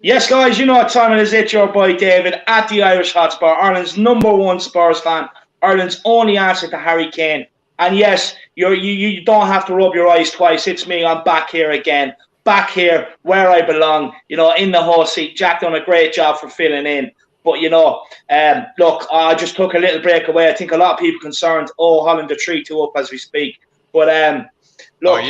Yes, guys, you know what time it is. It's your boy David at the Irish Hotspur, Ireland's #1 Spurs fan, Ireland's only answer to Harry Kane. And yes, you don't have to rub your eyes twice. It's me. I'm back here again. Back here where I belong, in the hot seat. Jack done a great job for filling in. But, look, I just took a little break away. I think a lot of people concerned, Holland are 3-2 up as we speak. But, look,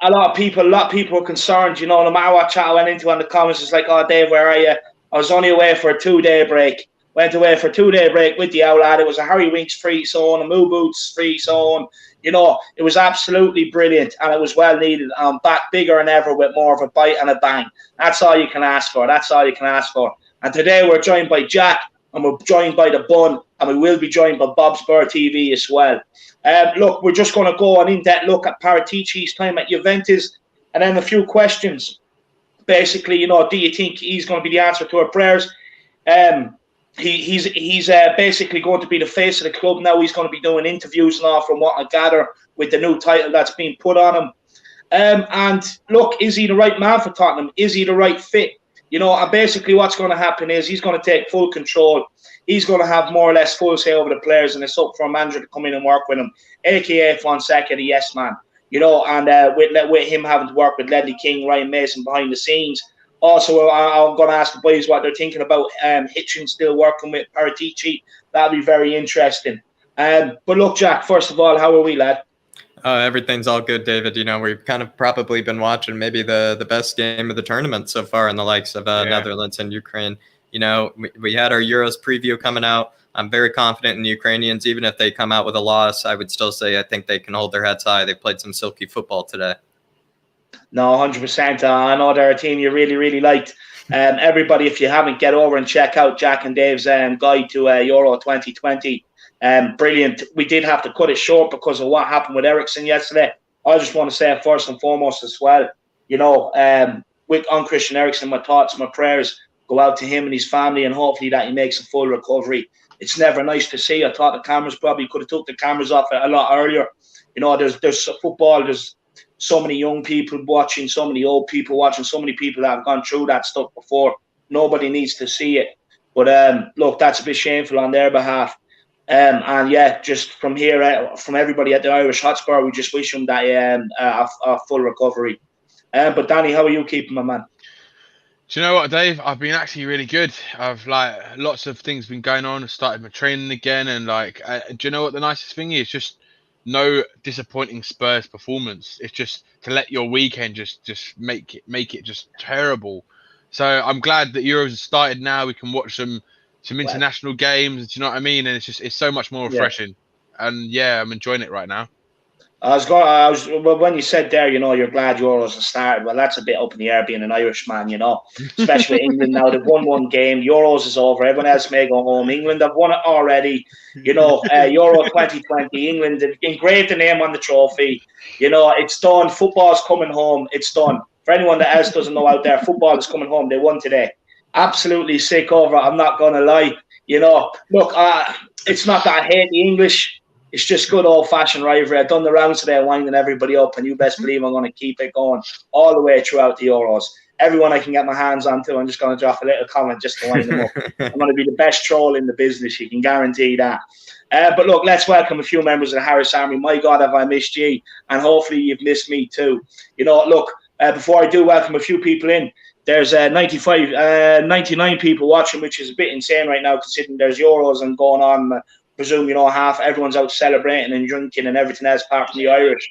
a lot of people are concerned, no matter what chat I went into on the comments, it's like, oh, Dave, where are you? I was only away for a 2-day break. Went away for a 2-day break with the Outlet. It was a Harry Winks free zone, a Moo Boots free zone. It was absolutely brilliant and it was well needed. I'm back bigger than ever with more of a bite and a bang. That's all you can ask for. That's all you can ask for. And today we're joined by Jack and we're joined by The Bun and we will be joined by bobspur TV as well. Look, we're just going to go an in-depth look at Paratici's time at Juventus and then a few questions. Basically, do you think he's going to be the answer to our prayers? He's basically going to be the face of the club now. He's going to be doing interviews and all from what I gather with the new title that's being put on him. And look, is he the right man for Tottenham? Is he the right fit? And basically what's going to happen is he's going to take full control. He's going to have more or less full say over the players, and it's up for a manager to come in and work with him, a.k.a. Fonseca, the yes man. And with him having to work with Ledley King, Ryan Mason behind the scenes. Also, I'm going to ask the boys what they're thinking about Hitchin still working with Paratici. That'll be very interesting. But look, Jack, first of all, how are we, lad? Everything's all good, David. We've kind of probably been watching maybe the best game of the tournament so far in the likes of Netherlands and Ukraine. We had our Euros preview coming out. I'm very confident in the Ukrainians. Even if they come out with a loss, I would still say I think they can hold their heads high. They played some silky football today. No, 100%. I know they're a team you really, really liked. Everybody, if you haven't, get over and check out Jack and Dave's guide to Euro 2020. Brilliant. We did have to cut it short because of what happened with Eriksen yesterday. I just want to say first and foremost as well, on Christian Eriksen, my thoughts, my prayers go out to him and his family, and hopefully that he makes a full recovery. It's never nice to see. I thought the cameras probably could have took the cameras off it a lot earlier. There's football, there's so many young people watching, so many old people watching, so many people that have gone through that stuff before. Nobody needs to see it. But look, that's a bit shameful on their behalf. And yeah, just from here, from everybody at the Irish Hotspur, we just wish him that a full recovery. But Danny, how are you keeping, my man? Do you know what, Dave? I've been actually really good. I've lots of things been going on. I started my training again, and do you know what the nicest thing is? Just no disappointing Spurs performance. It's just to let your weekend just make it just terrible. So I'm glad that Euros have started now. We can watch some international games. Do you know what I mean? And it's so much more refreshing. Yeah. And yeah, I'm enjoying it right now. Well, when you said there, you're glad Euros have started. Well, that's a bit up in the air being an Irishman, especially England now. They've won one game. Euros is over. Everyone else may go home. England have won it already. Euro 2020. England have engraved the name on the trophy. It's done. Football's coming home. It's done. For anyone that else doesn't know out there, football is coming home. They won today. Absolutely sick over it. I'm not going to lie. Look, it's not that I hate the English. It's just good old-fashioned rivalry. I've done the rounds today, winding everybody up, and you best believe I'm going to keep it going all the way throughout the Euros. Everyone I can get my hands onto, I'm just going to drop a little comment just to wind them up. I'm going to be the best troll in the business, you can guarantee that. But look, let's welcome a few members of the Harris Army. My God, have I missed you, and hopefully you've missed me too. Look, before I do welcome a few people in, there's 99 people watching, which is a bit insane right now, considering there's Euros and going on. Presume, half everyone's out celebrating and drinking and everything else apart from the Irish.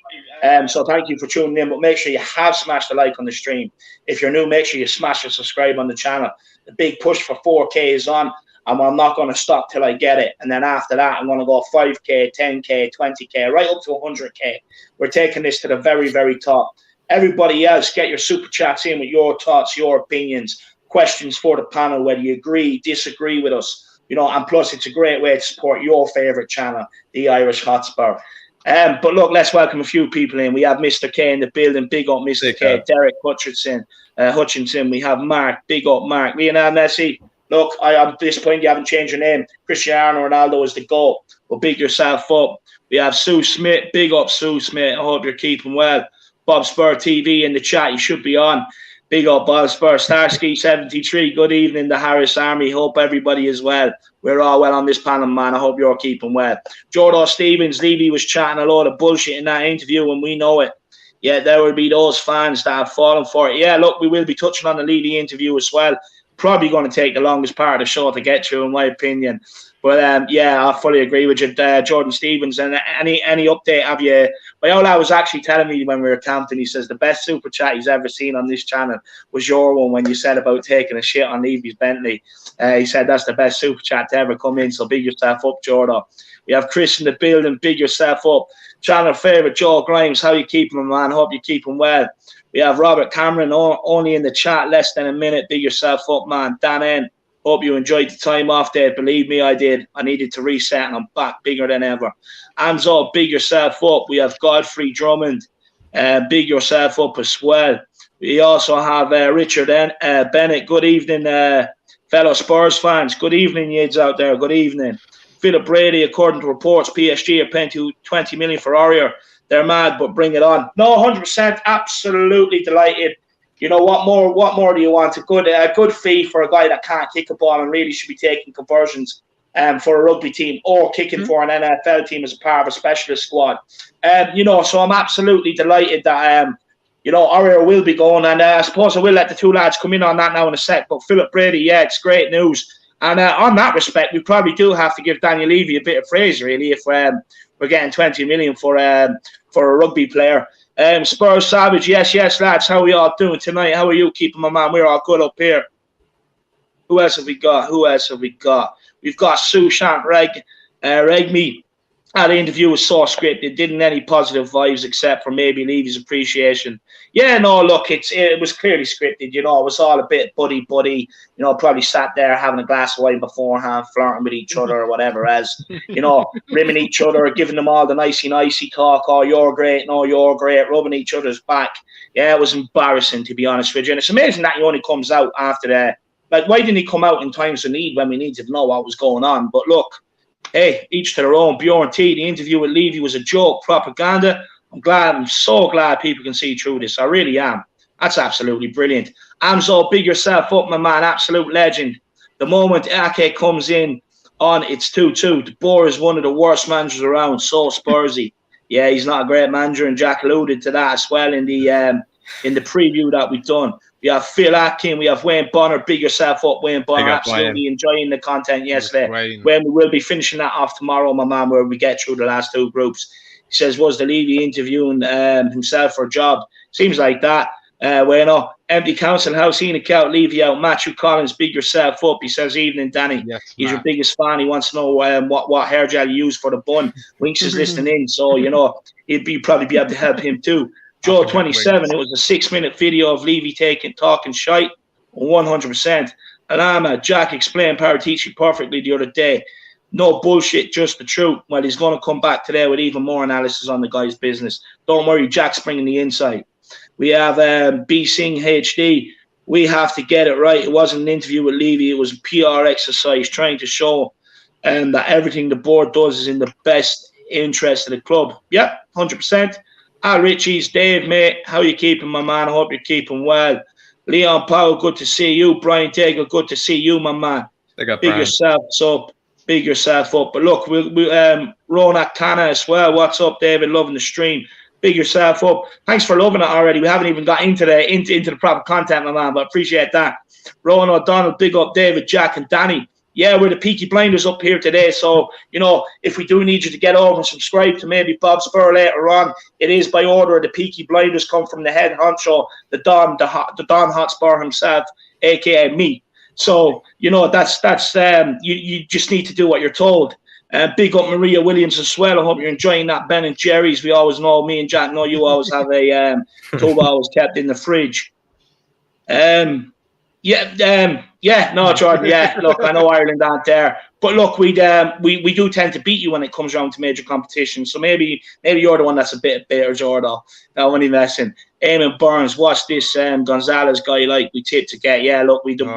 So thank you for tuning in, but make sure you have smashed the like on the stream. If you're new, make sure you smash the subscribe on the channel. The big push for 4K is on, and I'm not going to stop till I get it. And then after that, I'm going to go 5K, 10K, 20K, right up to 100K. We're taking this to the very, very top. Everybody else, get your super chats in with your thoughts, your opinions, questions for the panel, whether you agree, disagree with us. And plus it's a great way to support your favourite channel, the Irish Hotspur. But look, let's welcome a few people in. We have Mr. K in the building. Big up, Mr. K. Derek Hutchinson. We have Mark. Big up, Mark. Lionel Messi. Look, I'm disappointed you haven't changed your name. Cristiano Ronaldo is the GOAT. But big yourself up. We have Sue Smith. Big up, Sue Smith. I hope you're keeping well. Bob Spur TV in the chat. You should be on. Big up, Bob Spur. Starsky 73. Good evening, the Harris Army. Hope everybody is well. We're all well on this panel, man. I hope you're keeping well. Jordan Stevens, Levy was chatting a lot of bullshit in that interview, and we know it. Yeah, there will be those fans that have fallen for it. Yeah, look, we will be touching on the Levy interview as well. Probably going to take the longest part of the show to get through, in my opinion. But yeah, I fully agree with you, Jordan Stevens. And any update have you? My old lad was actually telling me when we were camping, he says the best super chat he's ever seen on this channel was your one when you said about taking a shit on Levy's Bentley. He said that's the best super chat to ever come in. So big yourself up, Jordan. We have Chris in the building. Big yourself up. Channel favourite, Joe Grimes. How you keeping, man? Hope you're keeping well. We have Robert Cameron only in the chat, less than a minute. Big yourself up, man. Dan N. Hope you enjoyed the time off there. Believe me, I did. I needed to reset, and I'm back bigger than ever. Amzo, big yourself up. We have Godfrey Drummond. Big yourself up as well. We also have Richard Bennett. Good evening, fellow Spurs fans. Good evening, yids out there. Good evening. Philip Brady, according to reports, PSG are paying 20 million for Aurier. They're mad, but bring it on. No, 100%. Absolutely delighted. You know, what more do you want? A good fee for a guy that can't kick a ball and really should be taking conversions for a rugby team or kicking for an NFL team as a part of a specialist squad. You know, so I'm absolutely delighted that, you know, Aurier will be going. And I suppose I will let the two lads come in on that now in a sec. But Philip Brady, yeah, it's great news. And on that respect, we probably do have to give Daniel Levy a bit of praise, really, if we're getting 20 million for a rugby player. Spurs Savage, yes, lads. How are we all doing tonight? How are you keeping, my man? We're all good up here. Who else have we got? We've got Sue Shant Regmi. The interview was so scripted, didn't any positive vibes except for maybe Levy's appreciation. Yeah, no, look, it was clearly scripted. You know, it was all a bit buddy. You know, probably sat there having a glass of wine beforehand, flirting with each other or whatever, as, you know, rimming each other, giving them all the nicey talk. Oh, you're great. No, you're great. Rubbing each other's back. Yeah, it was embarrassing, to be honest with you. And it's amazing that he only comes out after that. Like, why didn't he come out in times of need when we needed to know what was going on? But look, hey, each to their own. Bjorn T, the interview with Levy was a joke, propaganda. I'm so glad people can see through this. I really am. That's absolutely brilliant. Amzo, big yourself up, my man. Absolute legend. The moment Ake comes in on, it's 2-2. De Boer is one of the worst managers around. So Spursy. Yeah, he's not a great manager, and Jack alluded to that as well in the preview that we've done. We have Phil Atkin, we have Wayne Bonner. Big yourself up, Wayne Bonner. Absolutely enjoying the content yesterday. When we will be finishing that off tomorrow, my man, where we get through the last two groups. He says, was the Levy interviewing himself for a job? Seems like that. Well, empty council house, Enoch out, Levy out. Matthew Collins, big yourself up. He says, evening, Danny. Yes, he's your biggest fan. He wants to know what hair gel you use for the bun. Winks is listening in, so, you know, he'd probably be able to help him too. Joe 27, it was a 6-minute video of Levy talking shite, 100%. Alama, Jack explained Paratici perfectly the other day. No bullshit, just the truth. Well, he's going to come back today with even more analysis on the guy's business. Don't worry, Jack's bringing the insight. We have B Singh HD. We have to get it right. It wasn't an interview with Levy. It was a PR exercise trying to show that everything the board does is in the best interest of the club. Yep, 100%. Al Richie's, Dave, mate. How you keeping, my man? I hope you're keeping well. Leon Powell, good to see you. Brian Tagle, good to see you, my man. Big yourself up. But look, we'll Ronak Khanna as well. What's up, David? Loving the stream. Big yourself up. Thanks for loving it already. We haven't even got into the proper content, my man, but appreciate that. Rowan O'Donnell, big up David, Jack, and Danny. Yeah, we're the Peaky Blinders up here today. So, you know, if we do need you to get over and subscribe to maybe Bob Spur later on, it is by order of the Peaky Blinders, come from the head honcho, the Don Hotspur himself, a.k.a. me. So, you know, that's you just need to do what you're told. Big up Maria Williams as well. I hope you're enjoying that Ben and Jerry's. We always know, me and Jack know you always have a tub always kept in the fridge. Yeah, Yeah, no, Jordan. Yeah, look, I know Ireland aren't there, but look, we do tend to beat you when it comes around to major competitions. So maybe you're the one that's a bit bitter, Jordan. No, when he messing. Eamon Burns, what's this Gonzalez guy like? We tipped to get. Yeah, look, we tipped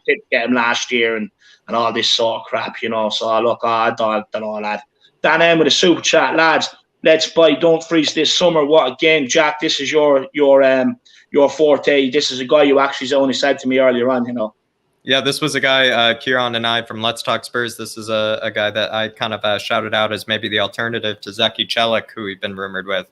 to get him last year and all this sort of crap, you know. So look, I don't know, lad. Dan M with a super chat, lads. Let's buy Dumfries this summer. What again, Jack? This is your forte. This is a guy you actually only said to me earlier on, you know. Yeah, this was a guy, Kieran and I from Let's Talk Spurs. This is a guy that I kind of shouted out as maybe the alternative to Zeki Celik, who we've been rumored with.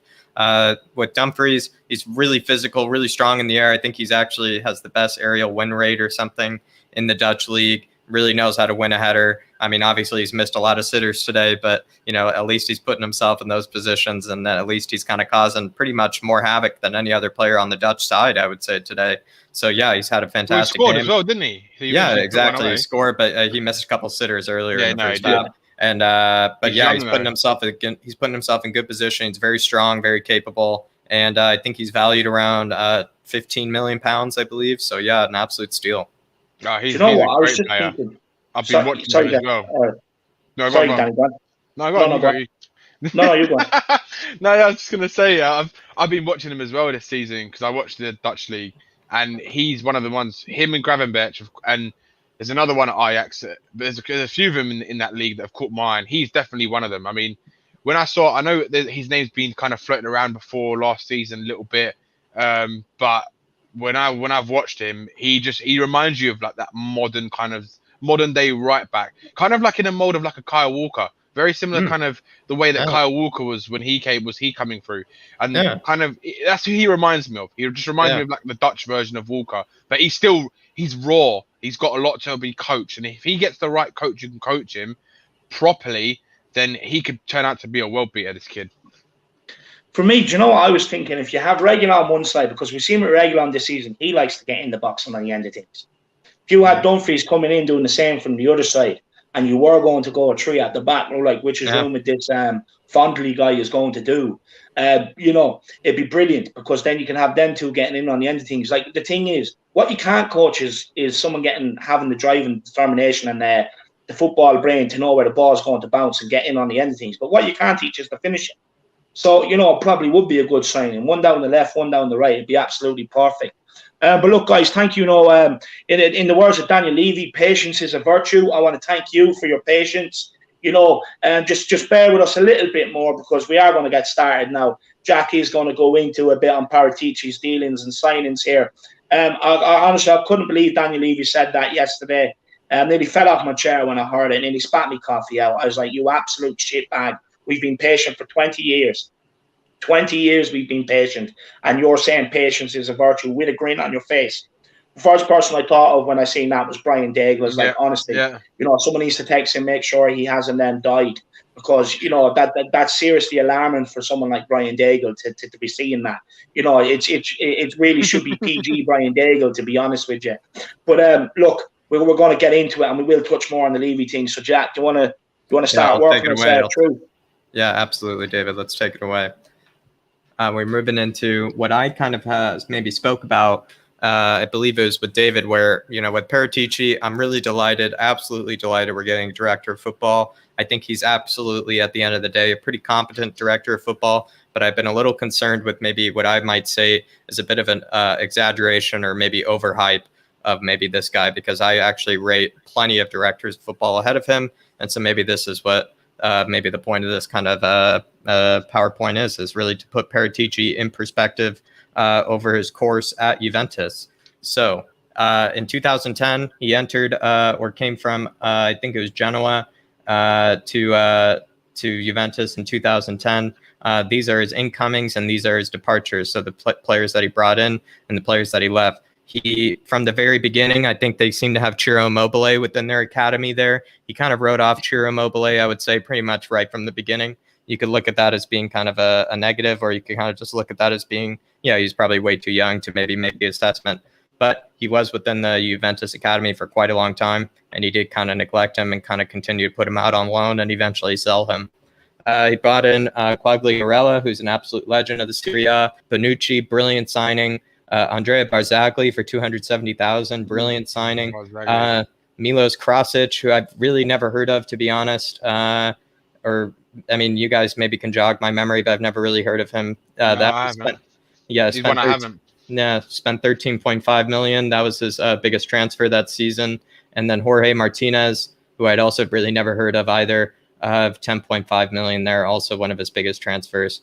With Dumfries, he's really physical, really strong in the air. I think he's actually has the best aerial win rate or something in the Dutch league. Really knows how to win a header. I mean, obviously he's missed a lot of sitters today, but at least he's putting himself in those positions, and then at least he's kind of causing pretty much more havoc than any other player on the Dutch side, I would say, today. So yeah, he's had a fantastic game. He scored game as well, didn't he? Yeah, exactly. He scored, but he missed a couple sitters earlier in the first half. And he's putting himself in good position. He's very strong, very capable, and I think he's valued around £15 million, I believe. So yeah, an absolute steal. He's a great player. I've been watching him as well. No, go on. No, you go. No, I was just gonna say, I've been watching him as well this season because I watched the Dutch league, and he's one of the ones. Him and Gravenberch, and there's another one at Ajax. There's a few of them in that league that have caught my eye, and he's definitely one of them. I mean, I know his name's been kind of floating around before last season a little bit, but when I've watched him, he reminds you of like that modern day right back, kind of like in a mold of like a Kyle Walker. Very similar kind of the way that Kyle Walker was when he came, was he coming through. And kind of, that's who he reminds me of. He just reminds me of like the Dutch version of Walker. But he's raw. He's got a lot to be coached. And if he gets the right coach who can coach him properly, then he could turn out to be a world beater, this kid. For me, do you know what I was thinking? If you have Regular on one side, because we've seen with Regular this season, he likes to get in the box and on the end of things. If you had Dumfries coming in doing the same from the other side, and you were going to go a three at the back, which is rumored this Fondley guy is going to do, it'd be brilliant, because then you can have them two getting in on the end of things. Like, the thing is, what you can't coach is someone having the drive and determination and the football brain to know where the ball's going to bounce and get in on the end of things. But what you can't teach is the finishing. So, it probably would be a good signing. One down the left, one down the right. It'd be absolutely perfect. But look, guys, thank you. In the words of Daniel Levy, patience is a virtue. I want to thank you for your patience. Just bear with us a little bit more, because we are going to get started now. Jackie is going to go into a bit on Paratici's dealings and signings here. Honestly, I couldn't believe Daniel Levy said that yesterday. Nearly fell off my chair when I heard it, and he spat me coffee out. I was like, you absolute shitbag. We've been patient for 20 years. 20 years we've been patient, and you're saying patience is a virtue with a grin on your face. The first person I thought of when I seen that was Brian Daigle. I was like, honestly, someone needs to text him, make sure he hasn't then died, because that's seriously alarming for someone like Brian Daigle to be seeing that. It really should be PG Brian Daigle, to be honest with you. But look, we're going to get into it, and we will touch more on the Levy thing. So Jack, do you want to start working us through? Yeah, absolutely, David. Let's take it away. We're moving into what I kind of maybe spoke about. I believe it was with David, where, with Paratici, I'm really delighted, absolutely delighted we're getting a director of football. I think he's absolutely, at the end of the day, a pretty competent director of football, but I've been a little concerned with maybe what I might say is a bit of an exaggeration or maybe overhype of maybe this guy, because I actually rate plenty of directors of football ahead of him. And so maybe this is what maybe the point of this kind of PowerPoint is really to put Paratici in perspective over his course at Juventus. So in 2010, he entered or came from, I think it was Genoa to Juventus in 2010. These are his incomings and these are his departures. So the players that he brought in and the players that he left. He, from the very beginning, I think they seem to have Ciro Immobile within their academy there. He kind of wrote off Ciro Immobile, I would say, pretty much right from the beginning. You could look at that as being kind of a negative, or you could kind of just look at that as being, he's probably way too young to maybe make the assessment. But he was within the Juventus academy for quite a long time, and he did kind of neglect him and kind of continue to put him out on loan and eventually sell him. He brought in Quagliarella, who's an absolute legend of the Serie A. Bonucci, brilliant signing. Andrea Barzagli for 270,000, brilliant signing. Milos Krasic, who I've really never heard of, to be honest. You guys maybe can jog my memory, but I've never really heard of him. I haven't. Spent 13.5 million. That was his biggest transfer that season. And then Jorge Martinez, who I'd also really never heard of either, of 10.5 million there, also one of his biggest transfers.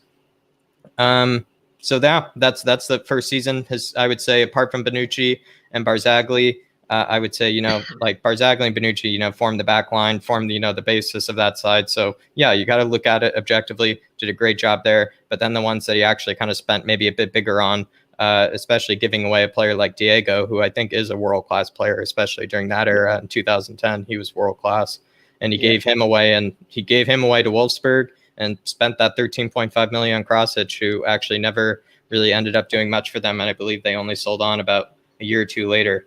So that's the first season. I would say, apart from Bonucci and Barzagli, I would say, like Barzagli and Bonucci, formed the back line, formed the basis of that side. So yeah, you got to look at it objectively. Did a great job there. But then the ones that he actually kind of spent maybe a bit bigger on, especially giving away a player like Diego, who I think is a world-class player, especially during that era in 2010, he was world-class. And he gave him away, to Wolfsburg, and spent that 13.5 million on Krasic, who actually never really ended up doing much for them. And I believe they only sold on about a year or two later.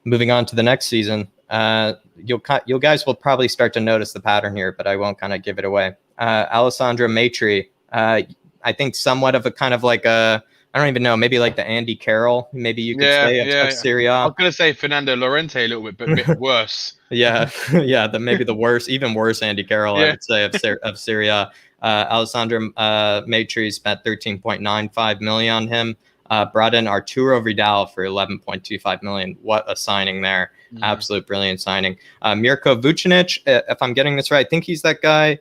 Moving on to the next season, you guys will probably start to notice the pattern here, but I won't kind of give it away. Alessandro Maitri, I think somewhat of a kind of like I don't even know, maybe like the Andy Carroll, maybe you could say of Serie A. I was going to say Fernando Llorente a little bit, but a bit worse. Maybe the worst, even worse Andy Carroll, I would say, of Serie A. Alessandro Maitri spent 13.95 million on him. Brought in Arturo Vidal for 11.25 million. What a signing there. Absolute brilliant signing. Mirko Vucinic, if I'm getting this right, I think he's that guy.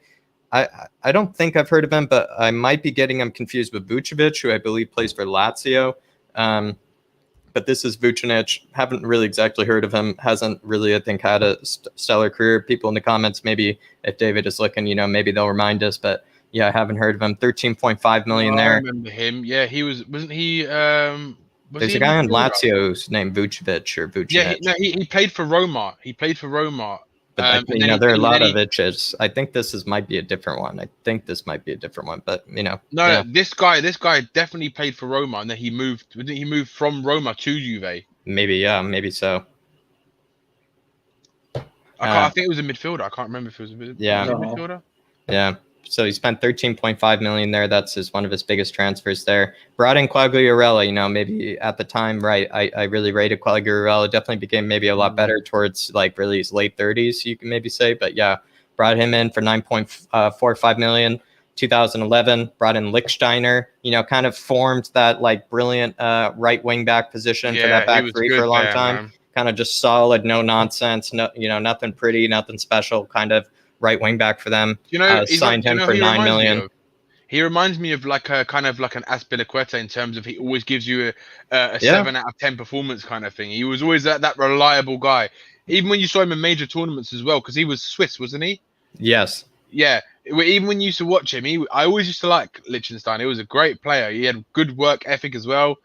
I don't think I've heard of him, but I might be getting him confused with Vucevic, who I believe plays for Lazio. But this is Vucinic. Haven't really exactly heard of him. Hasn't really, I think, had a stellar career. People in the comments, maybe if David is looking, maybe they'll remind us. But yeah, I haven't heard of him. 13.5 million there. I remember him. Yeah, he wasn't he? There's a guy on Lazio named Vucevic or Vucinic. Yeah, he played for Roma. But there are a lot of itches. I think this might be a different one. But this guy definitely played for Roma, and then he moved. Didn't he move from Roma to Juve? Maybe so. I think it was a midfielder. I can't remember if it was a midfielder. Yeah. So he spent 13.5 million there. That's one of his biggest transfers there. Brought in Quagliarella, maybe at the time, right? I really rated Quagliarella. Definitely became maybe a lot better towards like really his late 30s, you can maybe say. But yeah, brought him in for 9.45 million. 2011, brought in Lichtsteiner, kind of formed that like brilliant right wing back position for that back three for a long time. Man. Kind of just solid, no nonsense, nothing pretty, nothing special, kind of right wing back for them. Signed him for 9 million. He reminds me of like a kind of like an Azpilicueta in terms of he always gives you a 7 out of 10 performance kind of thing. He was always that reliable guy, even when you saw him in major tournaments as well, because he was Swiss, wasn't he? Yes. Yeah. Even when you used to watch him, I always used to like Liechtenstein. He was a great player. He had good work ethic as well.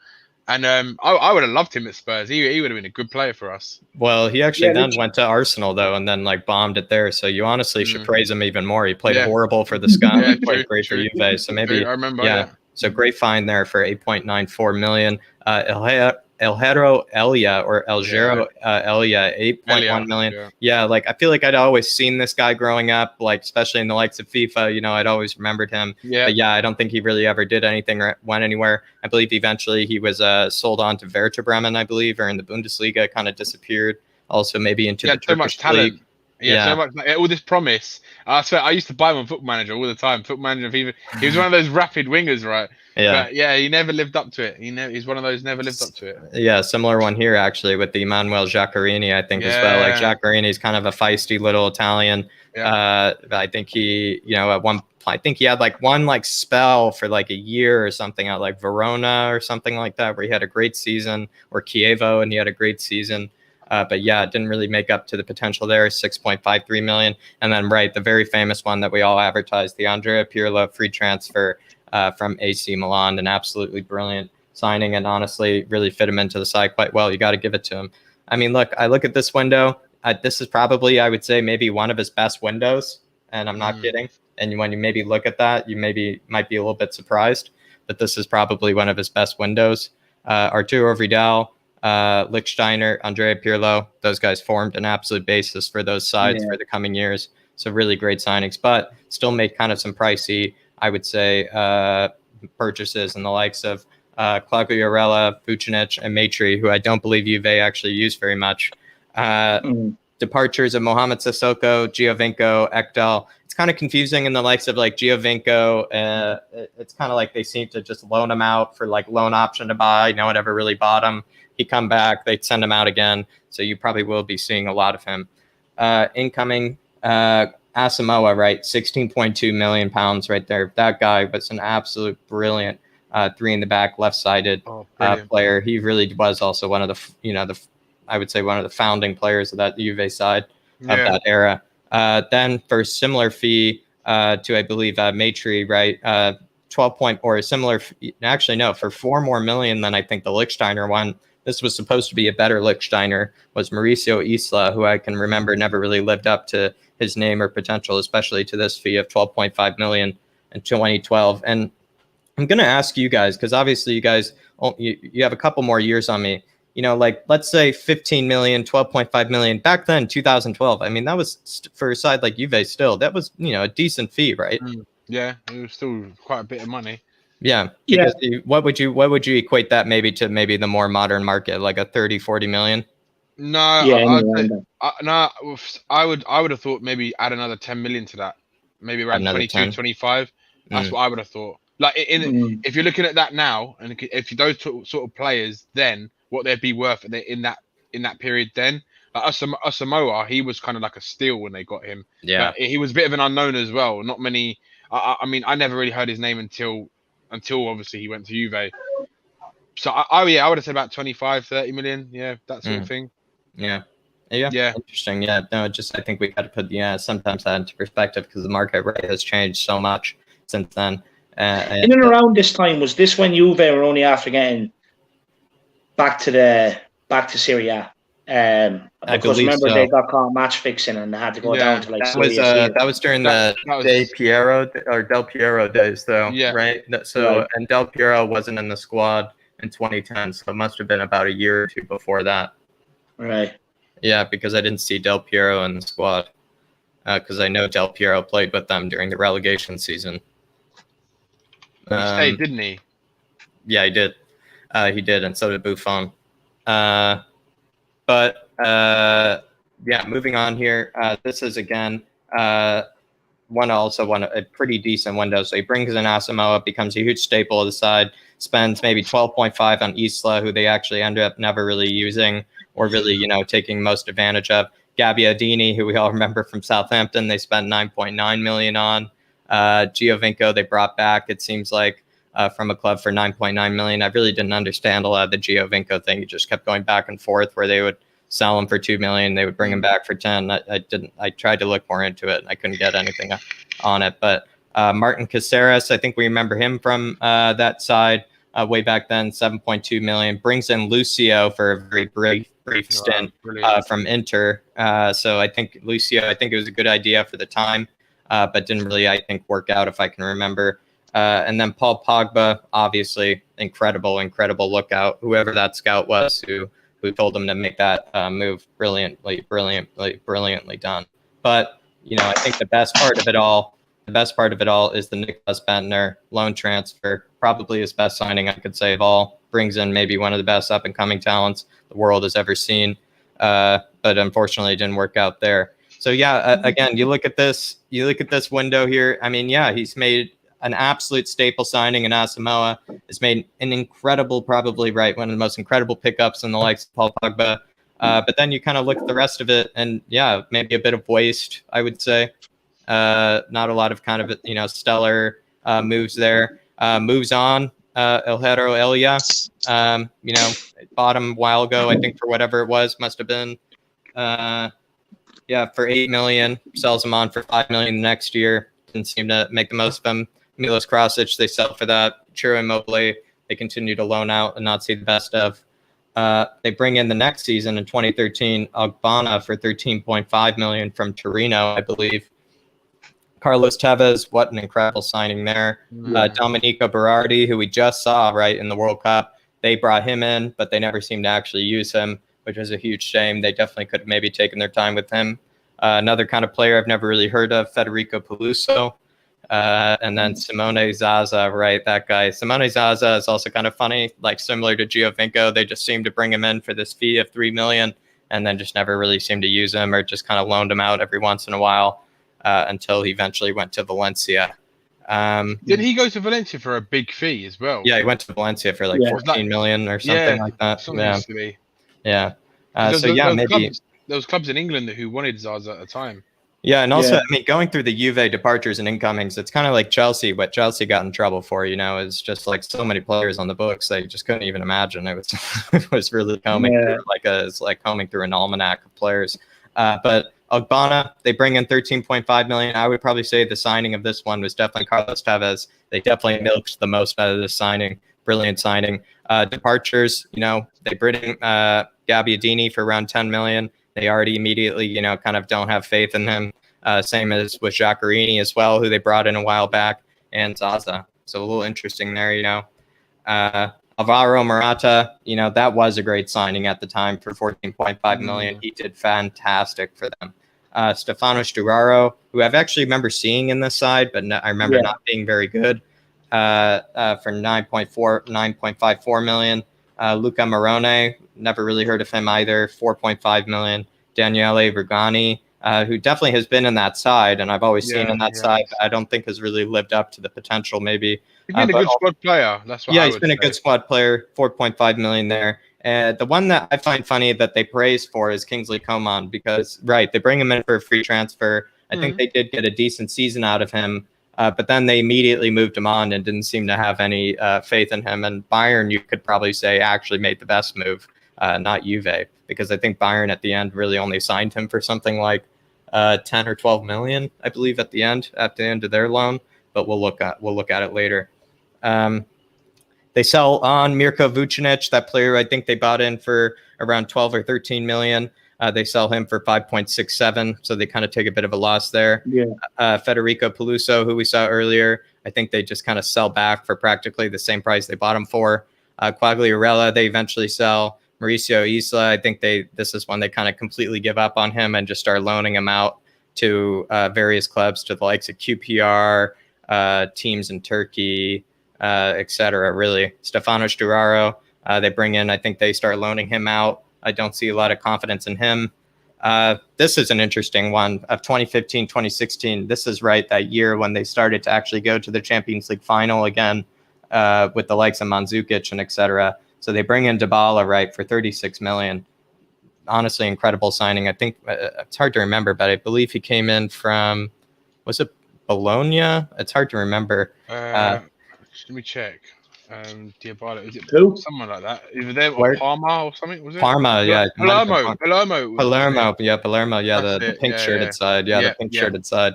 And I would have loved him at Spurs. He would have been a good player for us. Well, he actually went to Arsenal, though, and then like bombed it there. So you honestly should praise him even more. He played horrible for the Scum. He played great for Juve. So maybe, I remember. So great find there for 8.94 million. Elgero Elia, 8.1 million. Like I feel like I'd always seen this guy growing up, like especially in the likes of FIFA. I'd always remembered him. But I don't think he really ever did anything or went anywhere. I believe eventually he was sold on to Werder Bremen, I believe, or in the Bundesliga, kind of disappeared. Also maybe into the Turkish league. So much, all this promise. I swear, I used to buy him on Football Manager all the time. Football Manager, he was one of those rapid wingers, right? But he never lived up to it. He's one of those never lived up to it. Yeah, similar one here actually with the Emanuel Giaccherini, I think as well. Like Giaccherini's kind of a feisty little Italian. I think he, I think he had like one like spell for like a year or something at like Verona or something like that, where he had a great season, or Chievo, and he had a great season. But it didn't really make up to the potential there, 6.53 million. And then, the very famous one that we all advertised, the Andrea Pirlo free transfer from AC Milan, an absolutely brilliant signing, and honestly really fit him into the side quite well. You got to give it to him. I mean, I look at this window. This is probably, I would say, maybe one of his best windows, and I'm not kidding. And when you maybe look at that, you might be a little bit surprised, but this is probably one of his best windows. Arturo Vidal, Lichtsteiner, Andrea Pirlo, those guys formed an absolute basis for those sides for the coming years. So really great signings, but still made kind of some pricey, I would say, purchases in the likes of Quagliarella, Vucinic, and Maitri, who I don't believe Juve actually used very much. Departures of Mohamed Sissoko, Giovinco, Ekdal. It's kind of confusing in the likes of like Giovinco. It's kind of like they seem to just loan him out for like loan option to buy. No one ever really bought him. He come back, they send him out again. So you probably will be seeing a lot of him. Incoming Asamoah, right? 16.2 million pounds right there. That guy was an absolute brilliant three in the back, left-sided player. He really was also one of the, I would say one of the founding players of that Juve side of that era. Then for a similar fee to, I believe, Maitri, right? 12 point or a similar, actually, no, for 4 more million than I think the Lichtsteiner one. This was supposed to be a better Lichtsteiner, was Mauricio Isla, who I can remember never really lived up to his name or potential, especially to this fee of 12.5 million in 2012. And I'm going to ask you guys, because obviously you guys, you have a couple more years on me. Like let's say 15 million, 12.5 million back then, 2012. I mean, that was for a side like Juve still, that was, a decent fee, right? Yeah, it was still quite a bit of money. Yeah. Because what would you equate that maybe to the more modern market, like a 30, 40 million? No, I would have thought maybe add another 10 million to that. Maybe around 22, 10. 25. That's what I would have thought. Like if you're looking at that now, and if those sort of players, then what they'd be worth in that period then. Like Asamoah, he was kind of like a steal when they got him. Yeah. But he was a bit of an unknown as well. Not many. I mean, I never really heard his name until obviously he went to Juve. So I would have said about 25, 30 million. Yeah, that sort of thing. Yeah. Interesting. Yeah. No, I think we got to put sometimes that into perspective because the market rate has changed so much since then. In and around this time, was this when Juve were only after getting back to Serie A? Because remember they got caught match fixing and they had to go down to like that was during the Del Piero days though, right? So and Del Piero wasn't in the squad in 2010, so it must have been about a year or two before that. Right. Yeah, because I didn't see Del Piero in the squad because I know Del Piero played with them during the relegation season. He stayed, didn't he? Yeah, he did. He did, and so did Buffon. Moving on here. This is again a pretty decent window. So he brings in Asamoah, becomes a huge staple of the side. Spends maybe 12.5 on Isla, who they actually ended up never really using or really taking most advantage of. Gabbiadini, who we all remember from Southampton, they spent 9.9 million on. Giovinco they brought back, it seems like, from a club for 9.9 million. I really didn't understand a lot of the Giovinco thing. It just kept going back and forth where they would sell him for 2 million, they would bring him back for 10. I tried to look more into it and I couldn't get anything on it. But Martin Caceres, I think we remember him from that side way back then, 7.2 million. Brings in Lucio for a very brief stint from Inter. So I think Lucio, it was a good idea for the time, but didn't really, I think, work out if I can remember. And then Paul Pogba, obviously, incredible lookout. Whoever that scout was who told him to make that move, brilliantly done. But I think the best part of it all is the Nicolas Bentner loan transfer. Probably his best signing I could say of all. Brings in maybe one of the best up and coming talents the world has ever seen. But unfortunately, it didn't work out there. So again, you look at this window here. I mean, he's made an absolute staple signing in Asamoah, has made an incredible, probably one of the most incredible pickups in the likes of Paul Pogba. But then you kind of look at the rest of it and maybe a bit of waste, I would say. Not a lot of kind of, stellar moves there. Moves on, Elhero Elia, bought him a while ago, I think for whatever it was, must have been, for 8 million, sells him on for 5 million the next year. Didn't seem to make the most of him. Milos Krasic, they sell for that. Ciro Immobile, they continue to loan out and not see the best of. They bring in the next season in 2013, Ogbonna for 13.5 million from Torino, I believe. Carlos Tevez, what an incredible signing there. Domenico Berardi, who we just saw in the World Cup, they brought him in, but they never seemed to actually use him, which was a huge shame. They definitely could have maybe taken their time with him. Another kind of player I've never really heard of, Federico Peluso. And then Simone Zaza, right? That guy. Simone Zaza is also kind of funny, like similar to Giovinco. They just seemed to bring him in for this fee of $3 million and then just never really seemed to use him or just kind of loaned him out every once in a while until he eventually went to Valencia. Did he go to Valencia for a big fee as well? Yeah, he went to Valencia for like 14 million or something like that. Yeah. Maybe there was clubs in England who wanted Zaza at the time. Yeah, and also, I mean, going through the Juve departures and incomings, it's kind of like Chelsea. What Chelsea got in trouble for, is just like so many players on the books they just couldn't even imagine. It was it was really combing through it's like combing through an almanac of players. But Ogbonna, they bring in 13.5 million. I would probably say the signing of this one was definitely Carlos Tevez. They definitely milked the most out of this signing. Brilliant signing. Departures, they bring in Gabbiadini for around 10 million. They already immediately, kind of don't have faith in him. Same as with Giaccherini as well, who they brought in a while back, and Zaza. So a little interesting there, Alvaro Morata, that was a great signing at the time for 14.5 million. He did fantastic for them. Stefano Sturaro, who I've actually remember seeing in this side, but I remember not being very good, for 9.54 million. Luca Marone, never really heard of him either, 4.5 million. Daniele Vergani, who definitely has been in that side, and I've always seen in that side, but I don't think has really lived up to the potential maybe. He's been a good squad player. That's what he's been a good squad player, 4.5 million there. And the one that I find funny that they praise for is Kingsley Coman because, they bring him in for a free transfer. I think they did get a decent season out of him. But then they immediately moved him on and didn't seem to have any faith in him. And Bayern, you could probably say, actually made the best move, not Juve, because I think Bayern at the end really only signed him for something like 10 or 12 million, I believe, at the end of their loan. But we'll look at it later. They sell on Mirko Vucinic, that player I think they bought in for around 12 or 13 million. They sell him for 5.67, so they kind of take a bit of a loss there. Federico Peluso, who we saw earlier, I think they just kind of sell back for practically the same price they bought him for. Quagliarella, they eventually sell. Mauricio Isla, I think this is when they kind of completely give up on him and just start loaning him out to various clubs, to the likes of QPR, teams in Turkey, etc. Really, Stefano Sturaro, they bring in. I think they start loaning him out. I don't see a lot of confidence in him. This is an interesting one of 2015, 2016. This is that year when they started to actually go to the Champions League final again with the likes of Mandzukic and etc. So they bring in Dybala, for 36 million. Honestly, incredible signing. I think it's hard to remember, but I believe he came in from, was it Bologna? It's hard to remember. Let me check. Dybala, is it someone like that? Either them Where? or Parma or something, was it? Parma, yeah. Palermo. Palermo, yeah, the pink shirted side. Yeah, the pink shirted side.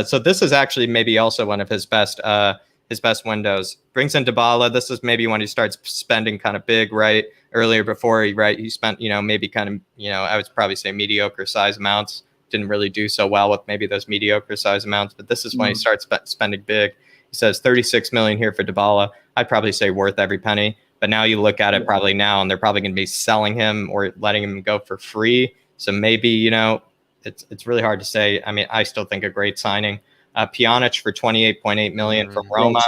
So this is actually maybe also one of his best windows. Brings in Dybala. This is maybe when he starts spending kind of big, earlier before he spent, maybe kind of, I would probably say mediocre size amounts. Didn't really do so well with maybe those mediocre size amounts, but this is when he starts spending big. He says 36 million here for Dybala. I'd probably say worth every penny. But now you look at it probably now, and they're probably going to be selling him or letting him go for free. So maybe, it's really hard to say. I mean, I still think a great signing. Pjanic for 28.8 million from Roma.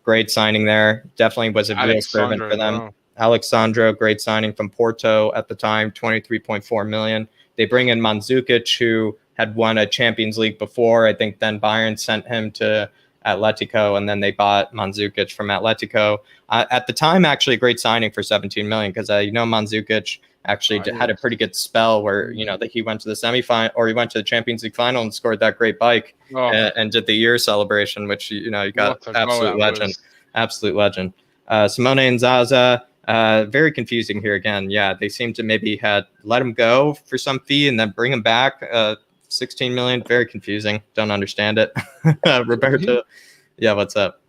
Great signing there. Definitely was a real servant for them. Alexandro, great signing from Porto at the time, 23.4 million. They bring in Mandzukic, who had won a Champions League before. I think then Bayern sent him to Atletico, and then they bought Mandzukic from Atletico. At the time, actually a great signing for 17 million, because Mandzukic actually had a pretty good spell where, that he went to the semifinal, or he went to the Champions League final and scored that great bike and did the year celebration, which, you got absolute legend. Simone and Zaza, very confusing here again. Yeah, they seem to maybe had let him go for some fee and then bring him back. 16 million, very confusing. Don't understand it. Roberto, yeah, what's up?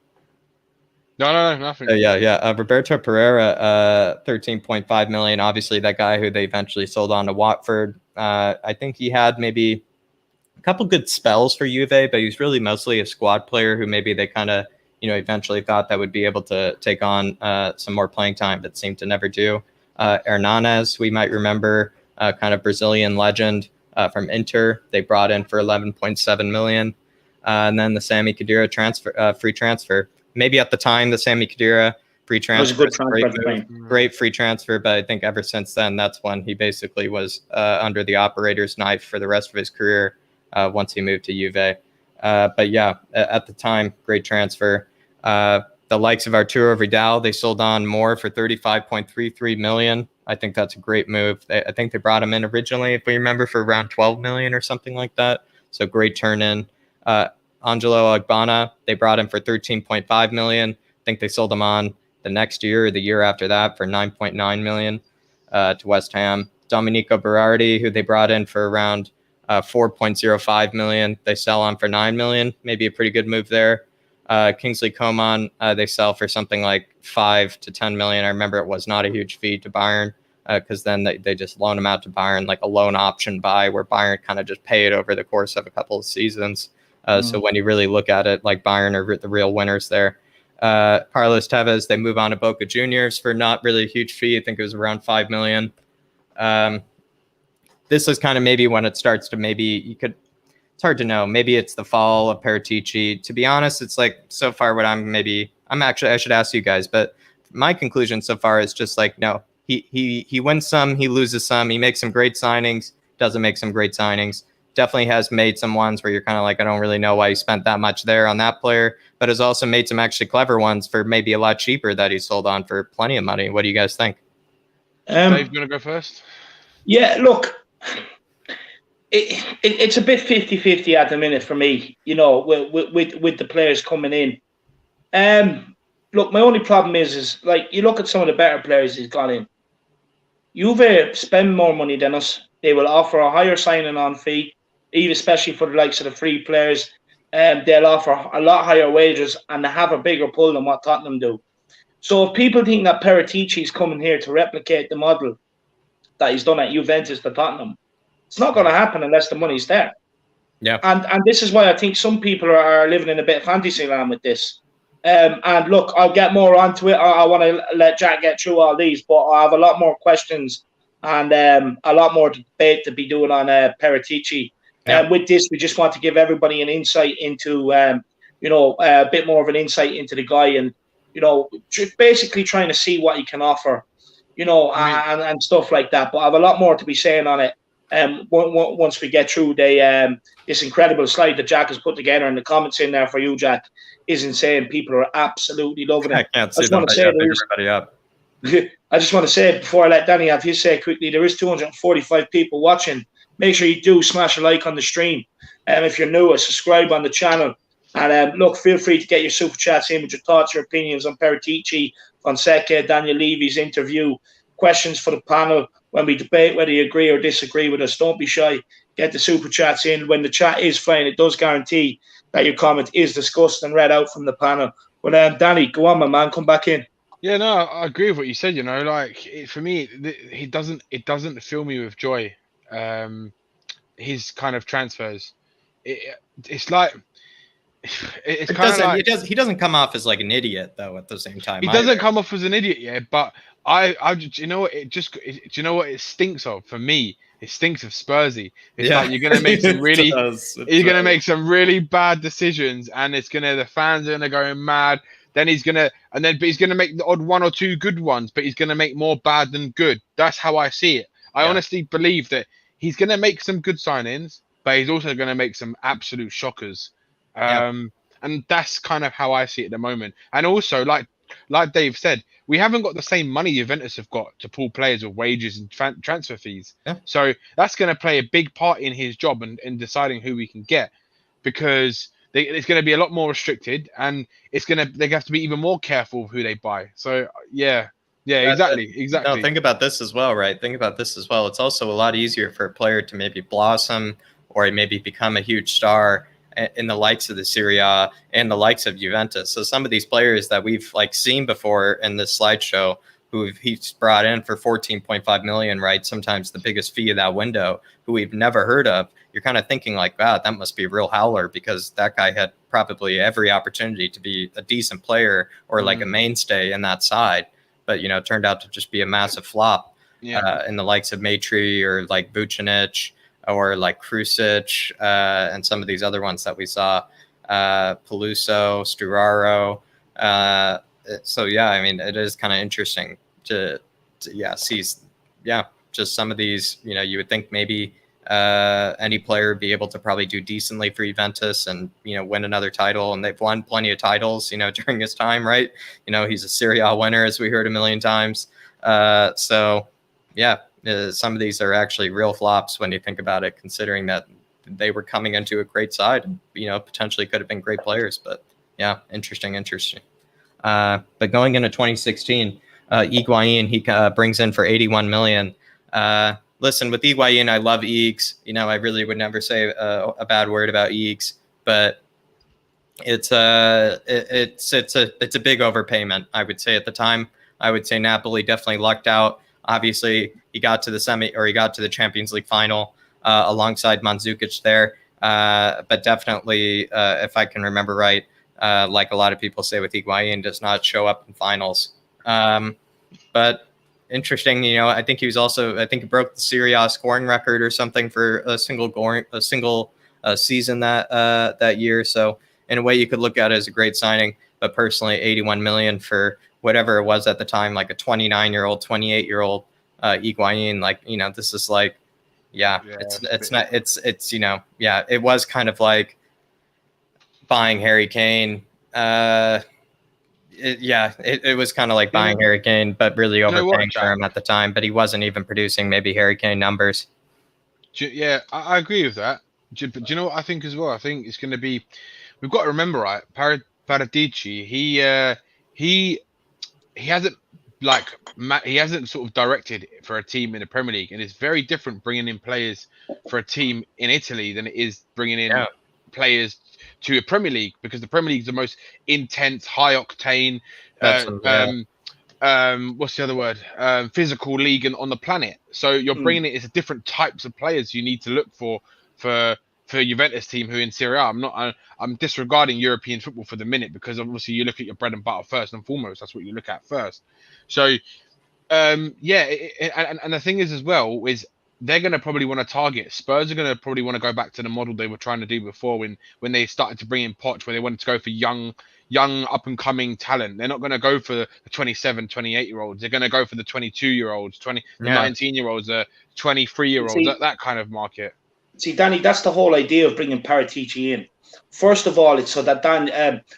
No, nothing. Roberto Pereira, 13.5 million. Obviously, that guy who they eventually sold on to Watford. I think he had maybe a couple good spells for Juve, but he's really mostly a squad player who maybe they kind of, eventually thought that would be able to take on some more playing time, but seemed to never do. Hernanes, we might remember, kind of Brazilian legend from Inter. They brought in for 11.7 million. and then the Sami Khedira transfer, free transfer. Maybe at the time the Sami Khedira free transfer was a great move, great free transfer, but I think ever since then, that's when he basically was under the operator's knife for the rest of his career once he moved to Juve. But yeah, at the time, great transfer. The likes of Arturo Vidal, they sold on more for 35.33 million. I think that's a great move. I think they brought him in originally, if we remember, for around 12 million or something like that. So great turn in. Angelo Ogbonna, they brought him for 13.5 million. I think they sold him on the next year or the year after that for 9.9 million to West Ham. Domenico Berardi, who they brought in for around 4.05 million, they sell on for 9 million. Maybe a pretty good move there. Kingsley Coman, they sell for something like 5 to 10 million. I remember it was not a huge fee to Bayern because then they just loan him out to Bayern like a loan option buy where Bayern kind of just pay it over the course of a couple of seasons. So when you really look at it, like Bayern are the real winners there. Carlos Tevez, they move on to Boca Juniors for not really a huge fee. I think it was around 5 million. This is kind of maybe when it starts to it's hard to know. Maybe it's the fall of Paratici. To be honest, it's like so far what I should ask you guys, but my conclusion so far is just like, no, he wins some, he loses some, he makes some great signings, doesn't make some great signings. Definitely has made some ones where you're kind of like, I don't really know why he spent that much there on that player, but has also made some actually clever ones for maybe a lot cheaper that he sold on for plenty of money. What do you guys think? Dave, you want to go first? Yeah, look, it's a bit 50-50 at the minute for me, you know, with the players coming in. Look, my only problem is like you look at some of the better players he's got in. Juve spend more money than us. They will offer a higher signing on fee, even especially for the likes of the free players. They'll offer a lot higher wages and they have a bigger pull than what Tottenham do. So if people think that Paratici is coming here to replicate the model that he's done at Juventus to Tottenham, it's not going to happen unless the money's there. Yeah. And this is why I think some people are living in a bit of fantasy land with this. And look, I'll get more onto it. I want to let Jack get through all these, but I have a lot more questions and a lot more debate to be doing on Paratici. With this, we just want to give everybody an insight into, a bit more of an insight into the guy and, basically trying to see what he can offer, and stuff like that. But I have a lot more to be saying on it. Once we get through this incredible slide that Jack has put together, and the comments in there for you, Jack, is insane. People are absolutely loving it. I can't see them, but everybody up. I just want to say, before I let Danny have his say quickly, there is 245 people watching. Make sure you do smash a like on the stream. If you're new, subscribe on the channel. And look, feel free to get your super chats in with your thoughts, your opinions on Paratici, Fonseca, Daniel Levy's interview, questions for the panel when we debate whether you agree or disagree with us. Don't be shy. Get the super chats in. When the chat is fine, it does guarantee that your comment is discussed and read out from the panel. Well, Danny, go on, my man. Come back in. Yeah, no, I agree with what you said. For me, it doesn't fill me with joy. His kind of transfers. It's like it's kind of like he doesn't come off as like an idiot though. At the same time, he doesn't come off as an idiot, yeah. But you know what? It stinks of for me. It stinks of Spursy. It's like you're gonna make some gonna make some really bad decisions, and the fans are gonna go mad. Then he's gonna make the odd one or two good ones, but he's gonna make more bad than good. That's how I see it. I honestly believe that he's gonna make some good signings, but he's also gonna make some absolute shockers. And that's kind of how I see it at the moment. And also, like Dave said, we haven't got the same money Juventus have got to pull players with wages and transfer fees. Yeah. So that's going to play a big part in his job and in deciding who we can get, because it's going to be a lot more restricted, and they have to be even more careful of who they buy. So exactly. No, think about this as well, right? It's also a lot easier for a player to maybe blossom or maybe become a huge star in the likes of the Serie A and the likes of Juventus. So some of these players that we've seen before in this slideshow, who he's brought in for 14.5 million, right? Sometimes the biggest fee of that window, who we've never heard of. You're kind of thinking like, wow, that must be a real howler, because that guy had probably every opportunity to be a decent player or like a mainstay in that side. But, turned out to just be a massive flop in the likes of Maitri or like Vucinic or like Krusic and some of these other ones that we saw. Peluso, Sturaro. So yeah, I mean, it is kind of interesting to see just some of these. You would think maybe any player would be able to probably do decently for Juventus and win another title, and they've won plenty of titles during his time, right? He's a Serie A winner, as we heard a million times. So yeah, some of these are actually real flops when you think about it, considering that they were coming into a great side and potentially could have been great players. But yeah, interesting. But going into 2016, Higuain, he brings in for 81 million. Listen, with Higuain, I love Eags. I really would never say a bad word about Eags, but it's a big overpayment. I would say at the time. I would say Napoli definitely lucked out. Obviously, he got to the Champions League final alongside Mandzukic there. But definitely, if I can remember right, like a lot of people say with Higuain, does not show up in finals. But interesting, I think he broke the Serie A scoring record or something for a single season that year. So in a way, you could look at it as a great signing. But personally, 81 million for whatever it was at the time, like a 29-year-old, 28-year-old Higuain, this is like, it was kind of like buying Harry Kane. It was kind of like buying Harry Kane, but really overpaying for him at the time. But he wasn't even producing maybe Harry Kane numbers. Yeah, I agree with that. But do you know what I think as well? I think it's going to be. We've got to remember, right? Paratici, he hasn't sort of directed for a team in the Premier League, and it's very different bringing in players for a team in Italy than it is bringing in players to a Premier League, because the Premier League is the most intense, high octane, what's the other word? Physical league on the planet. So you're bringing it's different types of players you need to look for Juventus team who in Serie A. I'm disregarding European football for the minute, because obviously you look at your bread and butter first and foremost. That's what you look at first. So and the thing is as well is they're going to probably want to target. Spurs are going to probably want to go back to the model they were trying to do before when they started to bring in Poch, where they wanted to go for young up and coming talent. They're not going to go for the 27, 28-year-olds. They're going to go for the 22-year-olds, the 19-year-olds, the 23-year-olds, that kind of market. See, Danny, that's the whole idea of bringing Paratici in. First of all, it's so that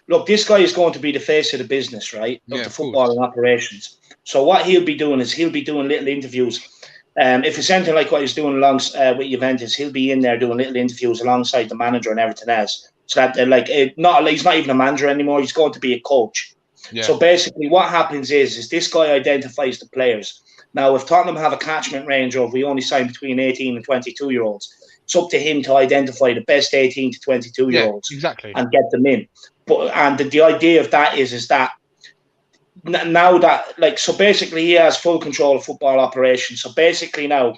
look, this guy is going to be the face of the business, right? Of the football and operations. So what he'll be doing is he'll be doing little interviews. If it's anything like what he's doing with Juventus, he'll be in there doing little interviews alongside the manager and everything else. So that he's not even a manager anymore. He's going to be a coach. Yeah. So basically, what happens is this guy identifies the players. Now, if Tottenham have a catchment range of we only sign between 18 and 22-year-olds. It's up to him to identify the best 18 to 22-year-olds and get them in. And the idea of that is that now that so basically he has full control of football operations. So basically now,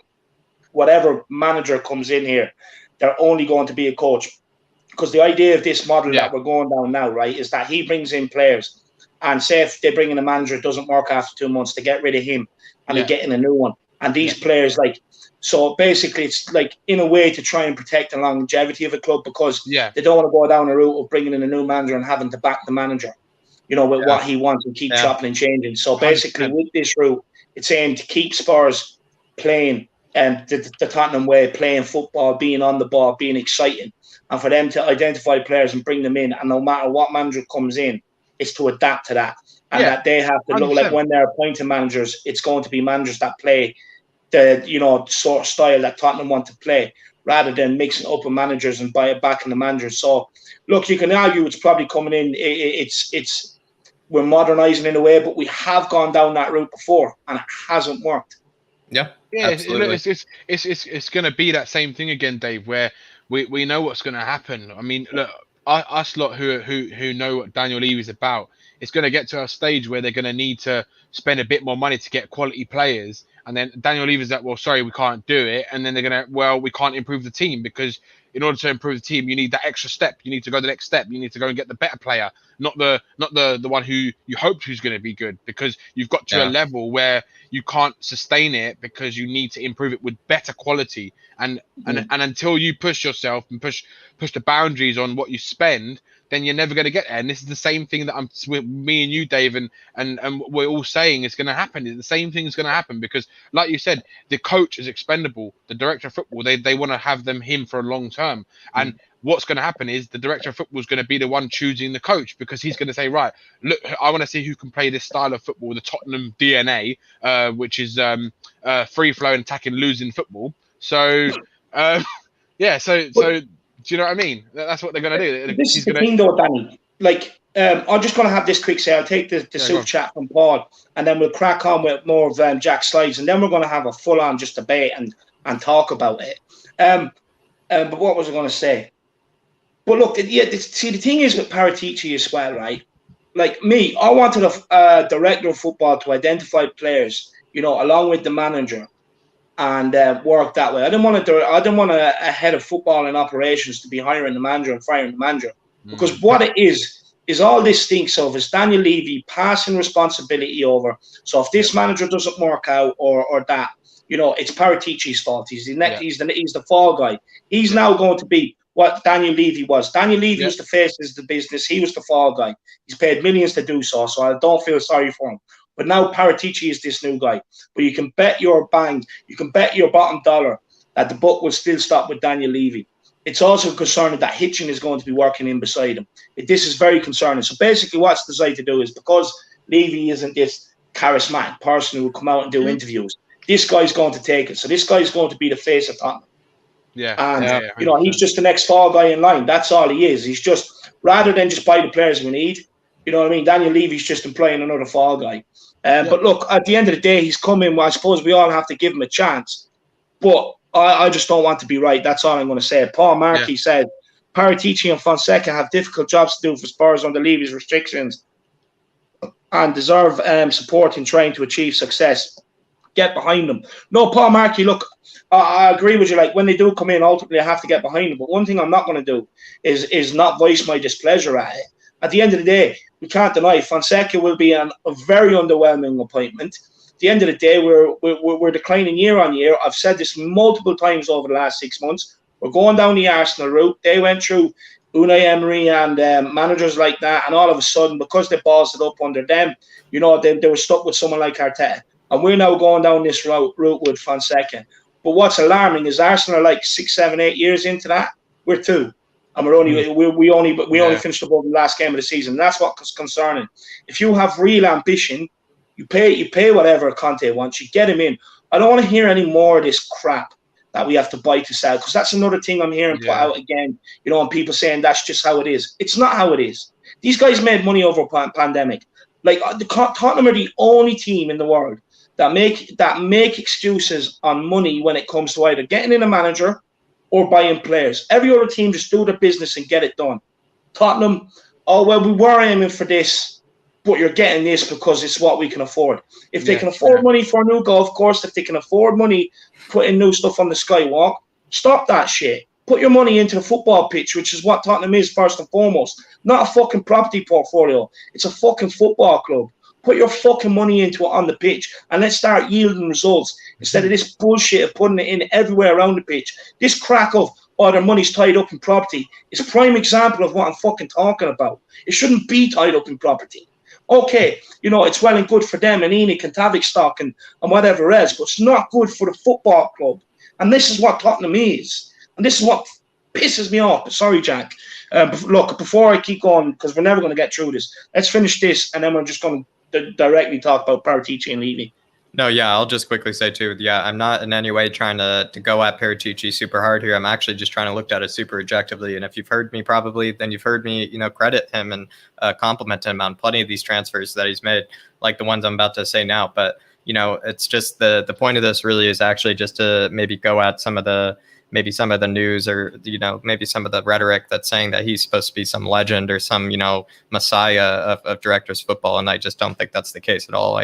whatever manager comes in here, they're only going to be a coach, because the idea of this model that we're going down now, right, is that he brings in players, and say if they bring in a manager, it doesn't work after 2 months, to get rid of him and they get in a new one. And these players so basically, it's in a way to try and protect the longevity of a club, because they don't want to go down a route of bringing in a new manager and having to back the manager, with what he wants and keep chopping and changing. So basically, 100%. With this route, it's aimed to keep Spurs playing the Tottenham way, playing football, being on the ball, being exciting, and for them to identify players and bring them in. And no matter what manager comes in, it's to adapt to that, and that they have to look when they're appointing managers, it's going to be managers that play the sort of style that Tottenham want to play, rather than mixing up with managers and backing the managers. So look, you can argue it's probably coming in. It's we're modernising in a way, but we have gone down that route before and it hasn't worked. Yeah, it's going to be that same thing again, Dave, where we know what's going to happen. I mean, look, us lot who know what Daniel Levy is about, it's going to get to a stage where they're going to need to spend a bit more money to get quality players. And then Daniel Levy's like, well, sorry, we can't do it. And then they're going to, we can't improve the team, because in order to improve the team, you need that extra step. You need to go the next step. You need to go and get the better player, not the one who you hoped who's going to be good, because you've got to a level where you can't sustain it, because you need to improve it with better quality. And until you push yourself and push the boundaries on what you spend, then you're never going to get there. And this is the same thing that me and you, Dave, and we're all saying is going to happen. The same thing is going to happen because, like you said, the coach is expendable. The director of football, they want to have him for a long term. And what's going to happen is the director of football is going to be the one choosing the coach because he's going to say, right, look, I want to see who can play this style of football, the Tottenham DNA, which is free flowing, attacking, losing football. So, yeah, so do you know what I mean? That's what they're going to do. This is the thing, though, Danny. Like, I'm just going to have this quick say. I'll take the super chat from Paul, and then we'll crack on with more of Jack's slides, and then we're going to have a full-on just debate and talk about it. But what was I going to say? But look, see, the thing is with Paratici as well, right? Like me, I wanted a director of football to identify players, you know, along with the manager, and work that way. I didn't want a head of football and operations to be hiring the manager and firing the manager, because what it is all this stinks of is Daniel Levy passing responsibility over. So if this manager doesn't work out or that, you know, it's Paratici's fault. He's the fall guy. He's now going to be what Daniel Levy was. Daniel Levy was the face of the business. He was the fall guy. He's paid millions to do so I don't feel sorry for him. But now Paratici is this new guy. But you can bet your bottom dollar that the book will still stop with Daniel Levy. It's also concerning that Hitchin is going to be working in beside him. This is very concerning. So basically what's designed to do is, because Levy isn't this charismatic person who will come out and do interviews, this guy's going to take it. So this guy's going to be the face of Tottenham. And you know, he's just the next fall guy in line. That's all he is. He's just, rather than just buy the players we need, you know what I mean? Daniel Levy's just employing another fall guy. But look, at the end of the day, he's coming. Well, I suppose we all have to give him a chance. But I just don't want to be right. That's all I'm going to say. Paul Markey said, Paratici and Fonseca have difficult jobs to do for Spurs under Levy's restrictions and deserve support in trying to achieve success. Get behind them. No, Paul Markey, look, I agree with you. Like, when they do come in, ultimately I have to get behind them. But one thing I'm not going to do is not voice my displeasure at it. At the end of the day, we can't deny Fonseca will be a very underwhelming appointment. At the end of the day, we're declining year on year. I've said this multiple times over the last 6 months. We're going down the Arsenal route. They went through Unai Emery and managers like that, and all of a sudden, because they ballsed it up under them, you know, they were stuck with someone like Arteta. And we're now going down this route with Fonseca. But what's alarming is Arsenal are like 6, 7, 8 years into that. We're 2. And we only finished above the last game of the season. And that's what's concerning. If you have real ambition, you pay whatever Conte wants. You get him in. I don't want to hear any more of this crap that we have to buy to sell, because that's another thing I'm hearing put out again. You know, and people saying that's just how it is. It's not how it is. These guys made money over a pandemic. Like, the Tottenham are the only team in the world that make excuses on money when it comes to either getting in a manager or buying players. Every other team just do their business and get it done. Tottenham, oh, well, we were aiming for this, but you're getting this because it's what we can afford. If they can afford money for a new golf course, if they can afford money putting new stuff on the skywalk, stop that shit. Put your money into the football pitch, which is what Tottenham is first and foremost. Not a fucking property portfolio. It's a fucking football club. Put your fucking money into it on the pitch and let's start yielding results instead of this bullshit of putting it in everywhere around the pitch. This crack of, oh, their money's tied up in property is a prime example of what I'm fucking talking about. It shouldn't be tied up in property. Okay, you know, it's well and good for them and Enoch and Tavistock and whatever else, but it's not good for the football club. And this is what Tottenham is. And this is what pisses me off. Sorry, Jack. Look, before I keep going, because we're never going to get through this, let's finish this and then we're just going to directly talk about Paratici and Levy. No, yeah, I'll just quickly say too, I'm not in any way trying to go at Paratici super hard here. I'm actually just trying to look at it super objectively. And if you've heard me then you've heard me, you know, credit him and compliment him on plenty of these transfers that he's made, like the ones I'm about to say now. But, you know, it's just the point of this really is actually just to maybe go at some of the news or, you know, maybe some of the rhetoric that's saying that he's supposed to be some legend or some, you know, messiah of directors of football. And I just don't think that's the case at all.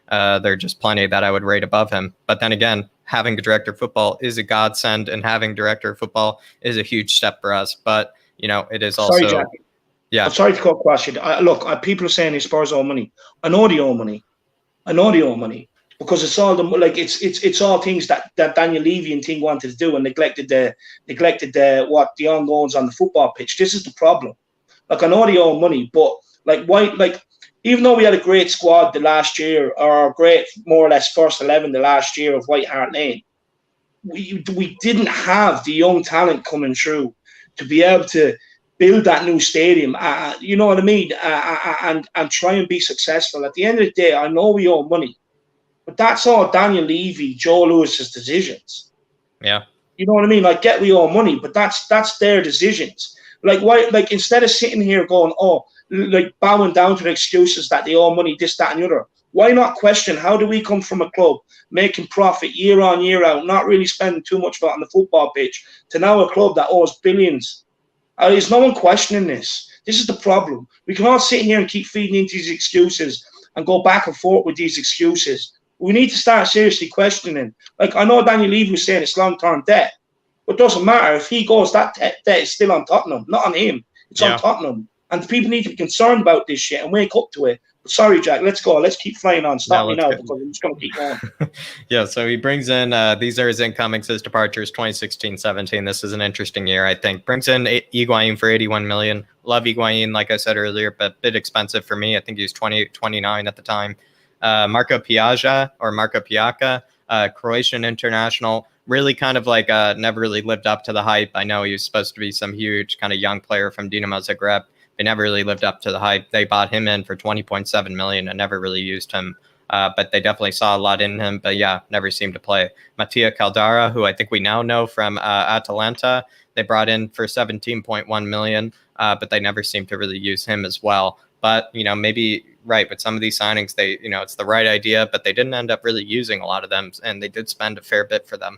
There are just plenty that I would rate above him. But then again, having a director of football is a godsend and having director of football is a huge step for us. But, you know, it is also... Sorry, Jack. Yeah. I'm sorry to cut across you. Look, people are saying the Spurs owe money. I know they owe money. Because it's all it's all things that Daniel Levy and team wanted to do and neglected what the ongoings on the football pitch. This is the problem. Like, I know they owe money, but like, why? Like, even though we had a great squad the last year, or a great, more or less, first 11 the last year of White Hart Lane, we didn't have the young talent coming through to be able to build that new stadium. You know what I mean? And try and be successful. At the end of the day, I know we owe money, but that's all Daniel Levy, Joe Lewis's decisions. Yeah. You know what I mean? Like, get we owe money, but that's their decisions. Like, why? Like, instead of sitting here going, oh, like bowing down to the excuses that they owe money, this, that, and the other, why not question how do we come from a club making profit year on, year out, not really spending too much on the football pitch, to now a club that owes billions? There's no one questioning this. This is the problem. We can all sit here and keep feeding into these excuses and go back and forth with these excuses. We need to start seriously questioning. Like, I know Daniel Levy was saying it's long-term debt, but it doesn't matter. If he goes, that debt is still on Tottenham, not on him. It's on Tottenham. And the people need to be concerned about this shit and wake up to it. But sorry, Jack, let's go. Let's keep flying on. Stop me now because I'm just going to keep going. Yeah, so he brings in, these are his incomings, his departures, 2016-17. This is an interesting year, I think. Brings in Higuain for 81 million. Love Higuain, like I said earlier, but a bit expensive for me. I think he was 29 at the time. Marco Piazza, Croatian international, really kind of like never really lived up to the hype. I know he was supposed to be some huge kind of young player from Dinamo Zagreb. They never really lived up to the hype. They bought him in for 20.7 million and never really used him. But they definitely saw a lot in him. But yeah, never seemed to play. Mattia Caldara, who I think we now know from Atalanta, they brought in for 17.1 million, but they never seemed to really use him as well. But, you know, maybe right with some of these signings, they, you know, it's the right idea, but they didn't end up really using a lot of them, and they did spend a fair bit for them.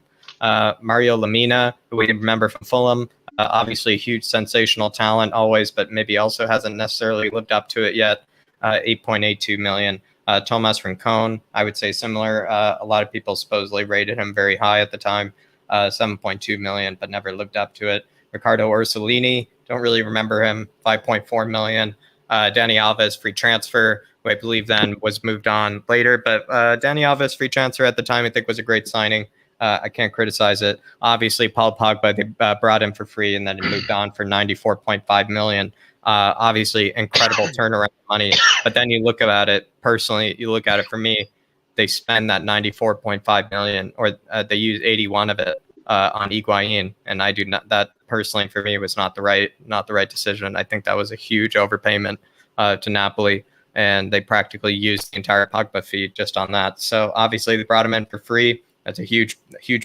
Mario Lemina, who we remember from Fulham, obviously a huge sensational talent always, but maybe also hasn't necessarily lived up to it yet. 8.82 million. Thomas Rincon, I would say similar. A lot of people supposedly rated him very high at the time, 7.2 million, but never lived up to it. Ricardo Orsolini, don't really remember him, 5.4 million. Dani Alves, free transfer, who I believe then was moved on later, but Dani Alves, free transfer at the time, I think was a great signing. I can't criticize it. Obviously, Paul Pogba, they brought him for free, and then he moved on for 94.5 million. Obviously, incredible turnaround money. But then you look at it personally, you look at it for me, they spend that 94.5 million, or they use 81 of it on Higuain, and I do not. That personally for me was not the right decision. I think that was a huge overpayment to Napoli, and they practically used the entire Pogba fee just on that. So obviously, they brought him in for free. That's a huge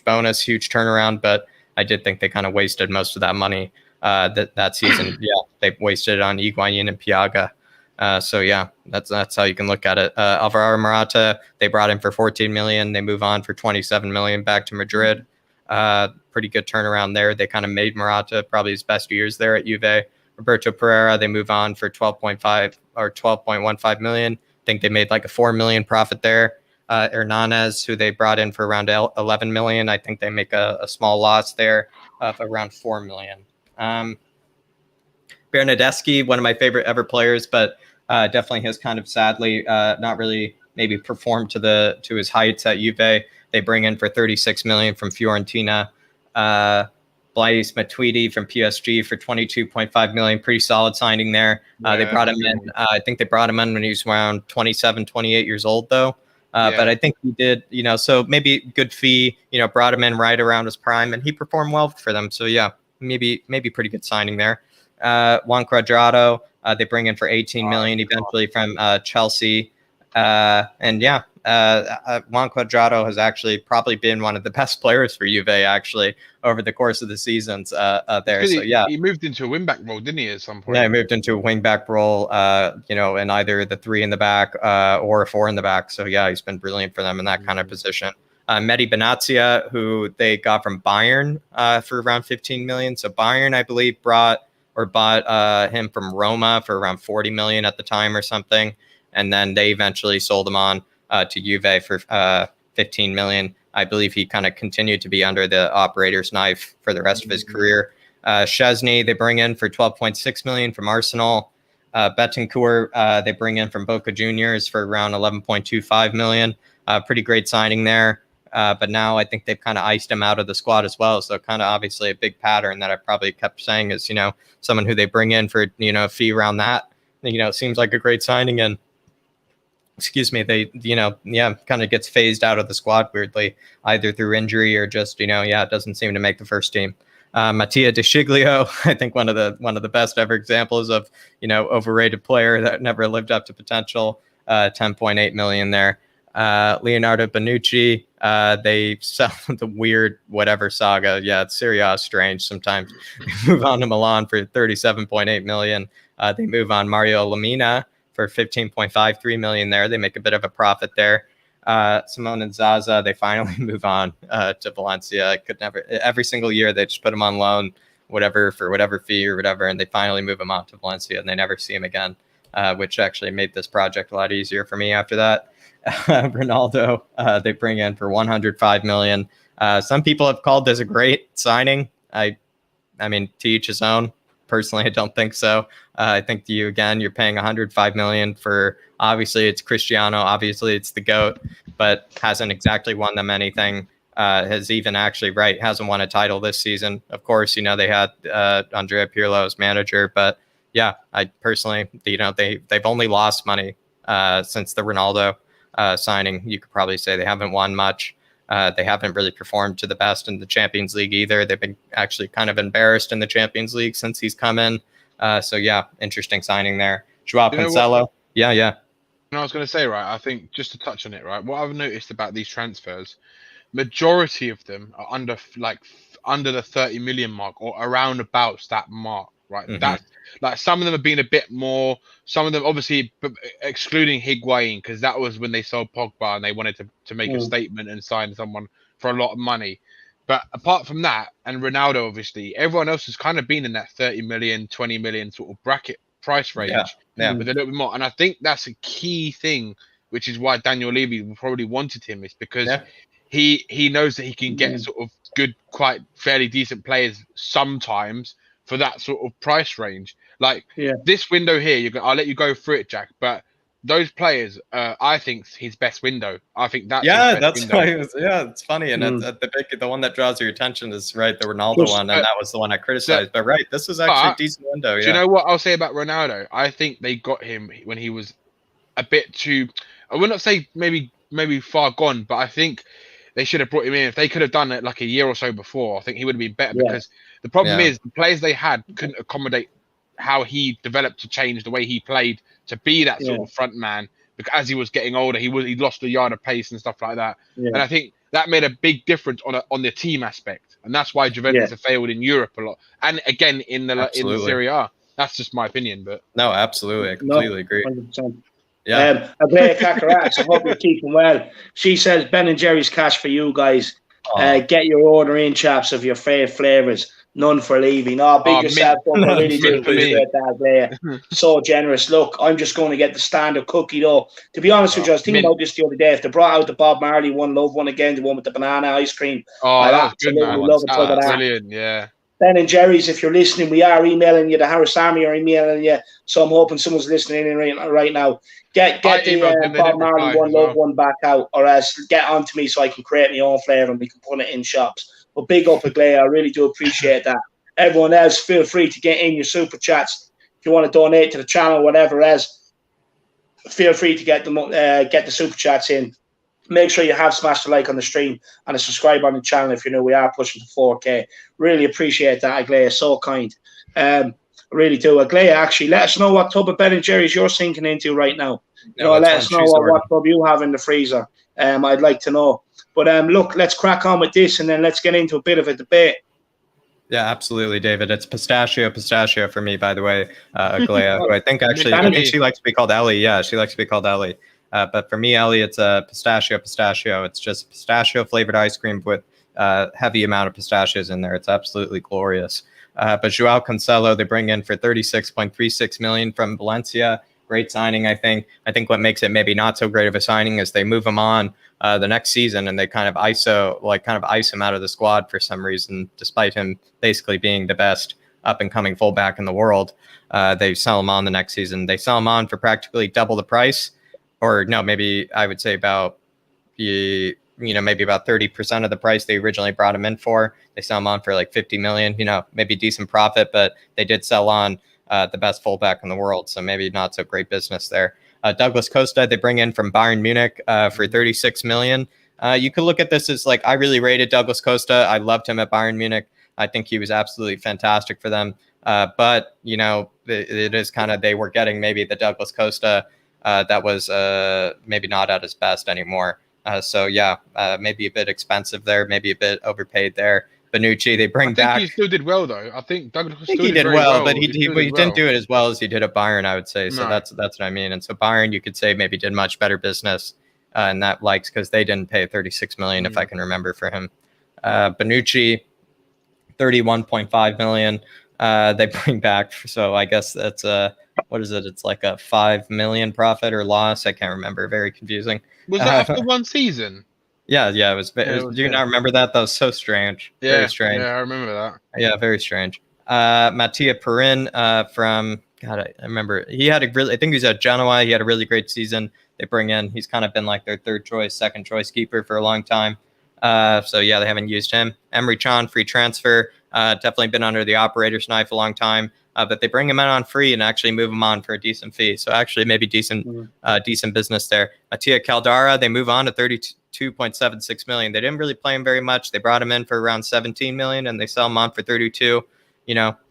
bonus, huge turnaround. But I did think they kind of wasted most of that money that season. Yeah, they wasted it on Higuain and Piaga. So yeah, that's how you can look at it. Alvaro Morata, they brought in for 14 million. They move on for 27 million back to Madrid. Pretty good turnaround there. They kind of made Morata probably his best years there at Juve. Roberto Pereira, they move on for 12.5 or 12.15 million. I think they made like a 4 million profit there. Hernandez, who they brought in for around 11 million. I think they make a small loss there of around 4 million. Bernadeschi, one of my favorite ever players, but definitely has kind of sadly not really maybe performed to his heights at Juve. They bring in for 36 million from Fiorentina. Blaise Matuidi from PSG for 22.5 million. Pretty solid signing there. They brought him in. I think they brought him in when he was around 27, 28 years old, though. But I think he did, so maybe good fee, brought him in right around his prime, and he performed well for them. So, yeah, maybe pretty good signing there. Juan Cuadrado, they bring in for 18 million eventually from Chelsea. And yeah, Juan Cuadrado has actually probably been one of the best players for Juve actually over the course of the seasons there. So yeah, he moved into a wing-back role, didn't he, at some point? Yeah, he moved into a wing-back role, in either the 3 in the back or a 4 in the back. So yeah, he's been brilliant for them in that kind of position. Mehdi Benatia, who they got from Bayern for around 15 million. So Bayern, I believe, bought him from Roma for around 40 million at the time or something. And then they eventually sold him on to Juve for 15 million. I believe he kind of continued to be under the operator's knife for the rest of his career. Chesney, they bring in for 12.6 million from Arsenal. Betancourt, they bring in from Boca Juniors for around 11.25 million. Pretty great signing there. But now I think they've kind of iced him out of the squad as well. So kind of obviously a big pattern that I probably kept saying is, someone who they bring in for, a fee around that, seems like a great signing. And excuse me, they, kind of gets phased out of the squad weirdly, either through injury or just, it doesn't seem to make the first team. Mattia De Sciglio, I think one of the best ever examples of, overrated player that never lived up to potential, 10.8 million there. Leonardo Bonucci, they sell the weird whatever saga. Yeah, it's Serie A strange sometimes. They move on to Milan for 37.8 million. They move on Mario Lemina for 15.53 million there. They make a bit of a profit there. Simone and Zaza, they finally move on to Valencia. I could never, every single year they just put him on loan, for whatever fee or whatever, and they finally move him on to Valencia and they never see him again, which actually made this project a lot easier for me after that. Ronaldo, they bring in for 105 million. Some people have called this a great signing. I mean, to each his own. Personally, I don't think so. I think you're paying 105 million for, obviously it's Cristiano, obviously it's the GOAT, but hasn't exactly won them anything. Hasn't won a title this season. Of course, they had Andrea Pirlo as manager, but yeah, I personally, they've only lost money since the Ronaldo signing. You could probably say they haven't won much. They haven't really performed to the best in the Champions League either. They've been actually kind of embarrassed in the Champions League since he's come in. So yeah, interesting signing there. Joao Cancelo. Yeah. And I was going to say, right, I think just to touch on it, right, what I've noticed about these transfers, majority of them are under the 30 million mark or around about that mark, right? Mm-hmm. That's like some of them have been a bit more, some of them obviously excluding Higuain, because that was when they sold Pogba and they wanted to make a statement and sign someone for a lot of money. But apart from that, and Ronaldo, obviously, everyone else has kind of been in that 30 million, 20 million sort of bracket price range with a little bit more. And I think that's a key thing, which is why Daniel Levy probably wanted him, is because he knows that he can get sort of good, quite fairly decent players sometimes for that sort of price range. Like this window here, I'll let you go through it, Jack, but those players, I think his best window. I think that's why it was, it's funny. And the one that draws your attention is right, the Ronaldo one, and that was the one I criticized. But right, this is actually a decent window. Do you know what I'll say about Ronaldo? I think they got him when he was a bit too, I would not say maybe far gone, but I think they should have brought him in. If they could have done it like a year or so before, I think he would have been better, because the problem is the players they had couldn't accommodate how he developed to change the way he played to be that sort of front man, because as he was getting older, he lost a yard of pace and stuff like that. And I think that made a big difference on the team aspect, and that's why Juventus have failed in Europe a lot, and again in the Serie A. That's just my opinion, but no, absolutely, I completely agree. 100%. Abrea Kakarax, I hope you're keeping well. She says Ben and Jerry's cash for you guys. Get your order in, chaps, of your fave flavors. None for Levy. No, big yourself up. I really do appreciate that, Abrea. So generous. Look, I'm just going to get the standard cookie, though. To be honest with you, I was thinking about this the other day. If they brought out the Bob Marley One Love one again, the one with the banana ice cream, I absolutely love it. That's brilliant, yeah. Ben and Jerry's, if you're listening, we are emailing you. The Harris Army are emailing you. So I'm hoping someone's listening in right now. Get the Bob Marley One Love one back out, or else get on to me so I can create my own flavour and we can put it in shops. But big up Aglaia, I really do appreciate that. Everyone else, feel free to get in your super chats. If you want to donate to the channel, whatever else, feel free to get the super chats in. Make sure you have smashed a like on the stream and a subscribe on the channel if you're new. We are pushing to 4K. Really appreciate that, Aglaia. So kind. I really do. Aglaia, actually, let us know what tub of Ben & Jerry's you're sinking into right now. Let us know what tub you have in the freezer. I'd like to know. But look, let's crack on with this and then let's get into a bit of a debate. Yeah, absolutely, David. It's pistachio for me, by the way, Aglaia, who I think she likes to be called Ellie. Yeah, she likes to be called Ellie. But for me, Ellie, it's a pistachio. It's just pistachio flavored ice cream with heavy amount of pistachios in there. It's absolutely glorious. But Joao Cancelo, they bring in for 36.36 million from Valencia. Great signing, I think. I think what makes it maybe not so great of a signing is they move him on the next season and they kind of ice him out of the squad for some reason, despite him basically being the best up and coming fullback in the world. They sell him on the next season. They sell him on for practically double the price, or no, maybe I would say about maybe about 30% of the price they originally brought him in for. They sell him on for like 50 million, maybe decent profit, but they did sell on the best fullback in the world. So maybe not so great business there. Douglas Costa, they bring in from Bayern Munich for 36 million. You could look at this as like, I really rated Douglas Costa. I loved him at Bayern Munich. I think he was absolutely fantastic for them. But, it is kind of, they were getting maybe the Douglas Costa that was maybe not at his best anymore. Maybe a bit expensive there, maybe a bit overpaid there. Bonucci, they bring back. I think he still did well, though. I think Douglas he did well, but he didn't do it as well as he did at Bayern, I would say. So that's what I mean. And so Bayern, you could say maybe did much better business in that likes because they didn't pay 36 million, if I can remember, for him. Bonucci, 31.5 million. They bring back. So I guess that's what is it? It's like a 5 million profit or loss. I can't remember. Very confusing. Was that after one season? Yeah, it was. Do you not remember that? That was so strange. Yeah, very strange. Yeah, I remember that. Yeah, very strange. Mattia Perin from I remember he had I think he was at Genoa. He had a really great season. They bring in. He's kind of been like their second choice keeper for a long time. They haven't used him. Emre Can, free transfer. Definitely been under the operator's knife a long time. But they bring him in on free and actually move him on for a decent fee. So actually maybe decent business there. Mattia Caldara, they move on to 32.76 million. They didn't really play him very much. They brought him in for around 17 million and they sell him on for 32.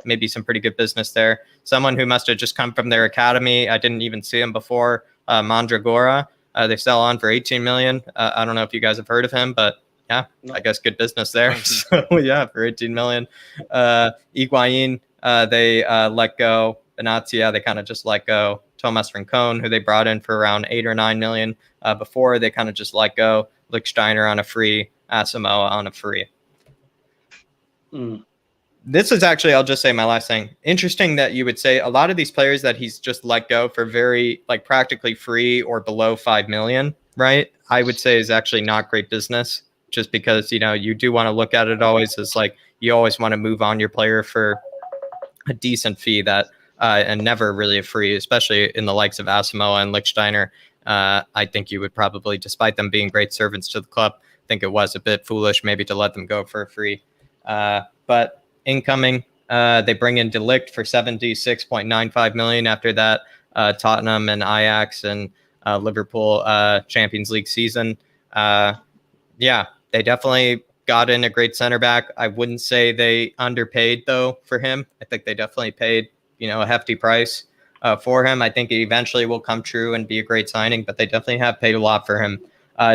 Maybe some pretty good business there. Someone who must have just come from their academy. I didn't even see him before. Mandragora, they sell on for 18 million. I don't know if you guys have heard of him, but yeah, I guess good business there. So yeah, for 18 million. Higuain, they let go. Benatia, they kind of just let go. Thomas Rincon, who they brought in for around 8 or 9 million before, they kind of just let go. Lichtsteiner on a free, Asamoah on a free. This is actually, I'll just say my last thing. Interesting that you would say a lot of these players that he's just let go for very, like, practically free or below 5 million, right? I would say is actually not great business, just because, you do want to look at it always as like, you always want to move on your player for a decent fee that, and never really a free, especially in the likes of Asamoah and Lichtsteiner. I think you would probably, despite them being great servants to the club, think it was a bit foolish maybe to let them go for a free. But incoming, they bring in De Ligt for 76.95 million. After that, Tottenham and Ajax and Liverpool Champions League season. They definitely got in a great center back. I wouldn't say they underpaid though for him. I think they definitely paid, a hefty price for him. I think it eventually will come true and be a great signing, but they definitely have paid a lot for him.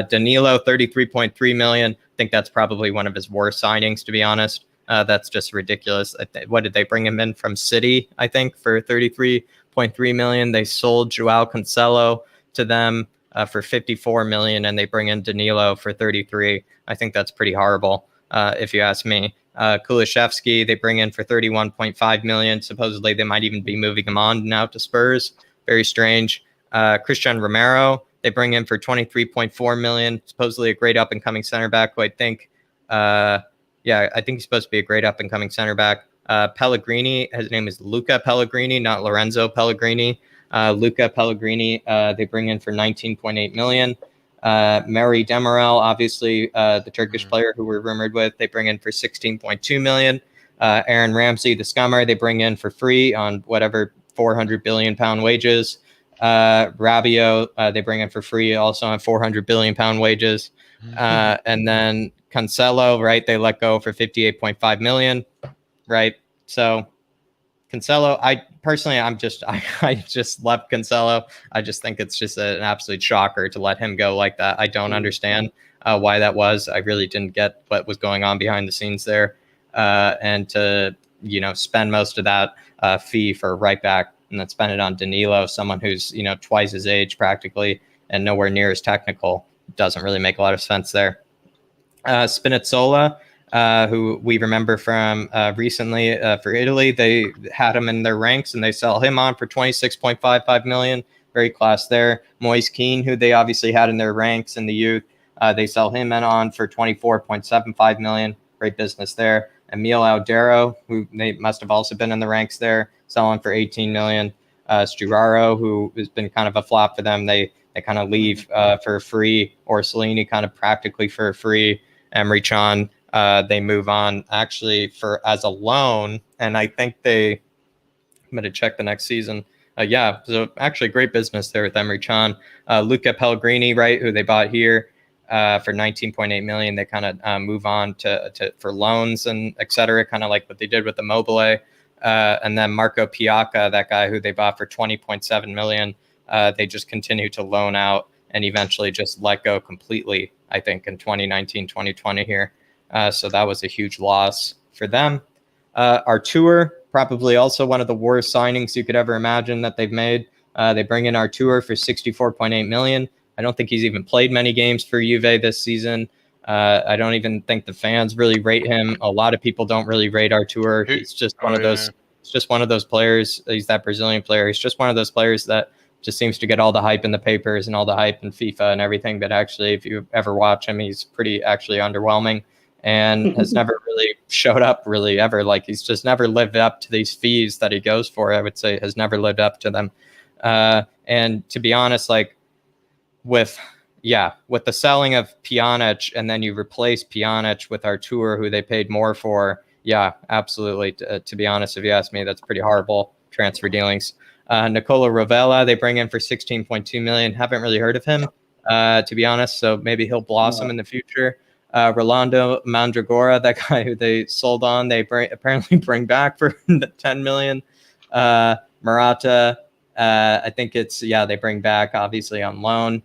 Danilo, 33.3 million. I think that's probably one of his worst signings, to be honest. That's just ridiculous. What did they bring him in from City? I think for 33.3 million. They sold Joao Cancelo to them for 54 million, and they bring in Danilo for 33. I think that's pretty horrible, if you ask me. Kulishevsky, they bring in for 31.5 million. Supposedly, they might even be moving him on now to Spurs. Very strange. Christian Romero, they bring in for 23.4 million. Supposedly a great up-and-coming center back who I think, I think he's supposed to be a great up-and-coming center back. Pellegrini, his name is Luca Pellegrini, not Lorenzo Pellegrini. Luca Pellegrini, they bring in for 19.8 million. Mary Demirel, obviously the Turkish player who we're rumored with, they bring in for 16.2 million. Aaron Ramsey, the scummer, they bring in for free on whatever 400 billion pound wages. Rabiot, they bring in for free also on 400 billion pound wages. And then Cancelo, right, they let go for 58.5 million, right? So Cancelo, I just love Cancelo. I just think it's just an absolute shocker to let him go like that. I don't understand why that was. I really didn't get what was going on behind the scenes there. And to, spend most of that fee for a right back and then spend it on Danilo, someone who's, twice his age practically and nowhere near as technical, doesn't really make a lot of sense there. Spinazzola, who we remember from recently for Italy, they had him in their ranks and they sell him on for 26.55 million. Very class there. Moise Kean, who they obviously had in their ranks in the youth, they sell him in on for 24.75 million. Great business there. Emil Audero, who they must have also been in the ranks there, selling for 18 million. Sturaro, who has been kind of a flop for them, they They kind of leave for free, or Orsolini kind of practically for free. Emre Can, they move on actually for as a loan, and I think I'm going to check the next season. Yeah, so actually great business there with Emre Can. Luca Pellegrini, right, who they bought here for 19.8 million. They kind of move on to for loans and et cetera, kind of like what they did with Immobile. And then Marco Piacca, that guy who they bought for 20.7 million, they just continue to loan out and eventually just let go completely, I think, in 2019, 2020 here. So that was a huge loss for them. Artur, probably also one of the worst signings you could ever imagine that they've made. They bring in Artur for 64.8 million. I don't think he's even played many games for Juve this season. I don't even think the fans really rate him. A lot of people don't really rate Artur. He's just one of those. It's just one of those players. He's that Brazilian player. He's just one of those players that just seems to get all the hype in the papers and all the hype in FIFA and everything. But actually, if you ever watch him, he's pretty actually underwhelming and has never really showed up really ever. Like, he's just never lived up to these fees that he goes for. I would say has never lived up to them. And to be honest, like with the selling of Pjanic and then you replace Pjanic with Artur, who they paid more for. Yeah, absolutely. To be honest, if you ask me, that's pretty horrible transfer dealings. Nicola Rovella, they bring in for 16.2 million. Haven't really heard of him, to be honest. So maybe he'll blossom in the future. Rolando Mandragora, that guy who they sold on, they apparently bring back for 10 million. Murata, I think they bring back obviously on loan.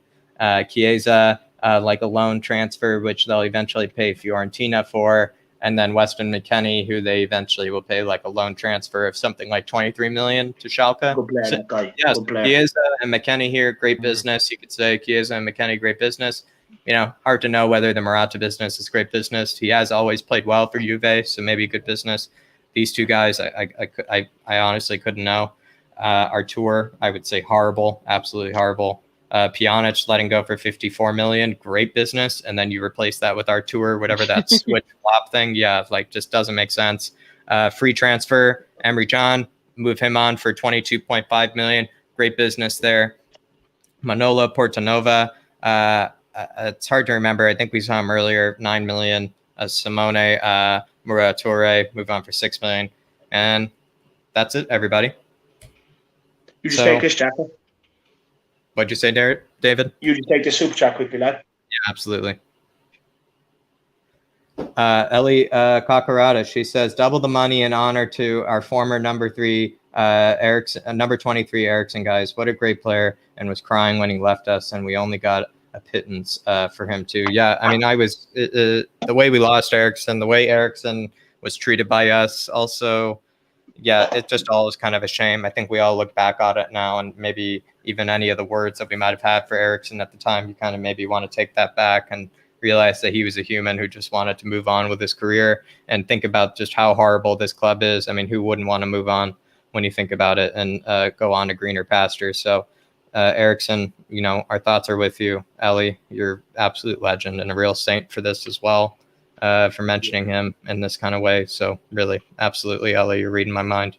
Chiesa, like a loan transfer, which they'll eventually pay Fiorentina for. And then Weston McKennie, who they eventually will pay like a loan transfer of something like 23 million to Schalke. Good player, that guy. Yes, Good player. Chiesa and McKennie here, great business. You could say Chiesa and McKennie, great business. You know, hard to know whether the Murata business is great business. He has always played well for Juve, so maybe good business. These two guys, I honestly couldn't know. Artur, I would say horrible, absolutely horrible. Pjanic letting go for 54 million, great business, and then you replace that with Artur, whatever that switch flop thing. Yeah, like just doesn't make sense. Free transfer, Emre Can, move him on for 22.5 million, great business there. Manolo Portanova, it's hard to remember. I think we saw him earlier, 9 million. Simone Muratore, move on for 6 million, and that's it, everybody. You just take this, Jack. What'd you say, David? You just take the super chat quickly, lad. Yeah, absolutely. Ellie Kakarada, she says, double the money in honor to our former number 3 Eriksen, number 23 Eriksen, guys. What a great player, and was crying when he left us, and we only got a pittance for him too. Yeah, I mean, the way we lost Eriksen, the way Eriksen was treated by us, also. Yeah, it just all is kind of a shame. I think we all look back on it now, and maybe even any of the words that we might have had for Eriksen at the time, you kind of maybe want to take that back and realize that he was a human who just wanted to move on with his career, and think about just how horrible this club is. I mean, who wouldn't want to move on when you think about it and go on to greener pastures? So, Eriksen, you know, our thoughts are with you. Ellie, you're absolute legend and a real saint for this as well. For mentioning him in this kind of way. So really, absolutely, Ellie, you're reading my mind.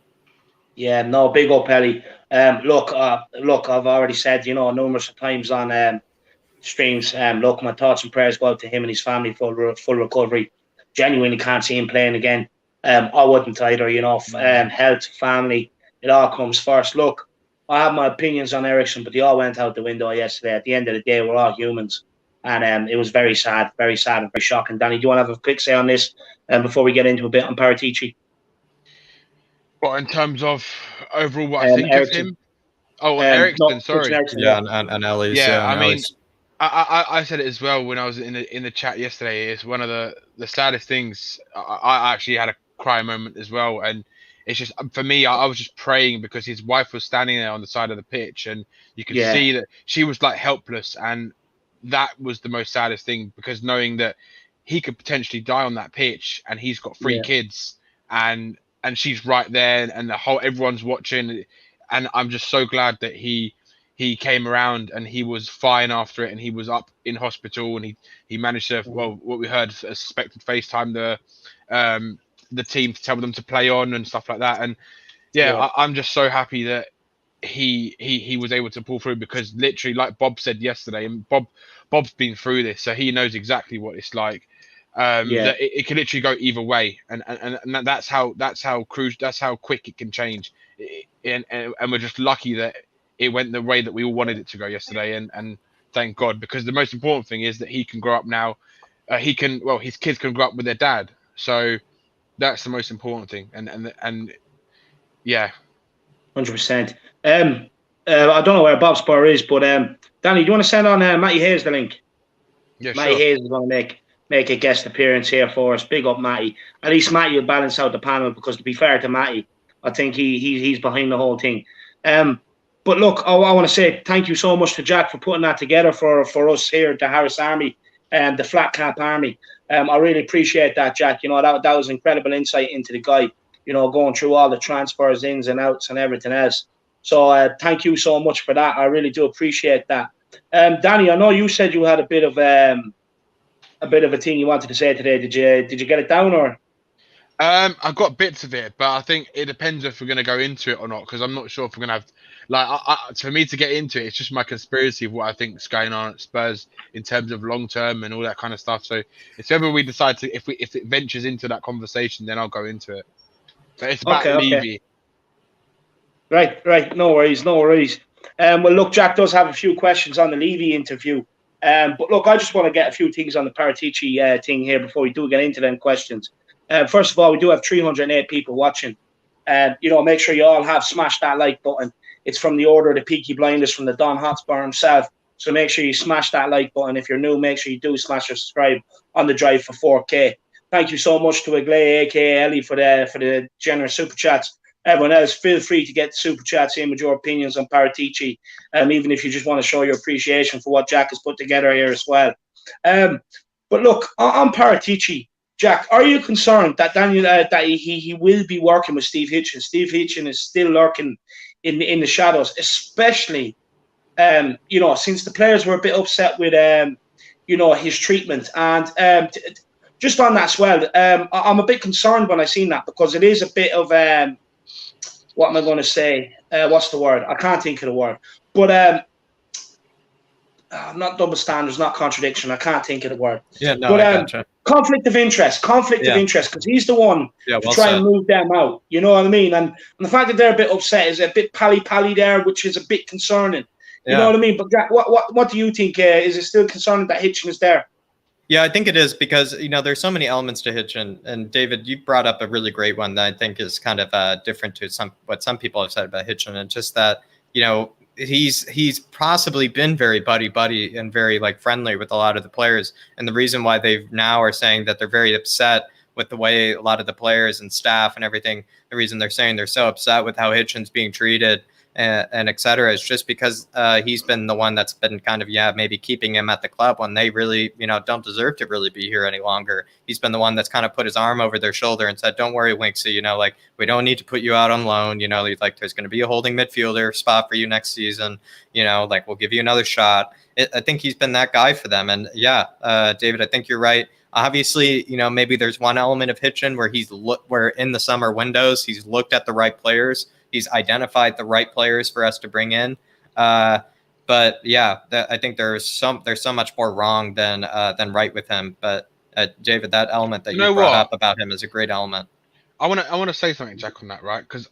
Yeah, no, big up, Ellie. Look, I've already said, you know, numerous of times on streams. Look, my thoughts and prayers go out to him and his family for full recovery. Genuinely can't see him playing again. I wouldn't either, you know. Health, family, it all comes first. Look, I have my opinions on Eriksen, but they all went out the window yesterday. At the end of the day, we're all humans. And it was very sad and very shocking. Danny, do you want to have a quick say on this before we get into a bit on Paratici? What, in terms of overall what I think Eriksen. Of him? Oh, Eriksen, sorry. Eriksen, yeah, and Ellie's. Yeah, I mean, I said it as well when I was in the chat yesterday. It's one of the saddest things. I actually had a cry moment as well. And it's just, for me, I was just praying because his wife was standing there on the side of the pitch. And you could see that she was like helpless, and that was the most saddest thing, because knowing that he could potentially die on that pitch, and he's got 3 kids, and she's right there, and everyone's watching, and I'm just so glad that he came around and he was fine after it, and he was up in hospital, and he managed to, well, what we heard, a suspected FaceTime the team to tell them to play on and stuff like that, and I'm just so happy that he was able to pull through, because literally, like Bob said yesterday, and Bob's been through this, so he knows exactly what it's like. That it can literally go either way, and that's how crucial, that's how quick it can change. And we're just lucky that it went the way that we all wanted it to go yesterday, and thank God, because the most important thing is that he can grow up now. His kids can grow up with their dad, so that's the most important thing. And yeah. 100%. I don't know where bobspur is, but Danny, do you want to send on Matty Hayes the link? Yeah, Matty sure. Hayes is going to make a guest appearance here for us. Big up Matty. At least Matty will balance out the panel, because to be fair to Matty, I think he's behind the whole thing. But look, I want to say thank you so much to Jack for putting that together for us here at the Harris Army and the Flat Cap Army. I really appreciate that, Jack. You know, that was incredible insight into the guy, you know, going through all the transfers, ins and outs and everything else. So thank you so much for that. I really do appreciate that. Danny, I know you said you had a bit of a thing you wanted to say today. Did you get it down, or? I got bits of it, but I think it depends if we're going to go into it or not, because I'm not sure if we're going to have, for me to get into it, it's just my conspiracy of what I think is going on at Spurs in terms of long term and all that kind of stuff. So it's whether we decide to, if it ventures into that conversation, then I'll go into it. But it's about Levy. Right. No worries. Well, look, Jack does have a few questions on the Levy interview. But look, I just want to get a few things on the Paratici thing here before we do get into them questions. First of all, we do have 308 people watching. You know, make sure you all have smashed that like button. It's from the order of the Peaky Blinders from the Don Hotspur himself. So make sure you smash that like button. If you're new, make sure you do smash or subscribe on the drive for 4K. Thank you so much to Agley, aka Ellie, for the generous super chats. Everyone else, feel free to get super chats in with your opinions on Paratici, even if you just want to show your appreciation for what Jack has put together here as well. But look, on Paratici, Jack, are you concerned that Daniel that he will be working with Steve Hitchen? Steve Hitchen is still lurking in the shadows, especially you know, since the players were a bit upset with you know, his treatment. And just on that as well, I'm a bit concerned when I seen that, because it is a bit of what am I going to say? What's the word? I can't think of the word. But not double standards, not contradiction. I can't think of the word. Yeah, no, but, I gotcha. Conflict of interest, because he's the one to try and move them out. You know what I mean? And the fact that they're a bit upset is a bit pally there, which is a bit concerning. You know what I mean? But Jack, what do you think? Is it still concerning that Hitchen is there? Yeah, I think it is, because, you know, there's so many elements to Hitchen. And David, you brought up a really great one that I think is kind of different to what some people have said about Hitchen, and just that, you know, he's possibly been very buddy and very like friendly with a lot of the players. And the reason why they now are saying that they're very upset with the way a lot of the players and staff and everything, the reason they're saying they're so upset with how Hitchen's being treated and et cetera, is just because he's been the one that's been kind of, maybe keeping him at the club when they really, you know, don't deserve to really be here any longer. He's been the one that's kind of put his arm over their shoulder and said, don't worry, Winksy, you know, like, we don't need to put you out on loan. You know, like, there's going to be a holding midfielder spot for you next season. You know, like, we'll give you another shot. I think he's been that guy for them. And David, I think you're right. Obviously, you know, maybe there's one element of Hitchen where in the summer windows, he's looked at the right players. He's identified the right players for us to bring in. But yeah, I think there's so much more wrong than right with him. But David, that element that you brought up about him is a great element. I want to say something, Jack, on that, right? Because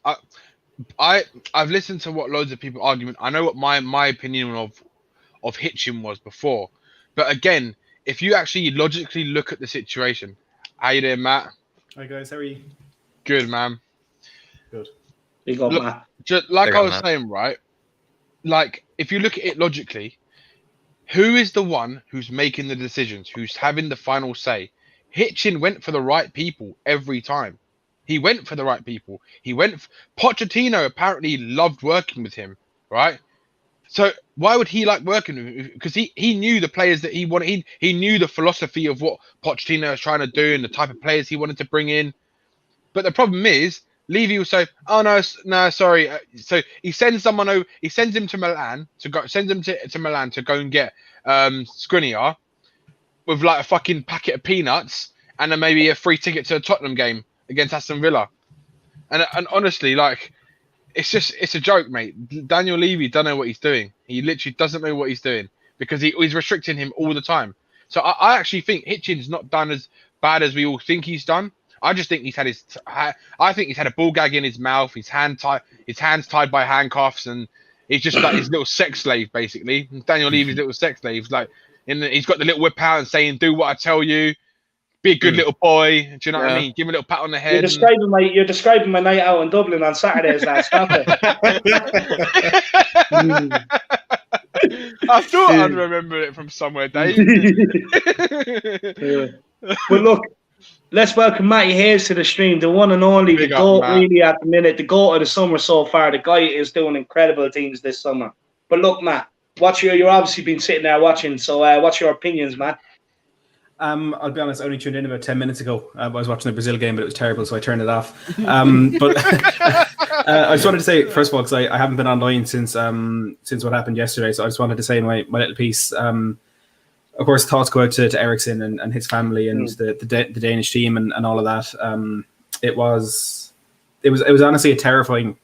I've listened to what loads of people argument. I know what my opinion of Hitchen was before, but again, if you actually logically look at the situation, how you doing, Matt? Hi guys, how are you? Good, man. Good. Look, just like I was saying, right? Like, if you look at it logically, who is the one who's making the decisions, who's having the final say? Hitchen went for the right people every time. He went for the right people. Pochettino apparently loved working with him, right? So why would he like working with him? Because he knew the players that he wanted. He knew the philosophy of what Pochettino was trying to do and the type of players he wanted to bring in. But the problem is, Levy will say, "Oh no, sorry." So he sends someone over. He sends him to Milan to go. Sends him to Milan to go and get Skriniar with like a fucking packet of peanuts and then maybe a free ticket to a Tottenham game against Aston Villa. And honestly, like, it's a joke, mate. Daniel Levy don't know what he's doing. He literally doesn't know what he's doing because he's restricting him all the time. So I actually think Hitchin's not done as bad as we all think he's done. I just think he's had I think he's had a ball gag in his mouth. His hands tied by handcuffs, and he's just like his little sex slave, basically. Daniel Levy's little sex slave. Like, he's got the little whip out and saying, "Do what I tell you. Be a good little boy." Do you know what I mean? Give him a little pat on the head. You're describing my night out in Dublin on Saturdays, lad. Stop it. I thought I'd remember it from somewhere, Dave. But look, let's welcome Matty Hayes to the stream, the one and only, the GOAT really at the minute, the GOAT of the summer so far. The guy is doing incredible things this summer. But look, Matt, you're obviously been sitting there watching, so what's your opinions, Matt? I'll be honest, I only tuned in about 10 minutes ago. I was watching the Brazil game, but it was terrible, so I turned it off. But I just wanted to say, first of all, because I haven't been online since what happened yesterday, so I just wanted to say my little piece. Of course, thoughts go out to Eriksen and his family and the Danish team and all of that. It was honestly a terrifying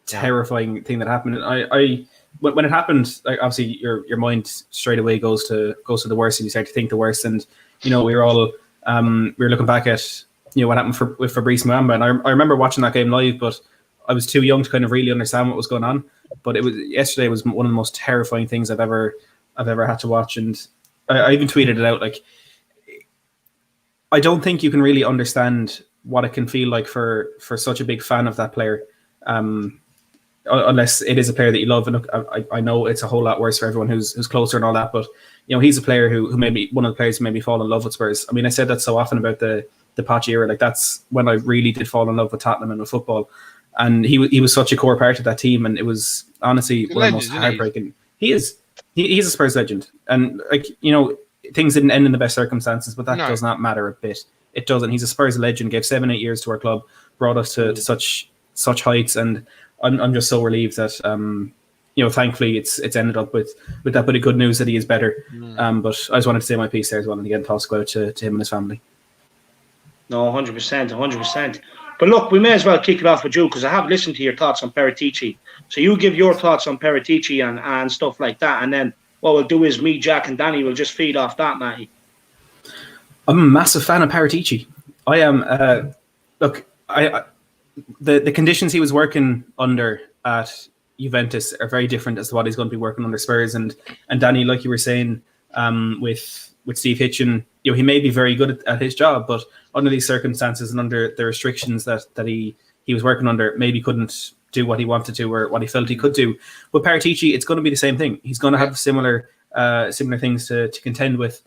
thing that happened. And when it happened, like, obviously your mind straight away goes to the worst, and you start to think the worst. And we were all we were looking back at what happened with Fabrice Muamba, and I remember watching that game live, but I was too young to kind of really understand what was going on. But yesterday was one of the most terrifying things I've ever had to watch, and I even tweeted it out. Like, I don't think you can really understand what it can feel like for such a big fan of that player, unless it is a player that you love. And look, I know it's a whole lot worse for everyone who's closer and all that, but he's a player who made me one of the players who made me fall in love with Spurs. I mean, I said that so often about the Poch era. Like, that's when I really did fall in love with Tottenham and with football. And he was such a core part of that team, and it was honestly one of the most heartbreaking. He's a Spurs legend, and things didn't end in the best circumstances, but that does not matter a bit. It doesn't. He's a Spurs legend. Gave 7-8 years to our club, brought us to such heights, and I'm just so relieved that thankfully it's ended up with that bit of good news that he is better. But I just wanted to say my piece there as well, and again, thoughts go out to him and his family. No, 100%. But look, we may as well kick it off with you, because I have listened to your thoughts on Paratici. So you give your thoughts on Paratici and stuff like that, and then what we'll do is me, Jack, and Danny will just feed off that, Matty. I'm a massive fan of Paratici. I am. The conditions he was working under at Juventus are very different as to what he's going to be working under Spurs. And Danny, like you were saying, with Steve Hitchen, he may be very good at his job, but under these circumstances and under the restrictions that he was working under, maybe couldn't do what he wanted to or what he felt he could do. With Paratici, it's going to be the same thing. He's going to have similar things to contend with,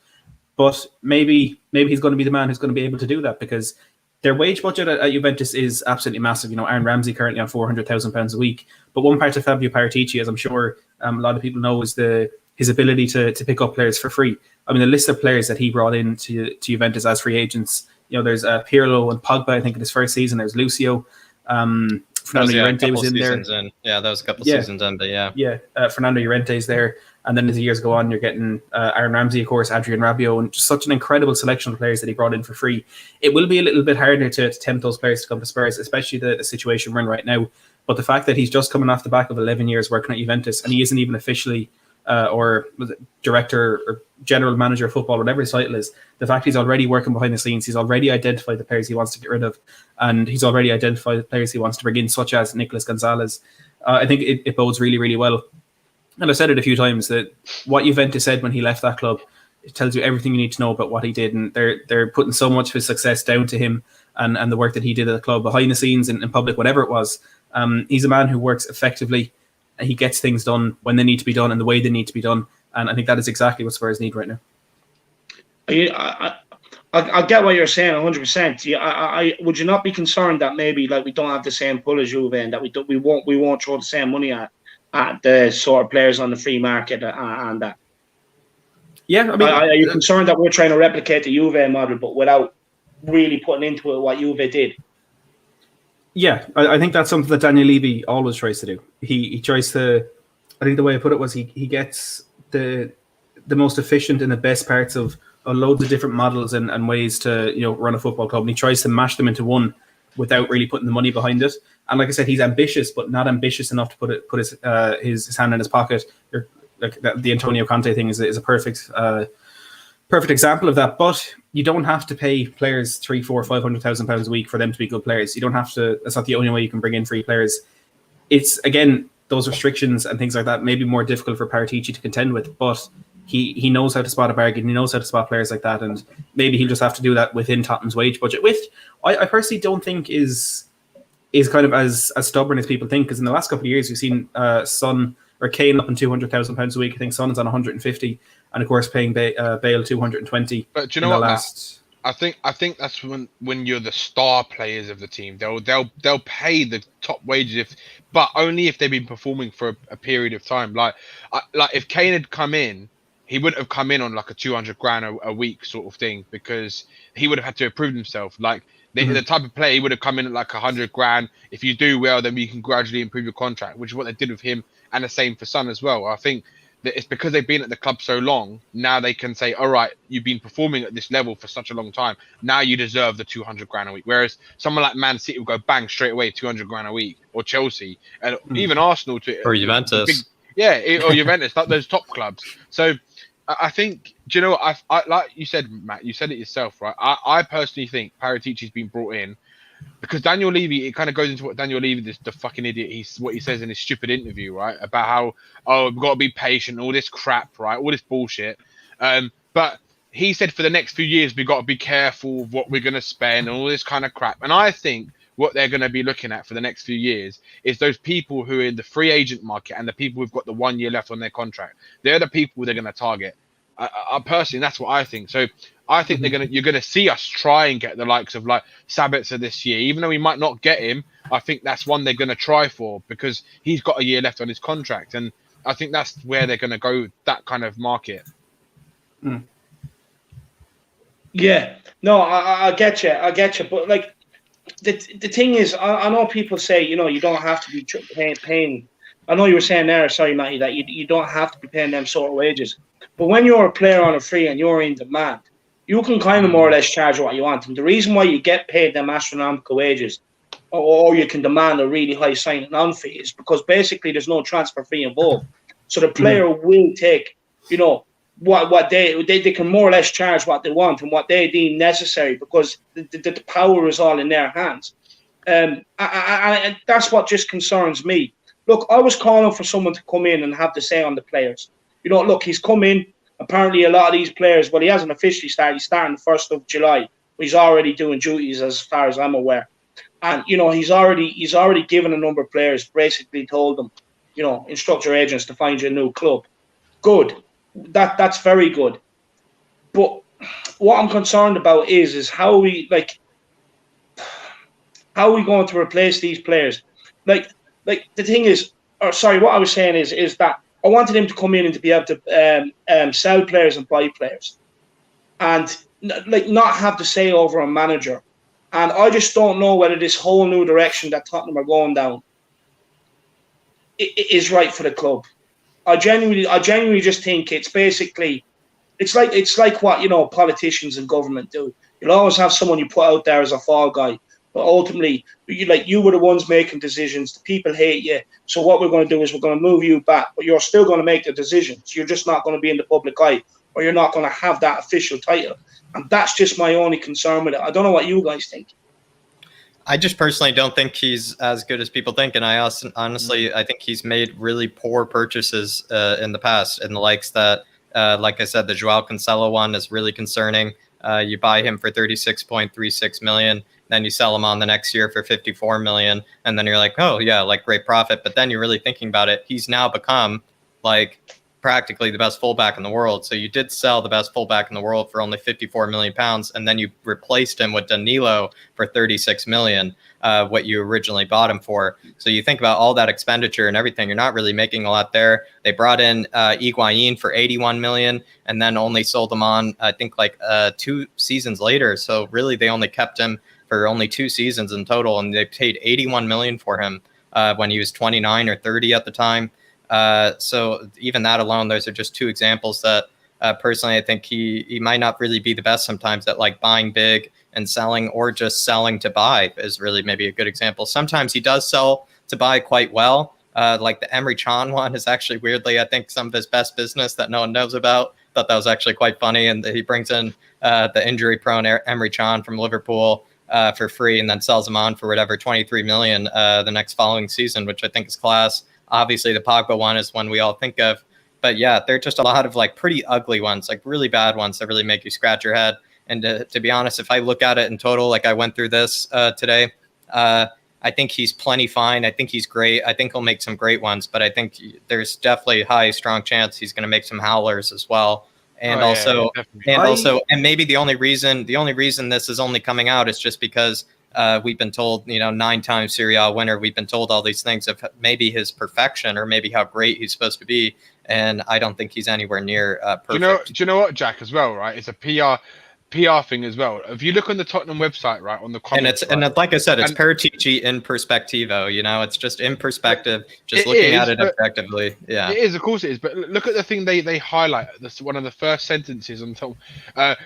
but maybe he's going to be the man who's going to be able to do that, because their wage budget at Juventus is absolutely massive. Aaron Ramsey currently on £400,000 a week, but one part of Fabio Paratici, as I'm sure a lot of people know, is his ability to pick up players for free. I mean, the list of players that he brought in to Juventus as free agents, there's Pirlo and Pogba, I think, in his first season. There's Lucio. Fernando Llorente was in there. Yeah, that was a couple seasons in, but yeah. Fernando Llorente's there. And then as the years go on, you're getting Aaron Ramsey, of course, Adrian Rabiot, and just such an incredible selection of players that he brought in for free. It will be a little bit harder to tempt those players to come to Spurs, especially the situation we're in right now. But the fact that he's just coming off the back of 11 years working at Juventus, and he isn't even officially director or general manager of football, whatever his title is, the fact he's already working behind the scenes, he's already identified the players he wants to get rid of, and he's already identified the players he wants to bring in, such as Nicolas Gonzalez. I think it bodes really, really well. And I've said it a few times that what Juventus said when he left that club, it tells you everything you need to know about what he did, and they're putting so much of his success down to him and the work that he did at the club behind the scenes and in public, whatever it was. He's a man who works effectively. He gets things done when they need to be done and the way they need to be done, and I think that is exactly what Spurs need right now. I get what you're saying 100%. Would you not be concerned that maybe we don't have the same pull as Juve, and that we won't throw the same money at the sort of players on the free market and that? Yeah, I mean, are you concerned that we're trying to replicate the Juve model, but without really putting into it what Juve did? Yeah, I think that's something that Daniel Levy always tries to do. He tries to, I think the way I put it was he gets the most efficient and the best parts of loads of different models and ways to run a football club, and he tries to mash them into one without really putting the money behind it. And like I said, he's ambitious, but not ambitious enough to put his hand in his pocket. Like the Antonio Conte thing is a perfect example of that. But you don't have to pay players £300,000, £400,000, £500,000 a week for them to be good players. You don't have to. That's not the only way you can bring in free players. It's, again, those restrictions and things like that may be more difficult for Paratici to contend with, but he knows how to spot a bargain. He knows how to spot players like that, and maybe he'll just have to do that within Tottenham's wage budget. Which I personally don't think is kind of as stubborn as people think, because in the last couple of years we've seen Son or Kane up in £200,000 a week. I think Son is on 150, and of course paying Bale 220. But do you know what? I think that's when you're the star players of the team. They'll pay the top wages but only if they've been performing for a period of time. Like if Kane had come in, he wouldn't have come in on like a 200 grand a week sort of thing, because he would have had to prove himself. Like the type of player, he would have come in at like 100 grand. If you do well, then you can gradually improve your contract, which is what they did with him, and the same for Son as well. I think that it's because they've been at the club so long, now they can say, all right, you've been performing at this level for such a long time, now you deserve the 200 grand a week. Whereas someone like Man City will go bang straight away 200 grand a week, or Chelsea, and even Arsenal or Juventus. Or Juventus, like those top clubs. So I think, do you know what, I like you said, Matt, you said it yourself, right? I personally think Paratici's been brought in because Daniel Levy, it kind of goes into what Daniel Levy, the fucking idiot, what he says in his stupid interview, right? About how, we've got to be patient, all this crap, right? All this bullshit. But he said for the next few years, we've got to be careful of what we're going to spend and all this kind of crap. And I think what they're going to be looking at for the next few years is those people who are in the free agent market and the people who've got the 1 year left on their contract. They're the people they're going to target. I personally, that's what I think. So I think you're gonna see us try and get the likes of like Sabitzer this year, even though we might not get him. I think that's one they're gonna try for because he's got a year left on his contract, and I think that's where they're gonna go, that kind of market. Yeah, no, I get you, but like the thing is, I know people say, you know, you don't have to be paying. I know you were saying there, sorry, Matty, that you don't have to be paying them sort of wages. But when you're a player on a free and you're in demand, you can kind of more or less charge what you want. And the reason why you get paid them astronomical wages, or you can demand a really high signing on fee, is because basically there's no transfer fee involved. So the player will take, you know, what they can more or less charge what they want and what they deem necessary, because the power is all in their hands. And that's what just concerns me. Look, I was calling for someone to come in and have the say on the players. You know, look, he's come in. Apparently, a lot of these players, well, he hasn't officially started. He's starting the 1st of July. He's already doing duties, as far as I'm aware. And, you know, he's already given a number of players, basically told them, you know, instruct your agents to find you a new club. Good. That's very good. But what I'm concerned about is how are we going to replace these players? Like the thing is, or sorry, what I was saying is that I wanted him to come in and to be able to sell players and buy players, and like not have to say over a manager. And I just don't know whether this whole new direction that Tottenham are going down is right for the club. I genuinely just think it's basically, it's like what, you know, politicians and government do. You'll always have someone you put out there as a fall guy. But ultimately, you were the ones making decisions. The people hate you. So what we're going to do is we're going to move you back. But you're still going to make the decisions. You're just not going to be in the public eye, or you're not going to have that official title. And that's just my only concern with it. I don't know what you guys think. I just personally don't think he's as good as people think. And I also, honestly, I think he's made really poor purchases in the past. And the likes that, like I said, the Joao Cancelo one is really concerning. You buy him for $36.36 million. Then you sell him on the next year for $54 million, and then you're like, oh yeah, like great profit. But then you're really thinking about it. He's now become like practically the best fullback in the world. So you did sell the best fullback in the world for only £54 million, and then you replaced him with Danilo for $36 million, what you originally bought him for. So you think about all that expenditure and everything, you're not really making a lot there. They brought in Higuain for $81 million, and then only sold him on, I think, like 2 seasons later. So really, they only kept him for only 2 seasons in total, and they paid $81 million for him when he was 29 or 30 at the time. So even that alone, those are just 2 examples that personally I think he might not really be the best sometimes at like buying big and selling, or just selling to buy is really maybe a good example. Sometimes he does sell to buy quite well. Like the Emre Can one is actually weirdly, I think, some of his best business that no one knows about. Thought that was actually quite funny. And he brings in the injury-prone Emre Can from Liverpool for free, and then sells him on for whatever, 23 million the next following season, which I think is class. Obviously, the Pogba one is one we all think of. But yeah, they're just a lot of like pretty ugly ones, like really bad ones that really make you scratch your head. And to be honest, if I look at it in total, like I went through this today, I think he's plenty fine. I think he's great. I think he'll make some great ones, but I think there's definitely a high, strong chance he's going to make some howlers as well. And and maybe the only reason this is only coming out is just because we've been told, 9-time Serie A winner. We've been told all these things of maybe his perfection or maybe how great he's supposed to be. And I don't think he's anywhere near perfect. Do you know what, Jack, as well, right? It's a PR thing as well. If you look on the Tottenham website, right, on the comments, and like I said, it's Paratici in perspectivo. It's just in perspective, just looking at it objectively. Yeah, it is. Of course, it is. But look at the thing they highlight. This one of the first sentences on top.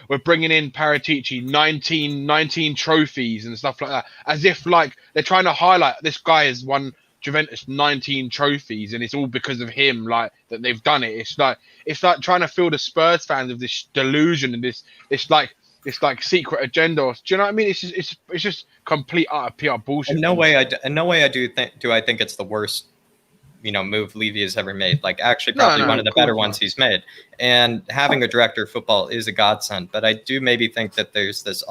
We're bringing in Paratici, 19 trophies and stuff like that, as if like they're trying to highlight this guy has won Juventus 19 trophies and it's all because of him, like that they've done it. It's like trying to fill the Spurs fans with this delusion and this like secret agenda. Do you know what I mean? It's just complete utter PR bullshit. In no way I think it's the worst move Levy has ever made. Like actually probably one of the better ones he's made. And having a director of football is a godsend. But I do maybe think that there's this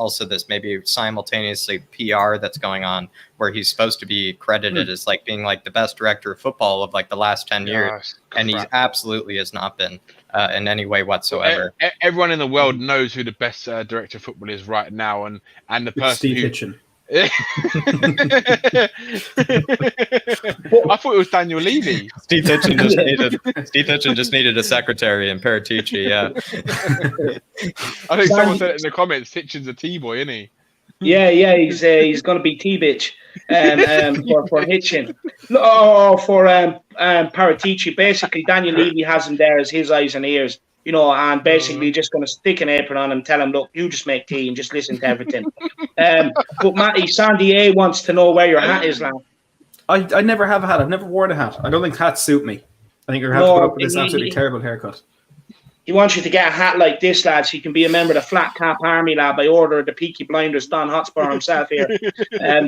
maybe simultaneously PR that's going on where he's supposed to be credited as like being like the best director of football of like the last 10 years. And he absolutely has not been in any way whatsoever. Everyone in the world knows who the best director of football is right now, and the person Steve Hitchen. I thought it was Daniel Levy. Steve Hitchen just needed a secretary in Paratici. Yeah, I think someone said it in the comments. Hitchen's a T-boy, isn't he? Yeah, he's going to be T-bitch for Hitchen. For Paratici. Basically, Daniel Levy has him there as his eyes and ears. And basically just going to stick an apron on him, tell him, look, you just make tea and just listen to everything. But Matty, Sandy A wants to know where your hat is now. I never have a hat. I've never worn a hat. I don't think hats suit me. I think you're going to have to put up with this absolutely terrible haircut. He wants you to get a hat like this, lad, so you can be a member of the Flat Cap Army, lad, by order of the Peaky Blinders, Don Hotspur himself here.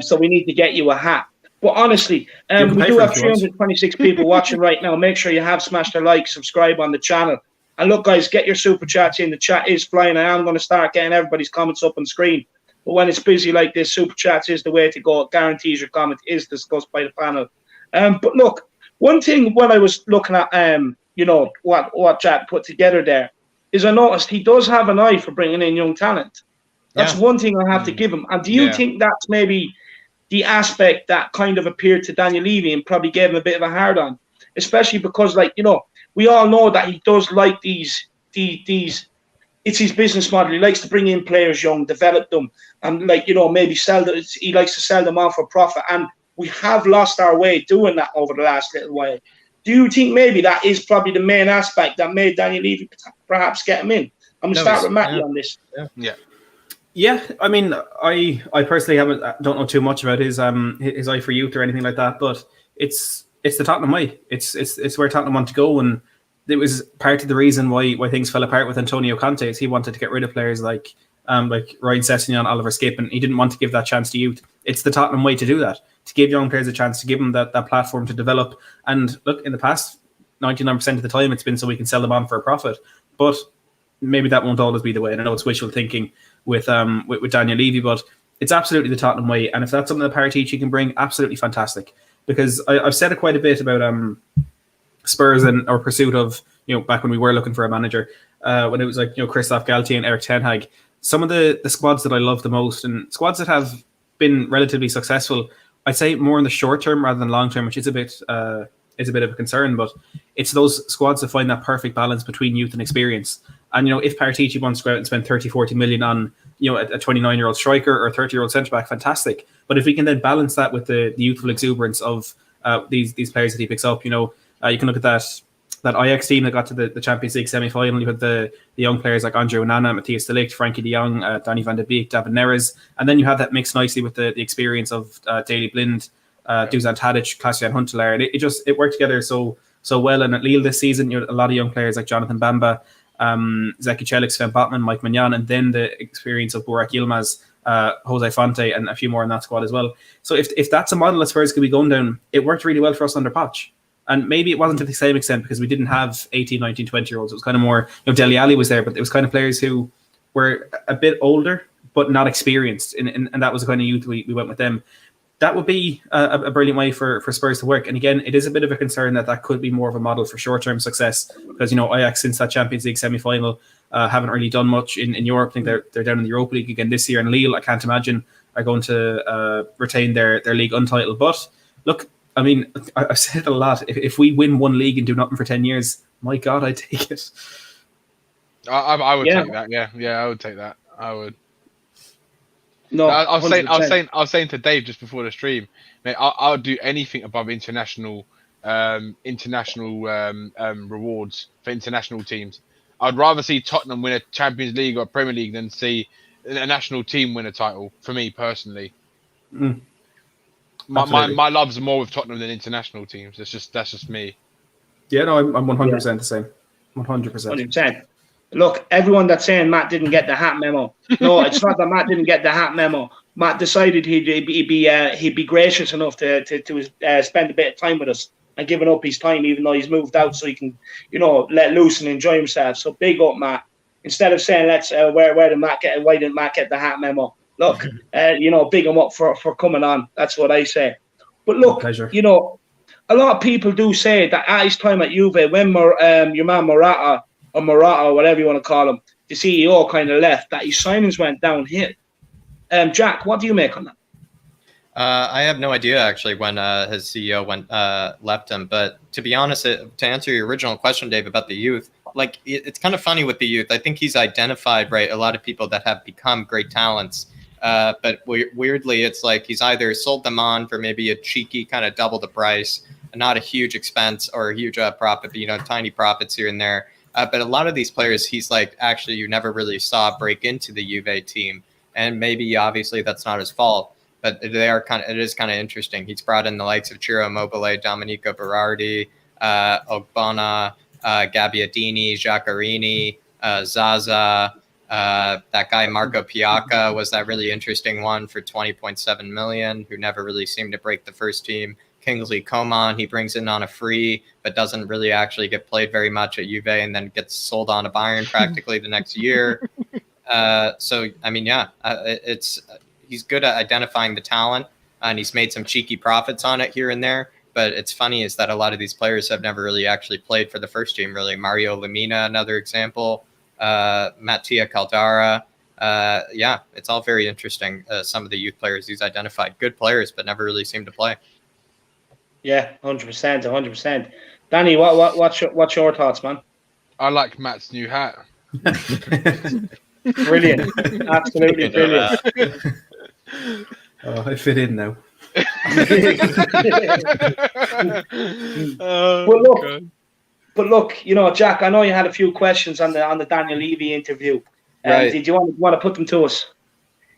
So we need to get you a hat. But honestly, we do have 326 people watching right now. Make sure you have smashed a like, subscribe on the channel. And look, guys, get your super chats in. The chat is flying. I am going to start getting everybody's comments up on screen. But when it's busy like this, super chats is the way to go. It guarantees your comment is discussed by the panel. But look, one thing when I was looking at, what Jack put together there, is I noticed he does have an eye for bringing in young talent. That's one thing I have to give him. And do you think that's maybe the aspect that kind of appeared to Daniel Levy and probably gave him a bit of a hard on? Especially because, we all know that he does like these. It's his business model. He likes to bring in players young, develop them, and maybe sell them. He likes to sell them on for profit. And we have lost our way doing that over the last little while. Do you think maybe that is probably the main aspect that made Daniel Levy perhaps get him in? I'm gonna start with Matty on this. Yeah. I mean, I personally don't know too much about his eye for youth or anything like that, but it's the Tottenham way. It's where Tottenham want to go, and it was part of the reason why things fell apart with Antonio Conte. Is he wanted to get rid of players like Ryan Sessegnon, Oliver Skip, and he didn't want to give that chance to youth. It's the Tottenham way to do that, to give young players a chance, to give them that platform to develop. And look, in the past, 99% of the time, it's been so we can sell them on for a profit. But maybe that won't always be the way. And I know it's wishful thinking with Daniel Levy, but it's absolutely the Tottenham way. And if that's something that Paratici can bring, absolutely fantastic. Because I've said it quite a bit about Spurs and our pursuit of, back when we were looking for a manager, when it was like, Christoph Galtier and Erik ten Hag. Some of the squads that I love the most, and squads that have been relatively successful, I'd say more in the short term rather than long term, which is a bit of a concern, but it's those squads that find that perfect balance between youth and experience. And, if Paratici wants to go out and spend 30-40 million on, a 29-year-old striker or a 30-year-old centre-back, fantastic. But if we can then balance that with the youthful exuberance of these players that he picks up, you can look at that that Ajax team that got to the Champions League semi-final. You had the young players like Andre Onana, Matthias de Ligt, Frankie de Jong, Donny van de Beek, David Neres, and then you had that mixed nicely with the experience of Daley Blind, Dusan Tadic, Klaas-Jan Huntelaar, and it worked together so well. And at Lille this season, you had a lot of young players like Jonathan Bamba, Zeki Celik, Sven Botman, Mike Magnan, and then the experience of Burak Yilmaz, Jose Fonte, and a few more in that squad as well. So if that's a model that Spurs could be going down, it worked really well for us under Poch. And maybe it wasn't to the same extent because we didn't have 18, 19, 20-year-olds. It was kind of more, Dele Alli was there, but it was kind of players who were a bit older but not experienced. And that was the kind of youth we went with them. That would be a brilliant way for Spurs to work. And again, it is a bit of a concern that could be more of a model for short-term success because, Ajax, since that Champions League semi-final, haven't really done much in Europe. I think they're down in the Europa League again this year. And Lille, I can't imagine, are going to retain their league untitled. But look, I mean, I've said it a lot. If we win one league and do nothing for 10 years, my God, I'd take it. I would take that. Yeah, I would take that. I would. No, I was saying to Dave just before the stream, mate, I would do anything above international rewards for international teams. I'd rather see Tottenham win a Champions League or a Premier League than see a national team win a title. For me personally. My love's more with Tottenham than international teams. That's just me. Yeah, no, I'm 100% the same. 100%. Look, everyone that's saying Matt didn't get the hat memo. No, it's not that Matt didn't get the hat memo. Matt decided he'd be gracious enough to spend a bit of time with us and giving up his time, even though he's moved out, so he can, let loose and enjoy himself. So big up, Matt. Instead of saying why didn't Matt get the hat memo? Look, big him up for coming on. That's what I say. But look, a lot of people do say that at his time at Juve, when your man Morata, or whatever you want to call him, the CEO kind of left, that his signings went downhill. Jack, what do you make on that? I have no idea actually when his CEO left him. But to be honest, to answer your original question, Dave, about the youth, it's kind of funny with the youth. I think he's identified a lot of people that have become great talents. But weirdly, it's like he's either sold them on for maybe a cheeky kind of double the price, not a huge expense or a huge profit, but tiny profits here and there. But a lot of these players, he's actually you never really saw break into the Juve team, and maybe obviously that's not his fault, but it is kind of interesting. He's brought in the likes of Ciro Immobile, Domenico Berardi, Ogbonna, Gabbiadini, Giaccherini, Zaza. That guy Marco Piacca was that really interesting one for 20.7 million, who never really seemed to break the first team. Kingsley Coman, he brings in on a free, but doesn't really actually get played very much at Juve, and then gets sold on to Bayern practically the next year. So I mean, he's good at identifying the talent, and he's made some cheeky profits on it here and there. But it's funny is that a lot of these players have never really actually played for the first team. Really, Mario Lemina, another example. Mattia Caldara. It's all very interesting. Some of the youth players he's identified, good players, but never really seem to play. Yeah, 100%. Danny, what's your thoughts, man? I like Matt's new hat. Brilliant, absolutely brilliant. I fit in now. But look, Jack, I know you had a few questions on the Daniel Levy interview. Right. Did you want to put them to us?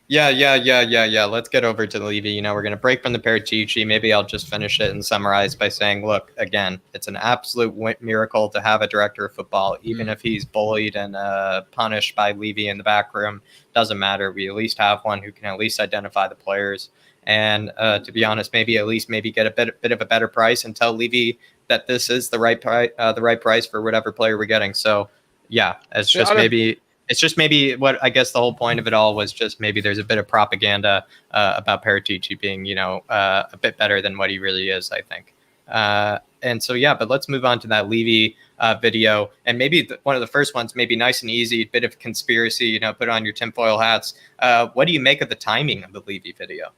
Yeah. Let's get over to the Levy. We're going to break from the Paratici. Maybe I'll just finish it and summarize by saying, look, again, it's an absolute miracle to have a director of football, even if he's bullied and punished by Levy in the back room. Doesn't matter. We at least have one who can at least identify the players. And to be honest, maybe get a bit of a better price and tell Levy that this is the right price for whatever player we're getting. So yeah, it's just maybe what I guess the whole point of it all was just maybe there's a bit of propaganda about Paratici being, a bit better than what he really is, I think. And so, yeah, but let's move on to that Levy video. And maybe one of the first ones, maybe nice and easy, bit of conspiracy, put on your tinfoil hats. What do you make of the timing of the Levy video?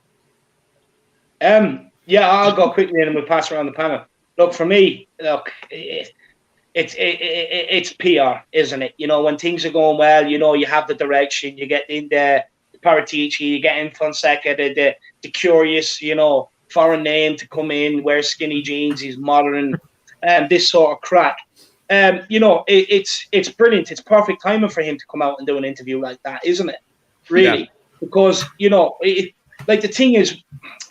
I'll go quickly and we'll pass around the panel. Look, for me, it's PR, isn't it? When things are going well, you have the direction, you get in the Paratici, you get in Fonseca, the curious, foreign name to come in, wear skinny jeans, he's modern, this sort of crack. it's brilliant. It's perfect timing for him to come out and do an interview like that, isn't it? Really, yeah. Because like the thing is,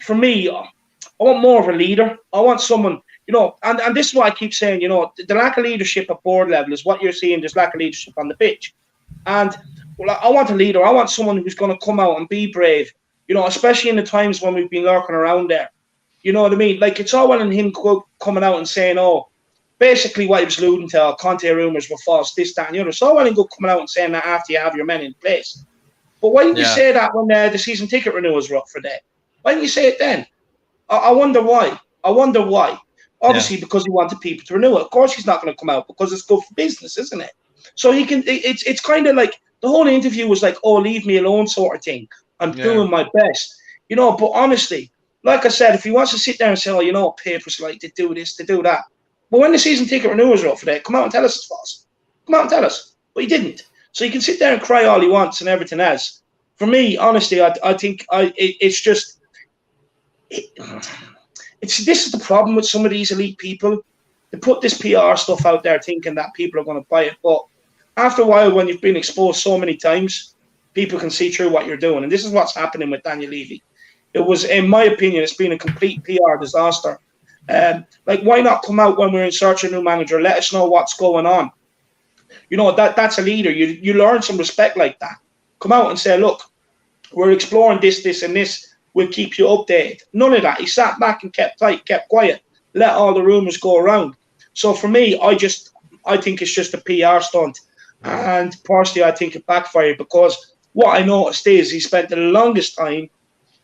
for me, I want more of a leader. I want someone, and this is what I keep saying. The lack of leadership at board level is what you're seeing. There's lack of leadership on the pitch, and I want a leader. I want someone who's going to come out and be brave. Especially in the times when we've been lurking around there. You know what I mean? Like, it's all well in him coming out and saying, basically what he was alluding to, Conte rumours were false, this, that, and the other. It's all well and good coming out and saying that after you have your men in place. But why didn't you say that when the season ticket renewals were up for that? Why didn't you say it then? I wonder why. Obviously, because he wanted people to renew it. Of course, he's not going to come out because it's good for business, isn't it? So he can. It's kind of like the whole interview was like, leave me alone, sort of thing. I'm doing my best, But honestly, like I said, if he wants to sit there and say, papers like to do this, to do that. But when the season ticket renewals are up for that, come out and tell us it's false. Come out and tell us. But he didn't. So he can sit there and cry all he wants and everything else. For me, honestly, I think it's just. This is the problem with some of these elite people. They put this PR stuff out there thinking that people are going to buy it. But after a while, when you've been exposed so many times, people can see through what you're doing. And this is what's happening with Daniel Levy. It was, in my opinion, it's been a complete PR disaster. Why not come out when we're in search of a new manager? Let us know what's going on. That's a leader. You learn some respect like that. Come out and say, look, we're exploring this, and this. We'll keep you updated. None of that. He sat back and kept tight, kept quiet. Let all the rumours go around. So for me, I think it's just a PR stunt. And personally, I think it backfired because what I noticed is he spent the longest time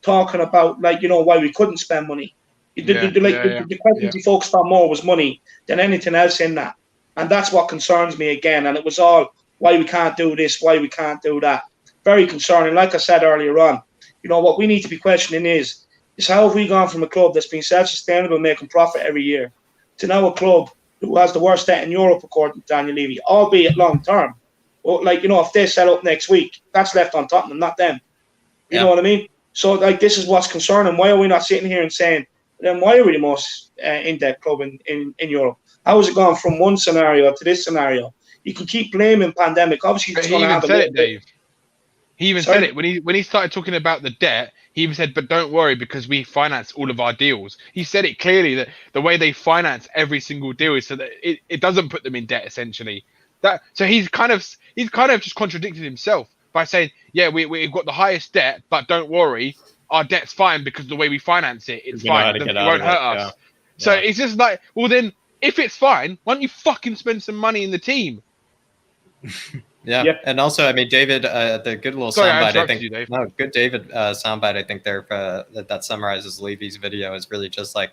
talking about, why we couldn't spend money. The questions he focused on more was money than anything else in that. And that's what concerns me again. And it was all why we can't do this, why we can't do that. Very concerning. Like I said earlier on, what we need to be questioning is how have we gone from a club that's been self-sustainable, making profit every year, to now a club who has the worst debt in Europe, according to Daniel Levy, albeit long term. Well, if they sell up next week, that's left on Tottenham, not them. You know what I mean? So, this is what's concerning. Why are we not sitting here and saying, then why are we the most in-debt club in Europe? How has it gone from one scenario to this scenario? You can keep blaming pandemic. Obviously, it's going to have a Dave. He even said it when he started talking about the debt. He even said, "But don't worry, because we finance all of our deals." He said it clearly that the way they finance every single deal is so that it doesn't put them in debt. Essentially, so he's kind of just contradicted himself by saying, "Yeah, we've got the highest debt, but don't worry, our debt's fine because the way we finance it's fine. It won't hurt us." Yeah. So it's just like, well, then if it's fine, why don't you fucking spend some money in the team? Yeah, and also, I mean, David, the good little soundbite, I think. Good David soundbite, I think there that summarizes Levy's video is really just like,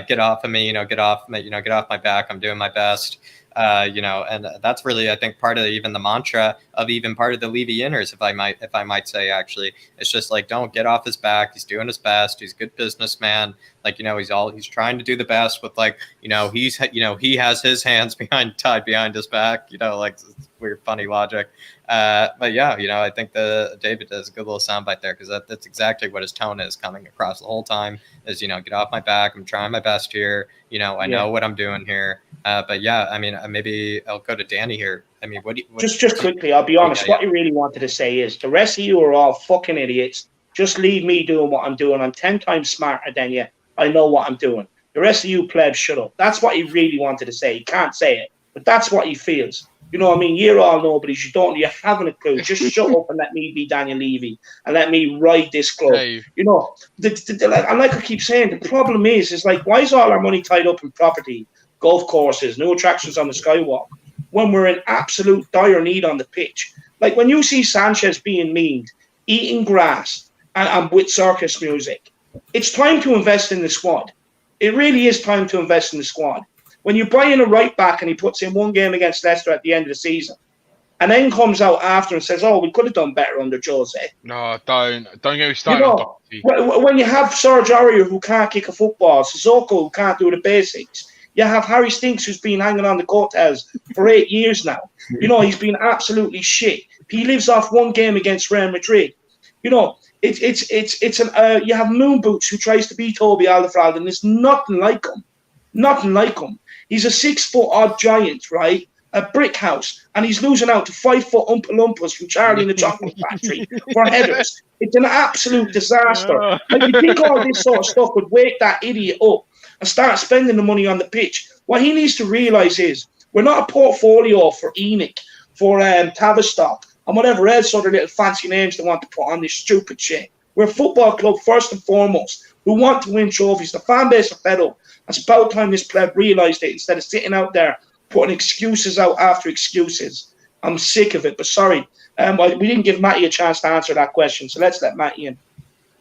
get off of me, get off my back. I'm doing my best, and that's really, I think, part of even the mantra of even part of the Levy inners, if I might say, actually, it's just like, don't get off his back. He's doing his best. He's a good businessman. He's trying to do the best with he has his hands tied behind his back, weird, funny logic. But yeah, I think David does a good little soundbite there because that's exactly what his tone is coming across the whole time is, get off my back. I'm trying my best here. I know what I'm doing here. But yeah, I mean, maybe I'll go to Danny here. I mean, just quickly, I'll be honest. What you really wanted to say is the rest of you are all fucking idiots. Just leave me doing what I'm doing. I'm 10 times smarter than you. I know what I'm doing. The rest of you plebs, shut up. That's what he really wanted to say. He can't say it, but that's what he feels. You know what I mean? You're all nobodies. You haven't a clue. Just shut up and let me be Daniel Levy and let me ride this club. Hey. And like I keep saying, the problem is why is all our money tied up in property, golf courses, new attractions on the skywalk, when we're in absolute dire need on the pitch? Like when you see Sanchez being memed, eating grass, and with circus music, it's time to invest in the squad. It really is time to invest in the squad. When you buy in a right back and he puts in one game against Leicester at the end of the season, and then comes out after and says, "Oh, we could have done better under Jose." No, don't get me started. When you have Serge Aurier who can't kick a football, Sissoko who can't do the basics, you have Harry Stinks who's been hanging on the coattails for 8 years now. He's been absolutely shit. He lives off one game against Real Madrid. You have Moon Boots who tries to be Toby Alderweireld and there's nothing like him. Nothing like him. He's a 6-foot-odd giant, right? A brick house, and he's losing out to 5-foot Oompa Loompas from Charlie and the Chocolate Factory for headers. It's an absolute disaster. Like, you think all this sort of stuff would wake that idiot up and start spending the money on the pitch. What he needs to realise is we're not a portfolio for Enoch, for Tavistock, and whatever else other little fancy names they want to put on this stupid shit. We're a football club first and foremost who want to win trophies. The fan base are fed up. It's about time this pleb realised it instead of sitting out there putting excuses out after excuses. I'm sick of it, but sorry. We didn't give Matty a chance to answer that question, so let's let Matty in.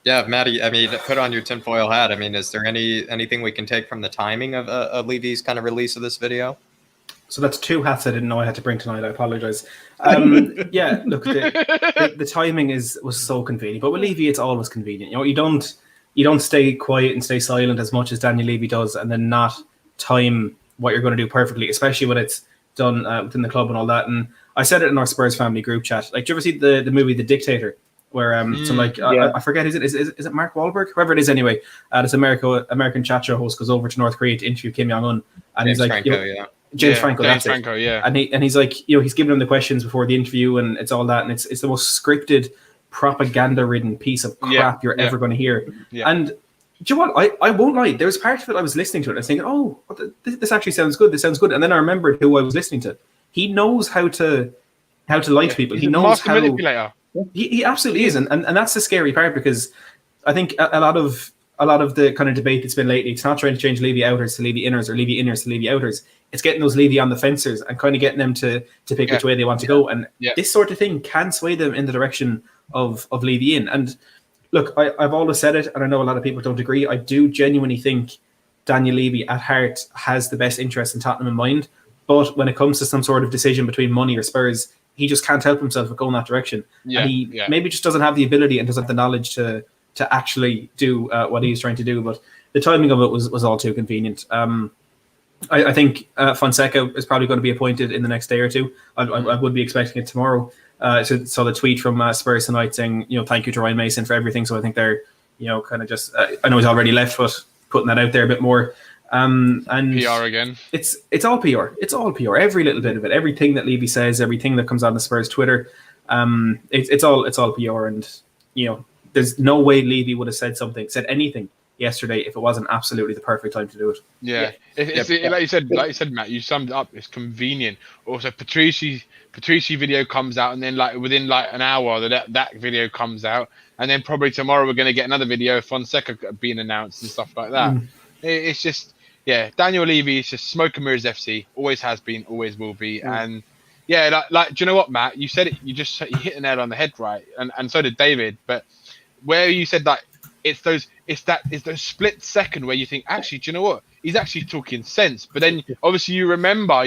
Yeah, Matty, I mean, put on your tinfoil hat. I mean, is there anything we can take from the timing of Levy's kind of release of this video? So that's 2 hats I didn't know I had to bring tonight. I apologise. Yeah, look, the timing was so convenient. But with Levy, it's always convenient. You know, you don't stay quiet and stay silent as much as Daniel Levy does, and then not time what you're going to do perfectly, especially when it's done within the club and all that. And I said it in our Spurs family group chat. Like, do you ever see the movie The Dictator, where I forget, is it Mark Wahlberg, whoever it is anyway? This American chat show host goes over to North Korea to interview Kim Jong Un, and James he's like, Franco, James Franco, James that's Franco, it. yeah. And he's like, he's giving him the questions before the interview, and it's all that, and it's the most scripted, propaganda-ridden piece of crap you're ever going to hear. Yeah. And do you know what? I won't lie. There was part of it I was listening to it. I was thinking, oh, this actually sounds good. This sounds good. And then I remembered who I was listening to. He knows how to lie to people. He knows how. Manipulator. He absolutely is, and that's the scary part, because I think a lot of the kind of debate that's been lately, it's not trying to change Levy outers to Levy inners or Levy inners to Levy outers. It's getting those Levy on the fencers and kind of getting them to pick which way they want to go. And this sort of thing can sway them in the direction of Levy in. And look, I've always said it, and I know a lot of people don't agree. I do genuinely think Daniel Levy at heart has the best interest in Tottenham in mind. But when it comes to some sort of decision between money or Spurs, he just can't help himself but go in that direction. Yeah, and he maybe just doesn't have the ability and doesn't have the knowledge to actually do what he's trying to do. But the timing of it was all too convenient. I think Fonseca is probably going to be appointed in the next day or two. I would be expecting it tomorrow. So saw the tweet from Spurs tonight saying, thank you to Ryan Mason for everything. So I think they're, kind of just, I know he's already left, but putting that out there a bit more. And PR again. It's all PR. It's all PR. Every little bit of it. Everything that Levy says, everything that comes on the Spurs Twitter, it's all PR. And there's no way Levy would have said anything yesterday if it wasn't absolutely the perfect time to do it. Yeah. Like you said, Matt, you summed it up. It's convenient. Also, Paratici video comes out, and then within an hour that video comes out, and then probably tomorrow we're going to get another video of Fonseca being announced and stuff like that. It's just, Daniel Levy is just smoke and mirrors FC. Always has been, always will be. And do you know what, Matt? You said it. You hit the nail on the head, right? And so did David. But where you said that it's those split second where you think, actually, do you know what? He's actually talking sense. But then obviously you remember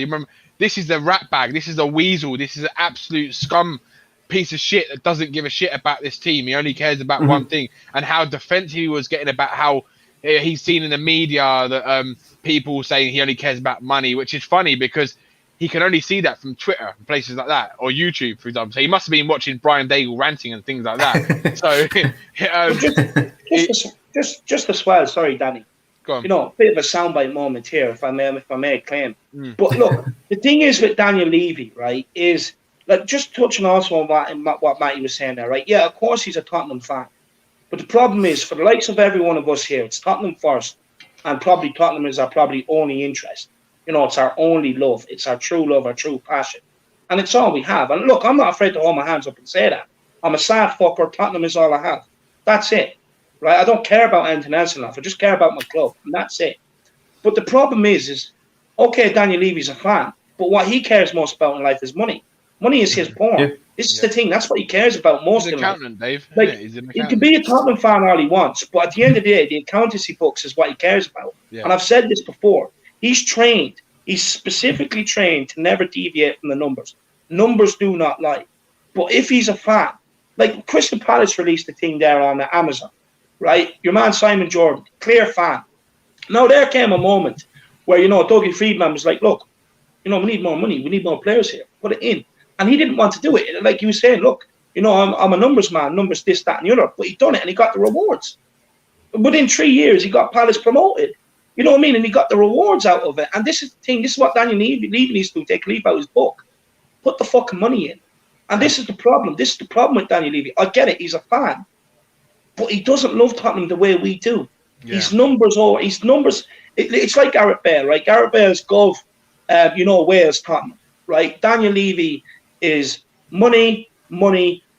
this is the rat bag. This is a weasel. This is an absolute scum piece of shit that doesn't give a shit about this team. He only cares about one thing, and how defensive he was getting about how he's seen in the media that people saying he only cares about money, which is funny because he can only see that from Twitter and places like that, or YouTube, for example. So he must have been watching Brian Daigle ranting and things like that. So just as well. Sorry, Danny. Go on. A bit of a soundbite moment here, if I may claim. But look, the thing is with Daniel Levy, right, is just touching also on what Matty was saying there, right? Yeah, of course he's a Tottenham fan. But the problem is, for the likes of every one of us here, it's Tottenham first, and probably Tottenham is our probably only interest. It's our only love. It's our true love, our true passion. And it's all we have. And look, I'm not afraid to hold my hands up and say that. I'm a sad fucker. Tottenham is all I have. That's it. Right? I don't care about anything else in life. I just care about my club. And that's it. But the problem is okay, Daniel Levy's a fan, but what he cares most about in life is money. Money is his porn. Yeah. This is the thing. That's what he cares about most. He's an accountant, Dave. He's an accountant. He can be a Tottenham fan all he wants, but at the end of the day, the accountancy books is what he cares about. Yeah. And I've said this before. He's trained. He's specifically trained to never deviate from the numbers. Numbers do not lie. But if he's a fan, like Crystal Palace released the thing there on Amazon, right? Your man Simon Jordan, clear fan. Now there came a moment where, Dougie Friedman was like, look, we need more money. We need more players here. Put it in. And he didn't want to do it. Like he was saying, look, I'm a numbers man, numbers this, that, and the other. But he done it and he got the rewards. Within 3 years, he got Palace promoted. You know what I mean? And he got the rewards out of it. And this is the thing. This is what Daniel Levy needs to do. Take a leaf out of his book. Put the fucking money in. And this is the problem. This is the problem with Daniel Levy. I get it. He's a fan. But he doesn't love Tottenham the way we do. Yeah. His numbers, it's like Gareth Bale, right? Gareth Bale's Gov, Wales, Tottenham, right? Daniel Levy is money,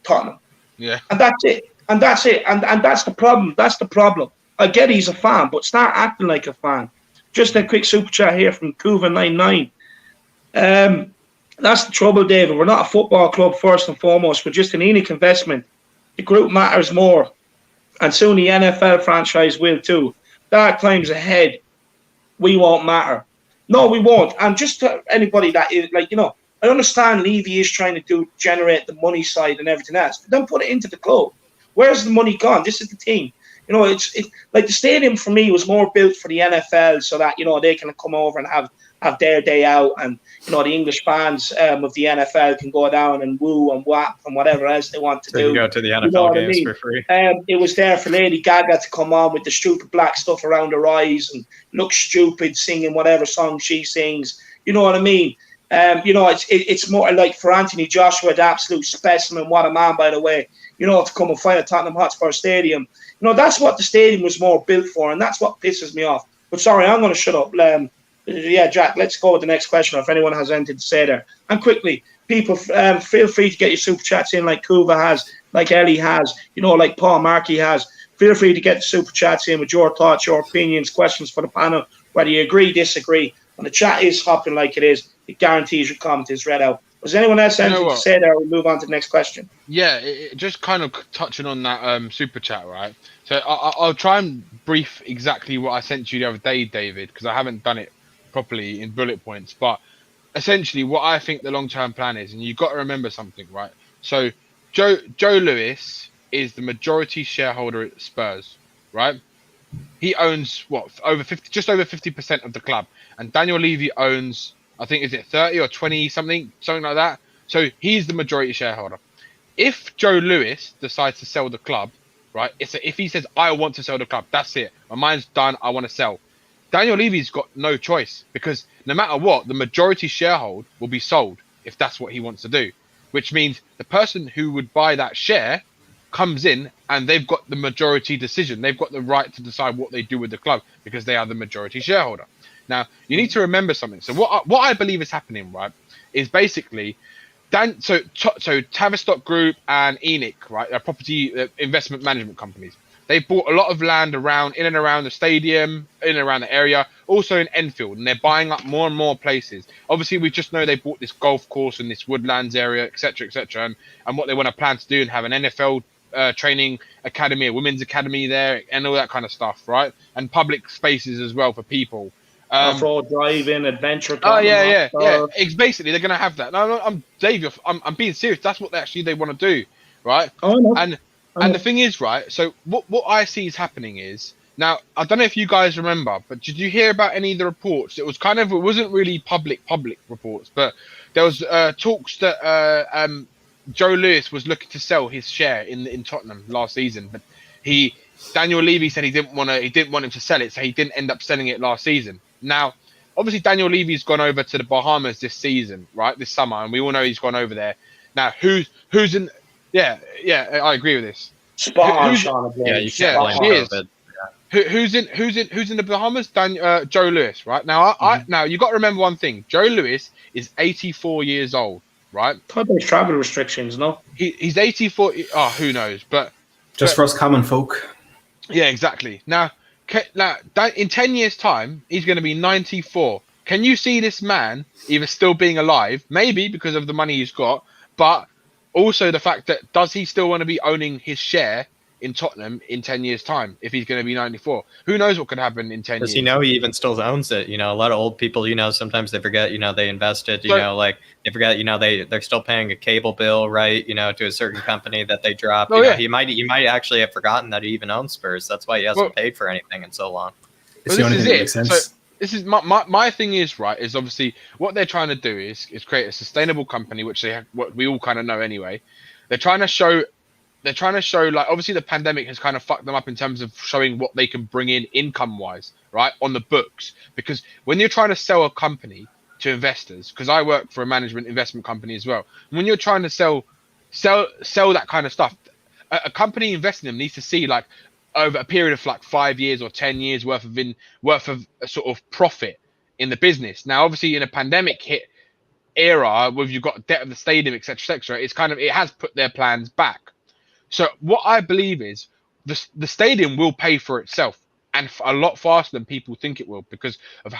Tottenham. Yeah. And that's it. And that's the problem. That's the problem. I get he's a fan, but start acting like a fan. Just a quick super chat here from Kuva99. That's the trouble, David. We're not a football club first and foremost. We're just an unique investment. The group matters more. And soon the NFL franchise will too. Dark times ahead. We won't matter. No, we won't. And just to anybody that is I understand Levy is trying to generate the money side and everything else, but then put it into the club. Where's the money gone? This is the thing. It's like the stadium for me was more built for the NFL so that, they can come over and have their day out, and the English fans of the NFL can go down and woo and whap and whatever else they want to do. You go to the NFL games for free. It was there for Lady Gaga to come on with the stupid black stuff around her eyes and look stupid singing whatever song she sings. You know what I mean? It's more like for Anthony Joshua, the absolute specimen. What a man, by the way. To come and fight at Tottenham Hotspur Stadium. That's what the stadium was more built for, and that's what pisses me off. But sorry, I'm going to shut up. Jack, let's go with the next question if anyone has anything to say there. And quickly, people, feel free to get your super chats in like Kuva has, like Ellie has, like Paul Markey has. Feel free to get the super chats in with your thoughts, your opinions, questions for the panel, whether you agree, disagree. When the chat is hopping like it is, it guarantees your comment is read out. Was anyone else anything to say there? We'll move on to the next question. Yeah, just kind of touching on that super chat, right? So I'll try and brief exactly what I sent you the other day, David, because I haven't done it properly in bullet points. But essentially, what I think the long-term plan is, and you've got to remember something, right? So Joe Lewis is the majority shareholder at Spurs, right? He owns just over 50% of the club, and Daniel Levy owns, I think, is it 30 or 20 something like that. So he's the majority shareholder. If Joe Lewis decides to sell the club, right? If he says, I want to sell the club, that's it. My mind's done. I want to sell. Daniel Levy's got no choice, because no matter what, the majority sharehold will be sold if that's what he wants to do, which means the person who would buy that share comes in and they've got the majority decision. They've got the right to decide what they do with the club because they are the majority shareholder. Now, you need to remember something. So what I believe is happening, right, is basically so Tavistock Group and ENIC, right, are property investment management companies. They bought a lot of land in and around the stadium, in and around the area, also in Enfield, and they're buying up more and more places. Obviously, we just know they bought this golf course in this Woodlands area, etc., and what they want to plan to do and have an NFL training academy, a women's academy there, and all that kind of stuff, right? And public spaces as well for people. Off-road driving, adventure. Yeah. It's basically, they're going to have that. No, I'm Dave. I'm being serious. That's what they want to do, right? Oh, no. And the thing is, right, so what I see is happening is, now, I don't know if you guys remember, but did you hear about any of the reports? It wasn't really public reports, but there was talks that Joe Lewis was looking to sell his share in Tottenham last season, but Daniel Levy said he didn't want him to sell it, so he didn't end up selling it last season. Now, obviously, Daniel Levy's gone over to the Bahamas this season, right, this summer, and we all know he's gone over there. Now, who's in... Yeah, I agree with this. Spot on, Sean. Yeah, you can't blame COVID. Who's in the Bahamas? Joe Lewis, right? Now, now you got to remember one thing. Joe Lewis is 84 years old, right? I there's travel restrictions, no? He's 84. Oh, who knows? But for us common folk. Yeah, exactly. Now, in 10 years' time, he's going to be 94. Can you see this man either still being alive, maybe because of the money he's got, but also the fact that does he still want to be owning his share in Tottenham in 10 years' time if he's going to be 94? Who knows what could happen in 10 years? Does he know he even still owns it? A lot of old people, sometimes they forget, they invested, they forget, they're still paying a cable bill, right? To a certain company that they dropped. He might actually have forgotten that he even owns Spurs. That's why he hasn't paid for anything in so long. It's the only thing that makes sense. So, this is my thing is, right, is obviously what they're trying to do is create a sustainable company, which what we all kind of know anyway. They're trying to show they're trying to show, like, obviously the pandemic has kind of fucked them up in terms of showing what they can bring in income wise, right, on the books. Because when you're trying to sell a company to investors, because I work for a management investment company as well, when you're trying to sell that kind of stuff, a company investing in them needs to see, like, over a period of like 5 years or 10 years worth of a sort of profit in the business. Now, obviously, in a pandemic hit era, where you've got debt of the stadium, etc., it has put their plans back. So what I believe is the stadium will pay for itself, and a lot faster than people think it will, because of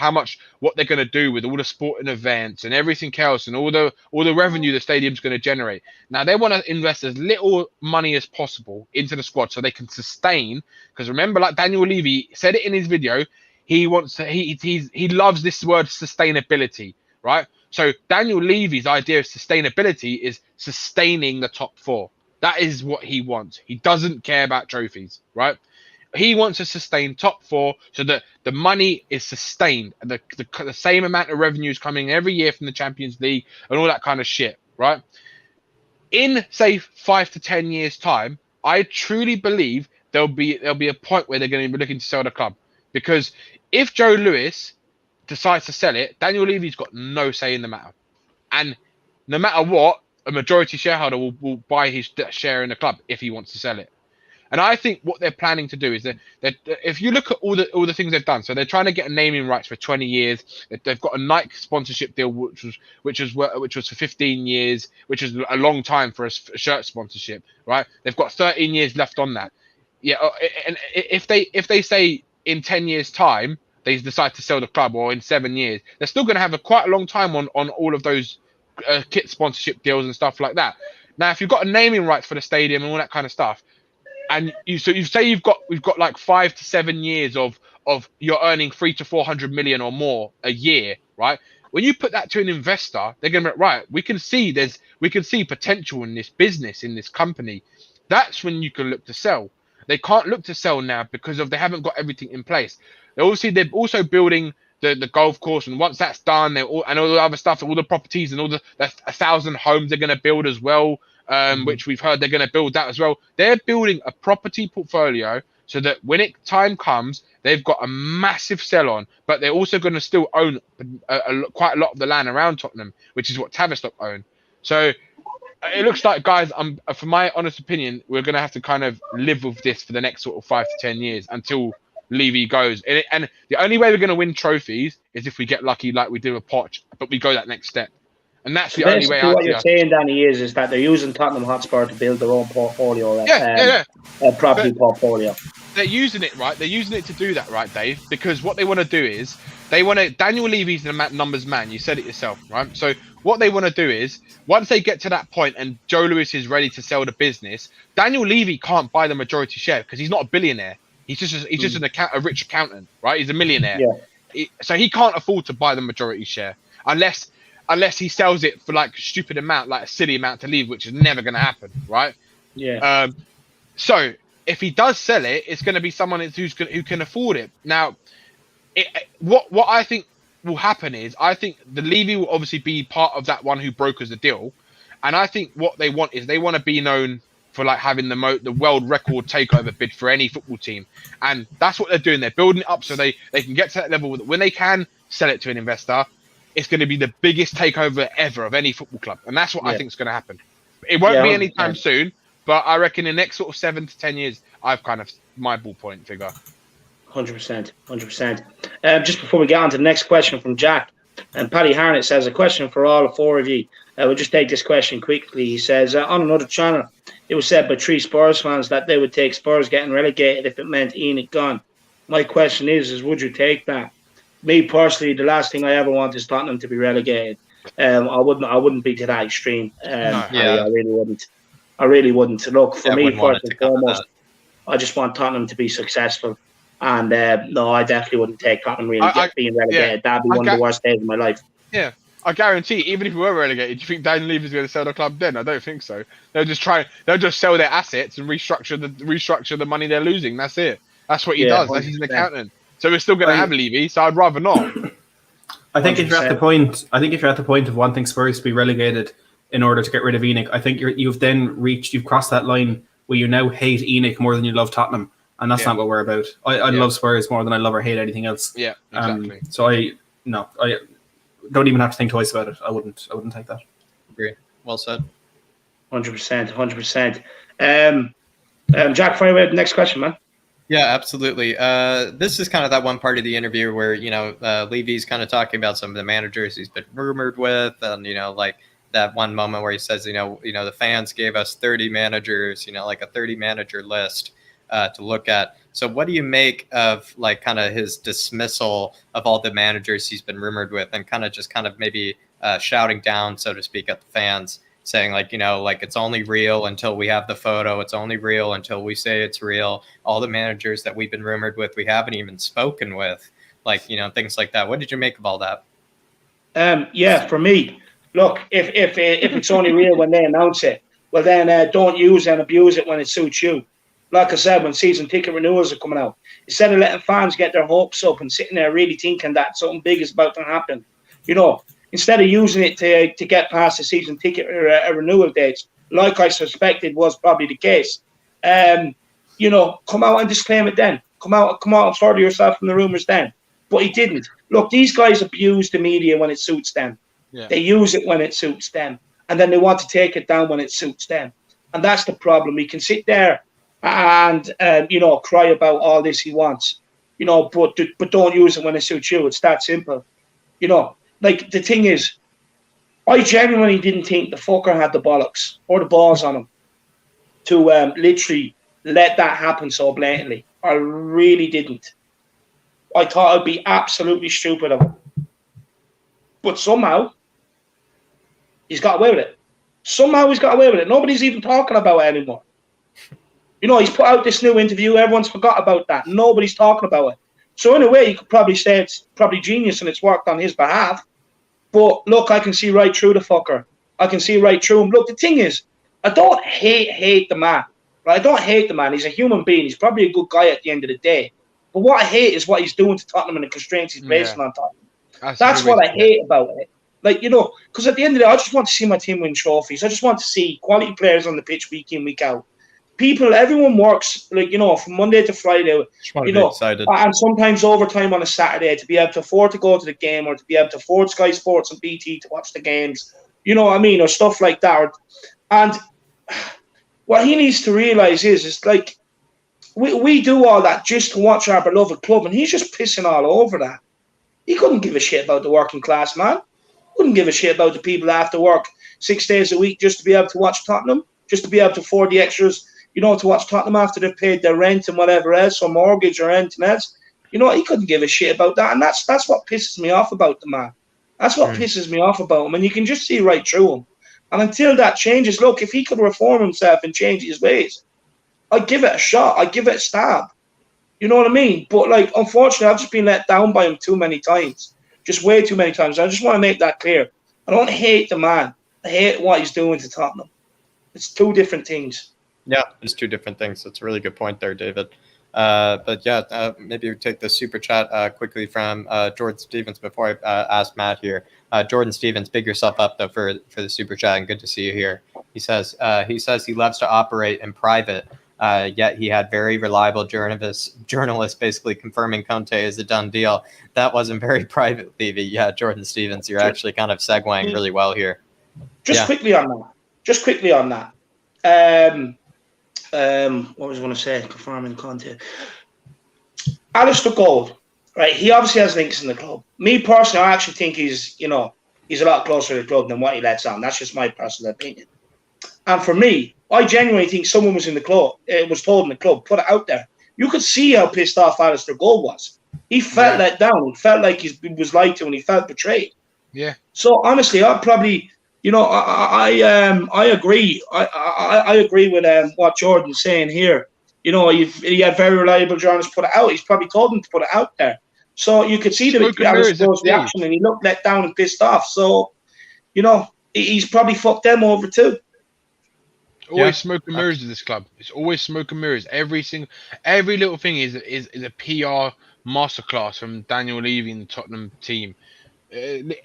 what they're going to do with all the sporting events and everything else, and all the revenue the stadium's going to generate. Now they want to invest as little money as possible into the squad so they can sustain. Because remember, like Daniel Levy said it in his video, he loves this word sustainability, right? So Daniel Levy's idea of sustainability is sustaining the top four. That is what he wants. He doesn't care about trophies, right? He wants to sustain top four so that the money is sustained, and the same amount of revenue is coming every year from the Champions League and all that kind of shit, right? In, say, 5 to 10 years' time, I truly believe there'll be a point where they're going to be looking to sell the club. Because if Joe Lewis decides to sell it, Daniel Levy's got no say in the matter. And no matter what, a majority shareholder will buy his share in the club if he wants to sell it. And I think what they're planning to do is that if you look at all the things they've done, so they're trying to get naming rights for 20 years. They've got a Nike sponsorship deal, which was for 15 years, which is a long time for a shirt sponsorship, right? They've got 13 years left on that. Yeah, and if they say in 10 years' time they decide to sell the club, or in 7 years, they're still going to have quite a long time on all of those kit sponsorship deals and stuff like that. Now, if you've got a naming rights for the stadium and all that kind of stuff, and you say we've got like 5 to 7 years of you're earning 300 to 400 million or more a year, right? When you put that to an investor, they're going to be right. We can see potential in this business, in this company. That's when you can look to sell. They can't look to sell now because they haven't got everything in place. They're also building the golf course, and once that's done, and all the other stuff, all the properties and all the 1,000 homes they're going to build as well, which we've heard they're going to build that as well. They're building a property portfolio so that when time comes, they've got a massive sell on, but they're also going to still own quite a lot of the land around Tottenham, which is what Tavistock own. So it looks like, guys, for my honest opinion, we're going to have to kind of live with this for the next sort of 5 to 10 years until Levy goes. And the only way we're going to win trophies is if we get lucky, like we did with Poch, but we go that next step. And that's the only way. What you're saying, Danny, is that they're using Tottenham Hotspur to build their own portfolio, property portfolio. They're using it, right? They're using it to do that, right, Dave? Because what they want to do is Daniel Levy's the numbers man. You said it yourself, right? So what they want to do is, once they get to that point and Joe Lewis is ready to sell the business, Daniel Levy can't buy the majority share because he's not a billionaire. He's just a rich accountant, right? He's a millionaire. Yeah. So he can't afford to buy the majority share unless he sells it for like a stupid amount, like a silly amount to Levy, which is never going to happen, right? Yeah. So if he does sell it, it's going to be someone who can afford it. Now, what I think will happen is, I think the Levy will obviously be part of that one who brokers the deal, and I think what they want is they want to be known for like having the world record takeover bid for any football team, and that's what they're doing. They're building it up so they can get to that level when they can sell it to an investor. It's going to be the biggest takeover ever of any football club, and that's what I think is going to happen. It won't be anytime soon, but I reckon in the next sort of 7 to 10 years, I've kind of my ballpoint figure. 100%. Just before we get on to the next question from Jack, and Paddy Harnett says, a question for all four of you. We'll just take this question quickly. He says, on another channel, it was said by 3 Spurs fans that they would take Spurs getting relegated if it meant Enoch gone. My question is would you take that? Me personally, the last thing I ever want is Tottenham to be relegated. I wouldn't be to that extreme. I really wouldn't. Look, for me, first and foremost, I just want Tottenham to be successful. And no, I definitely wouldn't take Tottenham being relegated. That'd be one of the worst days of my life. Yeah, I guarantee, even if we were relegated, do you think Daniel Levy is going to sell the club then? I don't think so. They'll just sell their assets and restructure the money they're losing. That's it. That's what he does. He's an accountant. So we're still going to have Levy. So I'd rather not. I think if you're at the point of wanting Spurs to be relegated in order to get rid of Enoch, I think you've crossed that line will you now hate ENIC more than you love Tottenham? And that's not what we're about. I love Spurs more than I love or hate anything else. Yeah, exactly. So I don't even have to think twice about it. I wouldn't take that. Agree. Well said. 100%. Jack, fire away the next question, man. Yeah, absolutely. This is kind of that one part of the interview where, Levy's kind of talking about some of the managers he's been rumored with, and, like that one moment where he says, the fans gave us 30 managers, like a 30 manager list to look at. So what do you make of like kind of his dismissal of all the managers he's been rumored with, and kind of maybe shouting down, so to speak, at the fans, saying like, it's only real until we have the photo. It's only real until we say it's real. All the managers that we've been rumored with, we haven't even spoken with, like, things like that. What did you make of all that? For me, look, if it's only real when they announce it, well then don't use and abuse it when it suits you. Like I said, when season ticket renewals are coming out, instead of letting fans get their hopes up and sitting there really thinking that something big is about to happen, instead of using it to get past the season ticket renewal dates, like I suspected was probably the case, come out and disclaim it then. Come out and further yourself from the rumours then. But he didn't. Look, these guys abuse the media when it suits them. Yeah. They use it when it suits them. And then they want to take it down when it suits them. And that's the problem. He can sit there and, cry about all this he wants, but don't use it when it suits you. It's that simple. Like, the thing is, I genuinely didn't think the fucker had the bollocks or the balls on him to literally let that happen so blatantly. I really didn't. I thought it'd be absolutely stupid of him. But somehow, he's got away with it. Nobody's even talking about it anymore. He's put out this new interview. Everyone's forgot about that. Nobody's talking about it. So in a way, you could probably say it's probably genius and it's worked on his behalf. But look, I can see right through the fucker. I can see right through him. Look, the thing is, I don't hate the man. Right? I don't hate the man. He's a human being. He's probably a good guy at the end of the day. But what I hate is what he's doing to Tottenham and the constraints he's placing on Tottenham. That's what I hate about it. Like, because at the end of the day, I just want to see my team win trophies. I just want to see quality players on the pitch week in, week out. Everyone works, from Monday to Friday, and sometimes overtime on a Saturday to be able to afford to go to the game or to be able to afford Sky Sports and BT to watch the games, or stuff like that. And what he needs to realise is like, we do all that just to watch our beloved club, and he's just pissing all over that. He couldn't give a shit about the working class man. Couldn't give a shit about the people that have to work 6 days a week just to be able to watch Tottenham, just to be able to afford the extras, to watch Tottenham after they've paid their rent and whatever else, or mortgage or anything else. He couldn't give a shit about that. And that's what pisses me off about the man. That's what pisses me off about him. And you can just see right through him. And until that changes, look, if he could reform himself and change his ways, I'd give it a shot. I'd give it a stab. You know what I mean? But, like, unfortunately, I've just been let down by him too many times. Just way too many times. I just want to make that clear. I don't hate the man. I hate what he's doing to Tottenham. It's two different things. Yeah, it's two different things. That's a really good point there, David. But yeah, maybe we take the super chat quickly from Jordan Stevens before I ask Matt here. Jordan Stevens, big yourself up though for the super chat, and good to see you here. He says he loves to operate in private, yet he had very reliable journalists basically confirming Conte is a done deal. That wasn't very private, Levy. Yeah, Jordan Stevens, you're actually kind of segueing really well here. Just quickly on that. What was I going to say? Confirming Conte. Alistair Gold, right? He obviously has links in the club. Me personally, I actually think he's a lot closer to the club than what he lets on. That's just my personal opinion. And for me, I genuinely think someone was in the club. It was told in the club, put it out there. You could see how pissed off Alistair Gold was. He felt let down. He felt like he was lied to, and he felt betrayed. Yeah. So honestly, I'd probably. I agree. I agree with what Jordan's saying here. He had very reliable journalists put it out. He's probably told them to put it out there. So you could see the reaction, and he looked let down and pissed off. So, he's probably fucked them over too. Always smoke and mirrors to this club. It's always smoke and mirrors. Every little thing is a PR masterclass from Daniel Levy and the Tottenham team.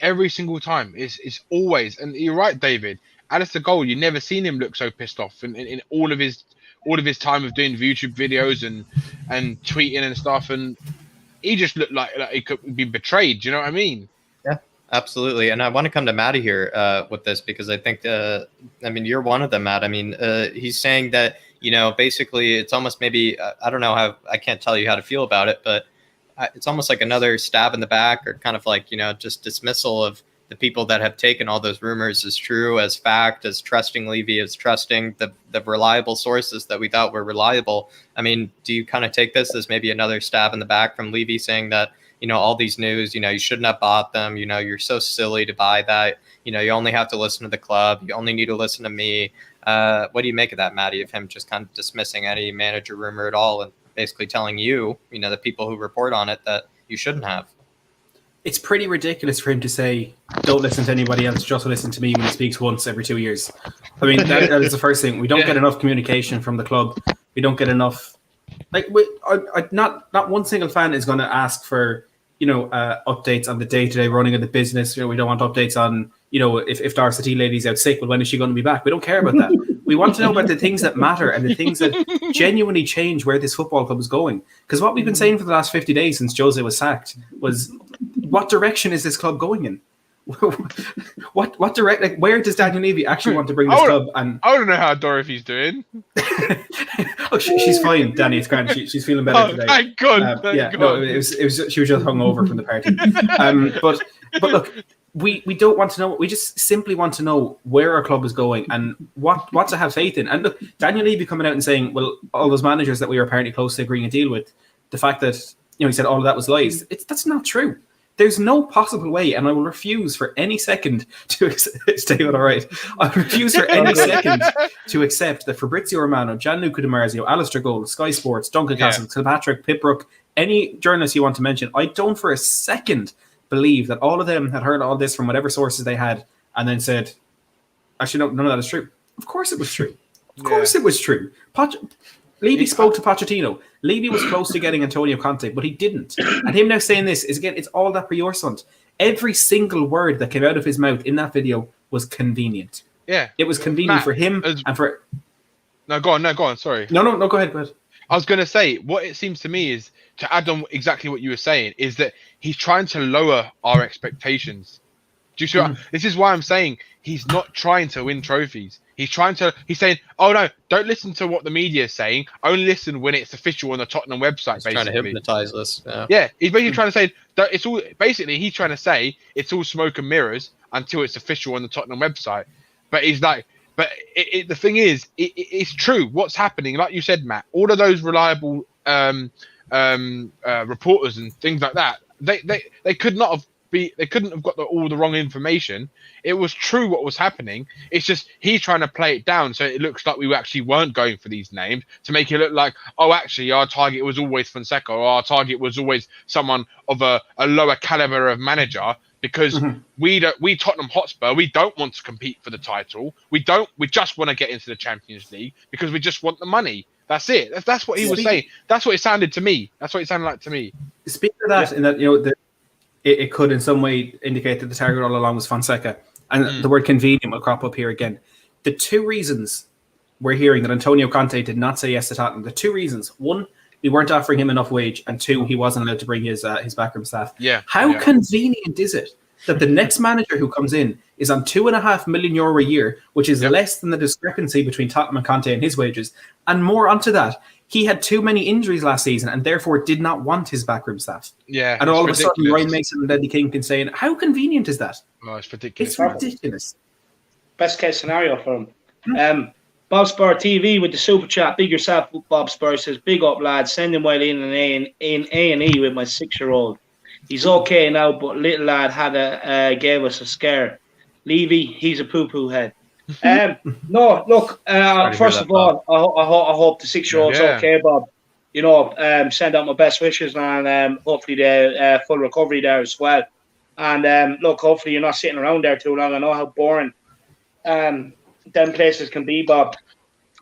Every single time it's always, and you're right, David. Alistair Gold, you've never seen him look so pissed off in all of his all of his time of doing YouTube videos and tweeting and stuff, and he just looked like he could be betrayed. Do you know what I mean? Yeah, absolutely. And I want to come to Matty here with this, because I think, I mean, you're one of them, Matt. I mean, he's saying that, basically it's almost maybe, I don't know how, I can't tell you how to feel about it, but it's almost like another stab in the back, or kind of like, just dismissal of the people that have taken all those rumors as true, as fact, as trusting Levy, as trusting the reliable sources that we thought were reliable. I mean, do you kind of take this as maybe another stab in the back from Levy, saying that, all these news, you shouldn't have bought them, you're so silly to buy that, you only have to listen to the club, you only need to listen to me. What do you make of that, Matty, of him just kind of dismissing any manager rumor at all, and basically telling you, the people who report on it, that you shouldn't have? It's pretty ridiculous for him to say, don't listen to anybody else, just listen to me when he speaks once every 2 years. I mean, that is the first thing. We don't get enough communication from the club. We don't get enough. Not one single fan is going to ask for, updates on the day-to-day running of the business. We don't want updates on, if Theirishyid lady's out sick, well, when is she going to be back? We don't care about that. We want to know about the things that matter and the things that genuinely change where this football club is going. Because what we've been saying for the last 50 days since Jose was sacked was, what direction is this club going in? What direct? Where does Daniel Levy actually want to bring this club? And I don't know how Dorothy's doing. Oh, she's fine, Danny. It's grand. She's feeling better today. Thank God. Thank God. No, it was. She was just hungover from the party. But look, we don't want to know. We just simply want to know where our club is going and what to have faith in. And look, Daniel Levy coming out and saying, well, all those managers that we were apparently close to agreeing a deal with, the fact that he said all of that was lies. That's not true. There's no possible way, and I will refuse for any second to stay all right. I refuse for any second to accept that Fabrizio Romano, Gianluca Di Marzio, Alistair Gold, Sky Sports, Duncan Castle, Kilpatrick, Pipbrook, any journalist you want to mention, I don't for a second believe that all of them had heard all this from whatever sources they had and then said, actually, no, none of that is true. Of course it was true. Of course it was true. Levy spoke to Pochettino. Levy was close to getting Antonio Conte, but he didn't. And him now saying this is, again, it's all that Priorsont. Every single word that came out of his mouth in that video was convenient. Yeah. It was convenient for him and for... No, go on. Sorry. No, go ahead. I was going to say, what it seems to me is, to add on exactly what you were saying, is that he's trying to lower our expectations. Do you see this is why I'm saying he's not trying to win trophies. He's saying, oh no, don't listen to what the media is saying. Only listen when it's official on the Tottenham website. He's trying to hypnotize us. Yeah, he's basically trying to say that it's all. Basically, he's trying to say it's all smoke and mirrors until it's official on the Tottenham website. But he's like, the thing is, it's true. What's happening? Like you said, Matt, all of those reliable reporters and things like that, they couldn't have got all the wrong information. It was true what was happening. It's just he's trying to play it down so it looks like we actually weren't going for these names, to make it look like, oh, actually our target was always Fonseca, or our target was always someone of a lower caliber of manager, because we Tottenham Hotspur, we don't want to compete for the title. We just want to get into the Champions League because we just want the money. That's it. That's what he was saying. That's what it sounded to me. That's what it sounded like to me. Speaking of that, in that, it could in some way indicate that the target all along was Fonseca. And the word convenient will crop up here again. The two reasons we're hearing that Antonio Conte did not say yes to Tottenham, the two reasons: one, we weren't offering him enough wage, and two, he wasn't allowed to bring his backroom staff. How convenient is it that the next manager who comes in is on €2.5 million a year, which is less than the discrepancy between Tottenham and Conte and his wages? And more onto that, he had too many injuries last season and therefore did not want his backroom staff. Yeah. And all of a sudden, Ryan Mason and Eddie King can say, how convenient is that? Oh, it's ridiculous. It's ridiculous. Best case scenario for him. Bobspur TV with the super chat. Big yourself, Bobspur says, big up, lads. Send him while in A&E with my 6-year-old. He's okay now, but little lad gave us a scare. Levy, he's a poo-poo head. No, look. First of all, I hope the 6-year-old's okay, Bob. Send out my best wishes, and hopefully the full recovery there as well. And look, hopefully you're not sitting around there too long. I know how boring them places can be, Bob.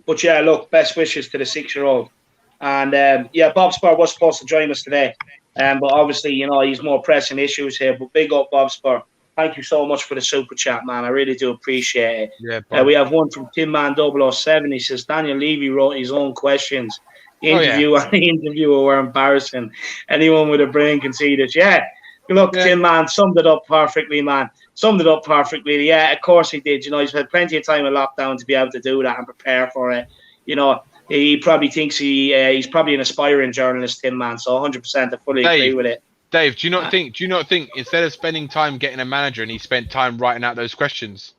But yeah, look, best wishes to the 6-year-old. And Bob Spur was supposed to join us today, but obviously he's more pressing issues here. But big up Bob Spur. Thank you so much for the super chat, man. I really do appreciate it. Yeah, We have one from Tinman007. He says, Daniel Levy wrote his own questions. The interview and the interviewer were embarrassing. Anyone with a brain can see this. Yeah. Look, Tin Man summed it up perfectly, man. Summed it up perfectly. Yeah, of course he did. You know, he's had plenty of time in lockdown to be able to do that and prepare for it. You know, he probably thinks he's probably an aspiring journalist, Tin Man. So 100% I fully agree with it. Dave, do you not think instead of spending time getting a manager and he spent time writing out those questions?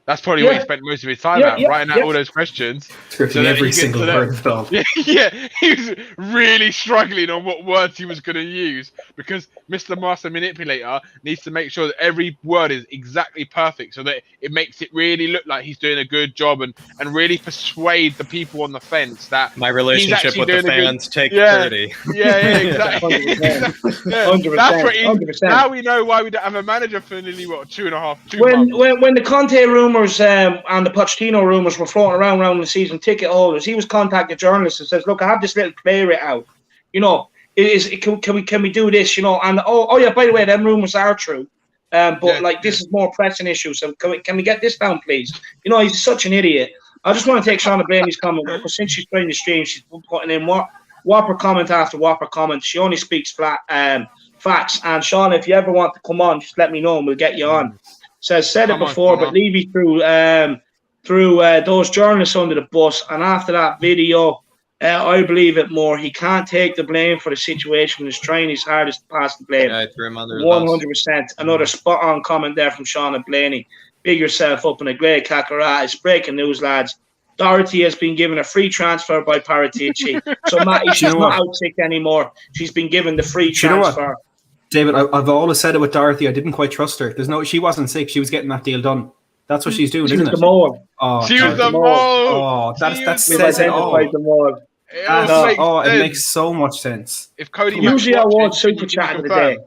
That's probably what he spent most of his time writing out all those questions. So every single word of it all. Yeah, he was really struggling on what words he was going to use because Mr. Master Manipulator needs to make sure that every word is exactly perfect so that it makes it really look like he's doing a good job and really persuade the people on the fence that my relationship with the fans take 30. Yeah, exactly. 100%. That's what 100%. Now we know why we don't have a manager for nearly, 2 months. When the Conte rumours and the Pochettino rumours were floating around the season ticket holders, he was contacting journalists and says, "Look, I have this little player out. You know, can we do this? You know, and yeah, by the way, them rumours are true. This is more pressing issue. So can we get this down, please? You know, he's such an idiot. I just want to take Shauna Blaney's comment because since she's playing the stream, she's putting in whopper comment after whopper comment. She only speaks facts. And Shauna, if you ever want to come on, just let me know and we'll get you on." Said it before, but Levy threw those journalists under the bus, and after that video, I believe it more. He can't take the blame for the situation. He's trying his hardest to pass the blame. Yeah, I threw him under the 100%. Another spot-on comment there from Shauna Blaney. Big yourself up in a great cacarat. It's breaking news, lads. Dorothy has been given a free transfer by Paratici. So, Matty, she's not out sick anymore. She's been given the free transfer. David, I've always said it with Dorothy. I didn't quite trust her. She wasn't sick. She was getting that deal done. That's what she's doing, isn't it? She was the mole. Oh, that says it all. It makes so much sense. If Cody usually I award super chat of the day.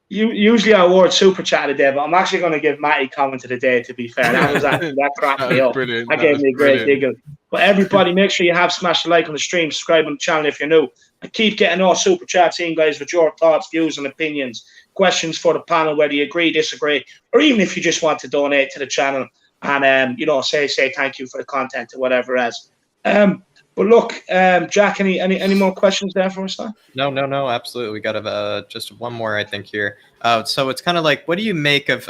Usually I award super chat of the day, but I'm actually going to give Matty comment of the day. To be fair, that cracked me up. Brilliant. That gave me a great giggle. But everybody, make sure you have smashed a like on the stream, subscribe on the channel if you're new. I keep getting all super chats in, guys, with your thoughts, views, and opinions. Questions for the panel, whether you agree, disagree, or even if you just want to donate to the channel and say thank you for the content or whatever else. But look, Jack, any more questions there for us? No, absolutely. We got just one more, I think, here. So it's kind of like, what do you make of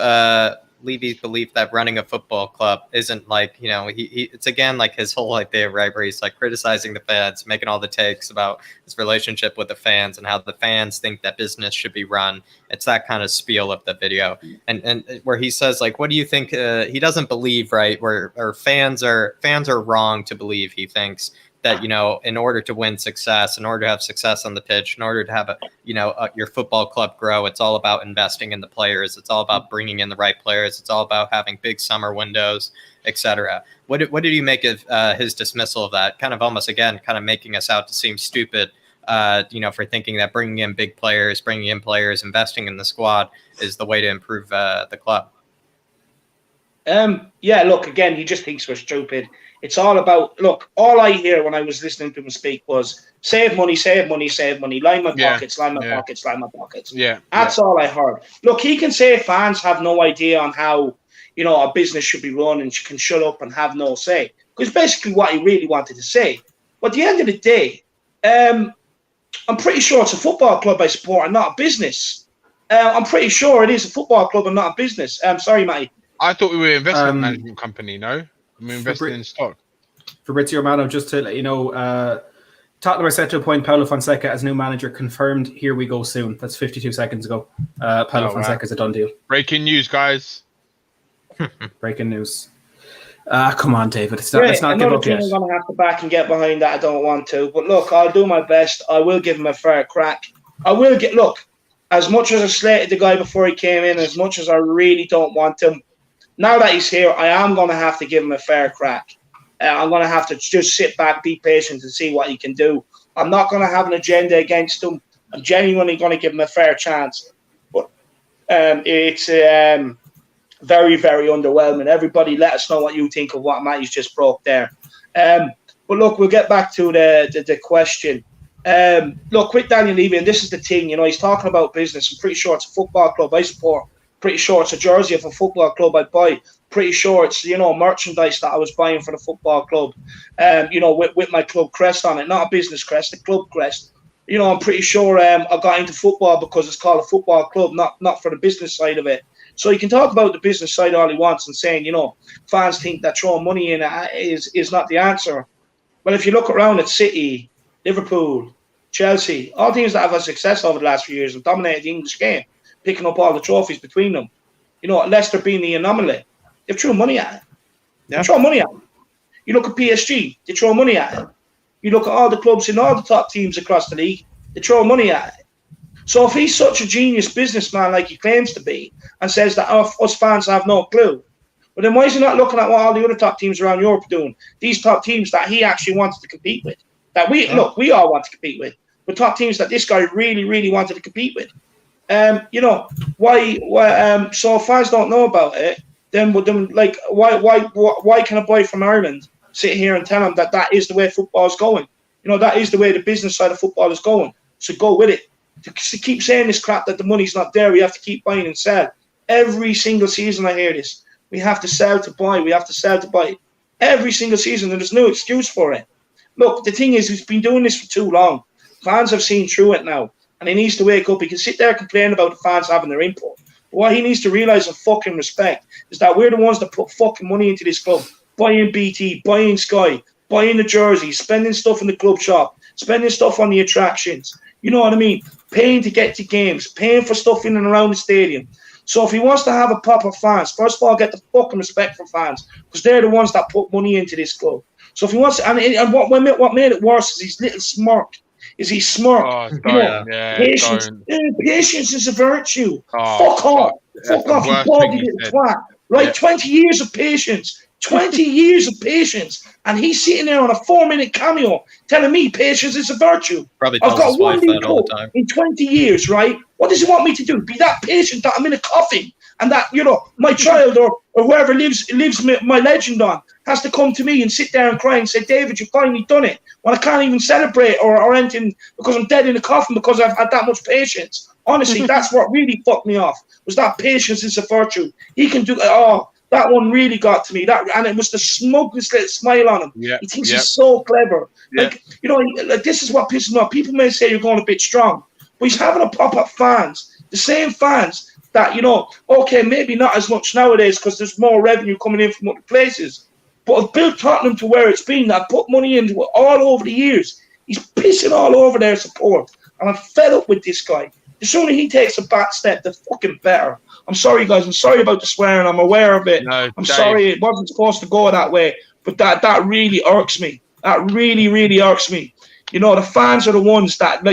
Levy's belief that running a football club isn't like, it's again like his whole idea, right, where he's like criticizing the fans, making all the takes about his relationship with the fans and how the fans think that business should be run. It's that kind of spiel of the video, and where he says like, what do you think? He doesn't believe, right, where fans are wrong to believe. He thinks that, in order to win success, in order to have success on the pitch, in order to have your football club grow, it's all about investing in the players. It's all about bringing in the right players. It's all about having big summer windows, etc. What did you make of his dismissal of that? Kind of almost, again, kind of making us out to seem stupid, for thinking that bringing in big players, investing in the squad is the way to improve the club. Look, again, he just thinks we're stupid. It's all about, look, all I hear when I was listening to him speak was save money, line my pockets, line my pockets. Yeah. That's all I heard. Look, he can say fans have no idea on how, a business should be run and can shut up and have no say. Because basically what he really wanted to say. But at the end of the day, I'm pretty sure it's a football club I support and not a business. I'm pretty sure it is a football club and not a business. Sorry, Matty. I thought we were an investment management company, no? We're investing in stock. Fabrizio Romano, just to let you know, Tottenham are set to appoint Paulo Fonseca as new manager, confirmed. Here we go soon. That's 52 seconds ago. Paulo Fonseca is a done deal. Breaking news, guys. Breaking news. Come on, David. Let's not give up yet. I'm going to have to back and get behind that. I don't want to. But look, I'll do my best. I will give him a fair crack. Look, as much as I slated the guy before he came in, as much as I really don't want him, now that he's here, I am going to have to give him a fair crack. I'm going to have to just sit back, be patient, and see what he can do. I'm not going to have an agenda against him. I'm genuinely going to give him a fair chance. But it's very, very underwhelming. Everybody, let us know what you think of what Matty's just broke there. But look, we'll get back to the question. Look, with Daniel Levy, and this is the thing, he's talking about business. I'm pretty sure it's a football club I support Pretty sure it's a jersey of a football club I'd buy. Pretty sure it's, merchandise that I was buying for the football club, with my club crest on it, not a business crest, a club crest. I'm pretty sure I got into football because it's called a football club, not for the business side of it. So you can talk about the business side all he wants and saying, fans think that throwing money in is not the answer. Well, if you look around at City, Liverpool, Chelsea, all teams that have had success over the last few years have dominated the English game, picking up all the trophies between them. Leicester being the anomaly. They've thrown money at it. Yeah. They throw money at it. You look at PSG, they throw money at it. You look at all the clubs in all the top teams across the league, they throw money at it. So if he's such a genius businessman like he claims to be and says that us fans have no clue, well then why is he not looking at what all the other top teams around Europe are doing? These top teams that he actually wanted to compete with. That we all want to compete with. But top teams that this guy really, really wanted to compete with. Why so if fans don't know about it, then why can a boy from Ireland sit here and tell him that is the way football is going? That is the way the business side of football is going. So go with it. To keep saying this crap that the money's not there, we have to keep buying and sell. Every single season I hear this. We have to sell to buy. We have to sell to buy. Every single season, and there's no excuse for it. Look, the thing is, he's been doing this for too long. Fans have seen through it now, and he needs to wake up. He can sit there and complain about the fans having their input. But what he needs to realise and fucking respect is that we're the ones that put fucking money into this club. Buying BT, buying Sky, buying the jerseys, spending stuff in the club shop, spending stuff on the attractions. You know what I mean? Paying to get to games, paying for stuff in and around the stadium. So if he wants to have a proper fans, first of all, get the fucking respect for fans because they're the ones that put money into this club. So if he wants to, and what made it worse is his little smirk. He smirked? Patience is a virtue. Fuck off. Fuck off, you baldy little twat. Right, 20 years of patience. 20 years of patience. And he's sitting there on a 4-minute cameo telling me patience is a virtue. Probably I've got one that all the time. in 20 years, right? What does he want me to do? Be that patient that I'm in a coffin and that, my child or whoever lives my legend on has to come to me and sit there and cry and say, David, you finally done it. When I can't even celebrate or anything because I'm dead in a coffin because I've had that much patience. Honestly, that's what really fucked me off, was that patience is a virtue. He can do that one really got to me. And it was the smugness little smile on him. Yeah. He thinks he's so clever. Yeah. Like this is what pisses me off. People may say you're going a bit strong, but he's having a pop at fans. The same fans that, okay, maybe not as much nowadays because there's more revenue coming in from other places, but have built Tottenham to where it's been, that put money into it all over the years. He's pissing all over their support. And I'm fed up with this guy. The sooner he takes a back step, the fucking better. I'm sorry, guys. I'm sorry about the swearing. I'm aware of it. No, I'm sorry. It wasn't supposed to go that way. But that really irks me. That really, really irks me. The fans are the ones that,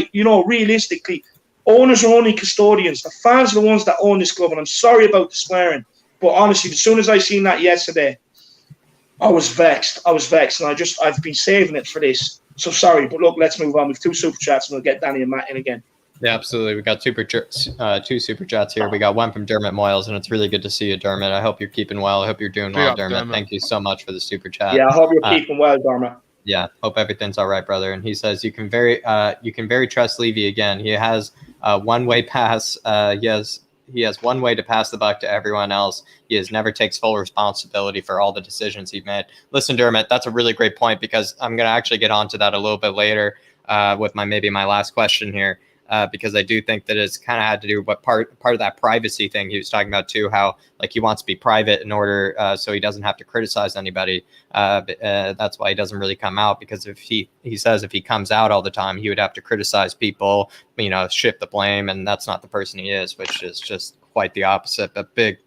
realistically, owners are only custodians. The fans are the ones that own this club. And I'm sorry about the swearing. But honestly, as soon as I seen that yesterday, I was vexed. And I've been saving it for this. So sorry. But look, let's move on. We've 2 super chats and we'll get Danny and Matt in again. Yeah, absolutely. We got 2 super chats here. We got one from Dermot Moyles, and it's really good to see you, Dermot. I hope you're keeping well. I hope you're doing well, Dermot. Thank you so much for the super chat. Yeah, I hope you're keeping well, Dermot. Yeah, hope everything's all right, brother. And he says you can very trust Levy again. He has one-way pass. He has one way to pass the buck to everyone else. He never takes full responsibility for all the decisions he made. Listen, Dermot, that's a really great point because I'm going to actually get onto that a little bit later with my last question here. Because I do think that it's kind of had to do with part of that privacy thing he was talking about too, how like he wants to be private in order so he doesn't have to criticize anybody. That's why he doesn't really come out, because if he says if he comes out all the time, he would have to criticize people, shift the blame, and that's not the person he is, which is just quite the opposite. But big,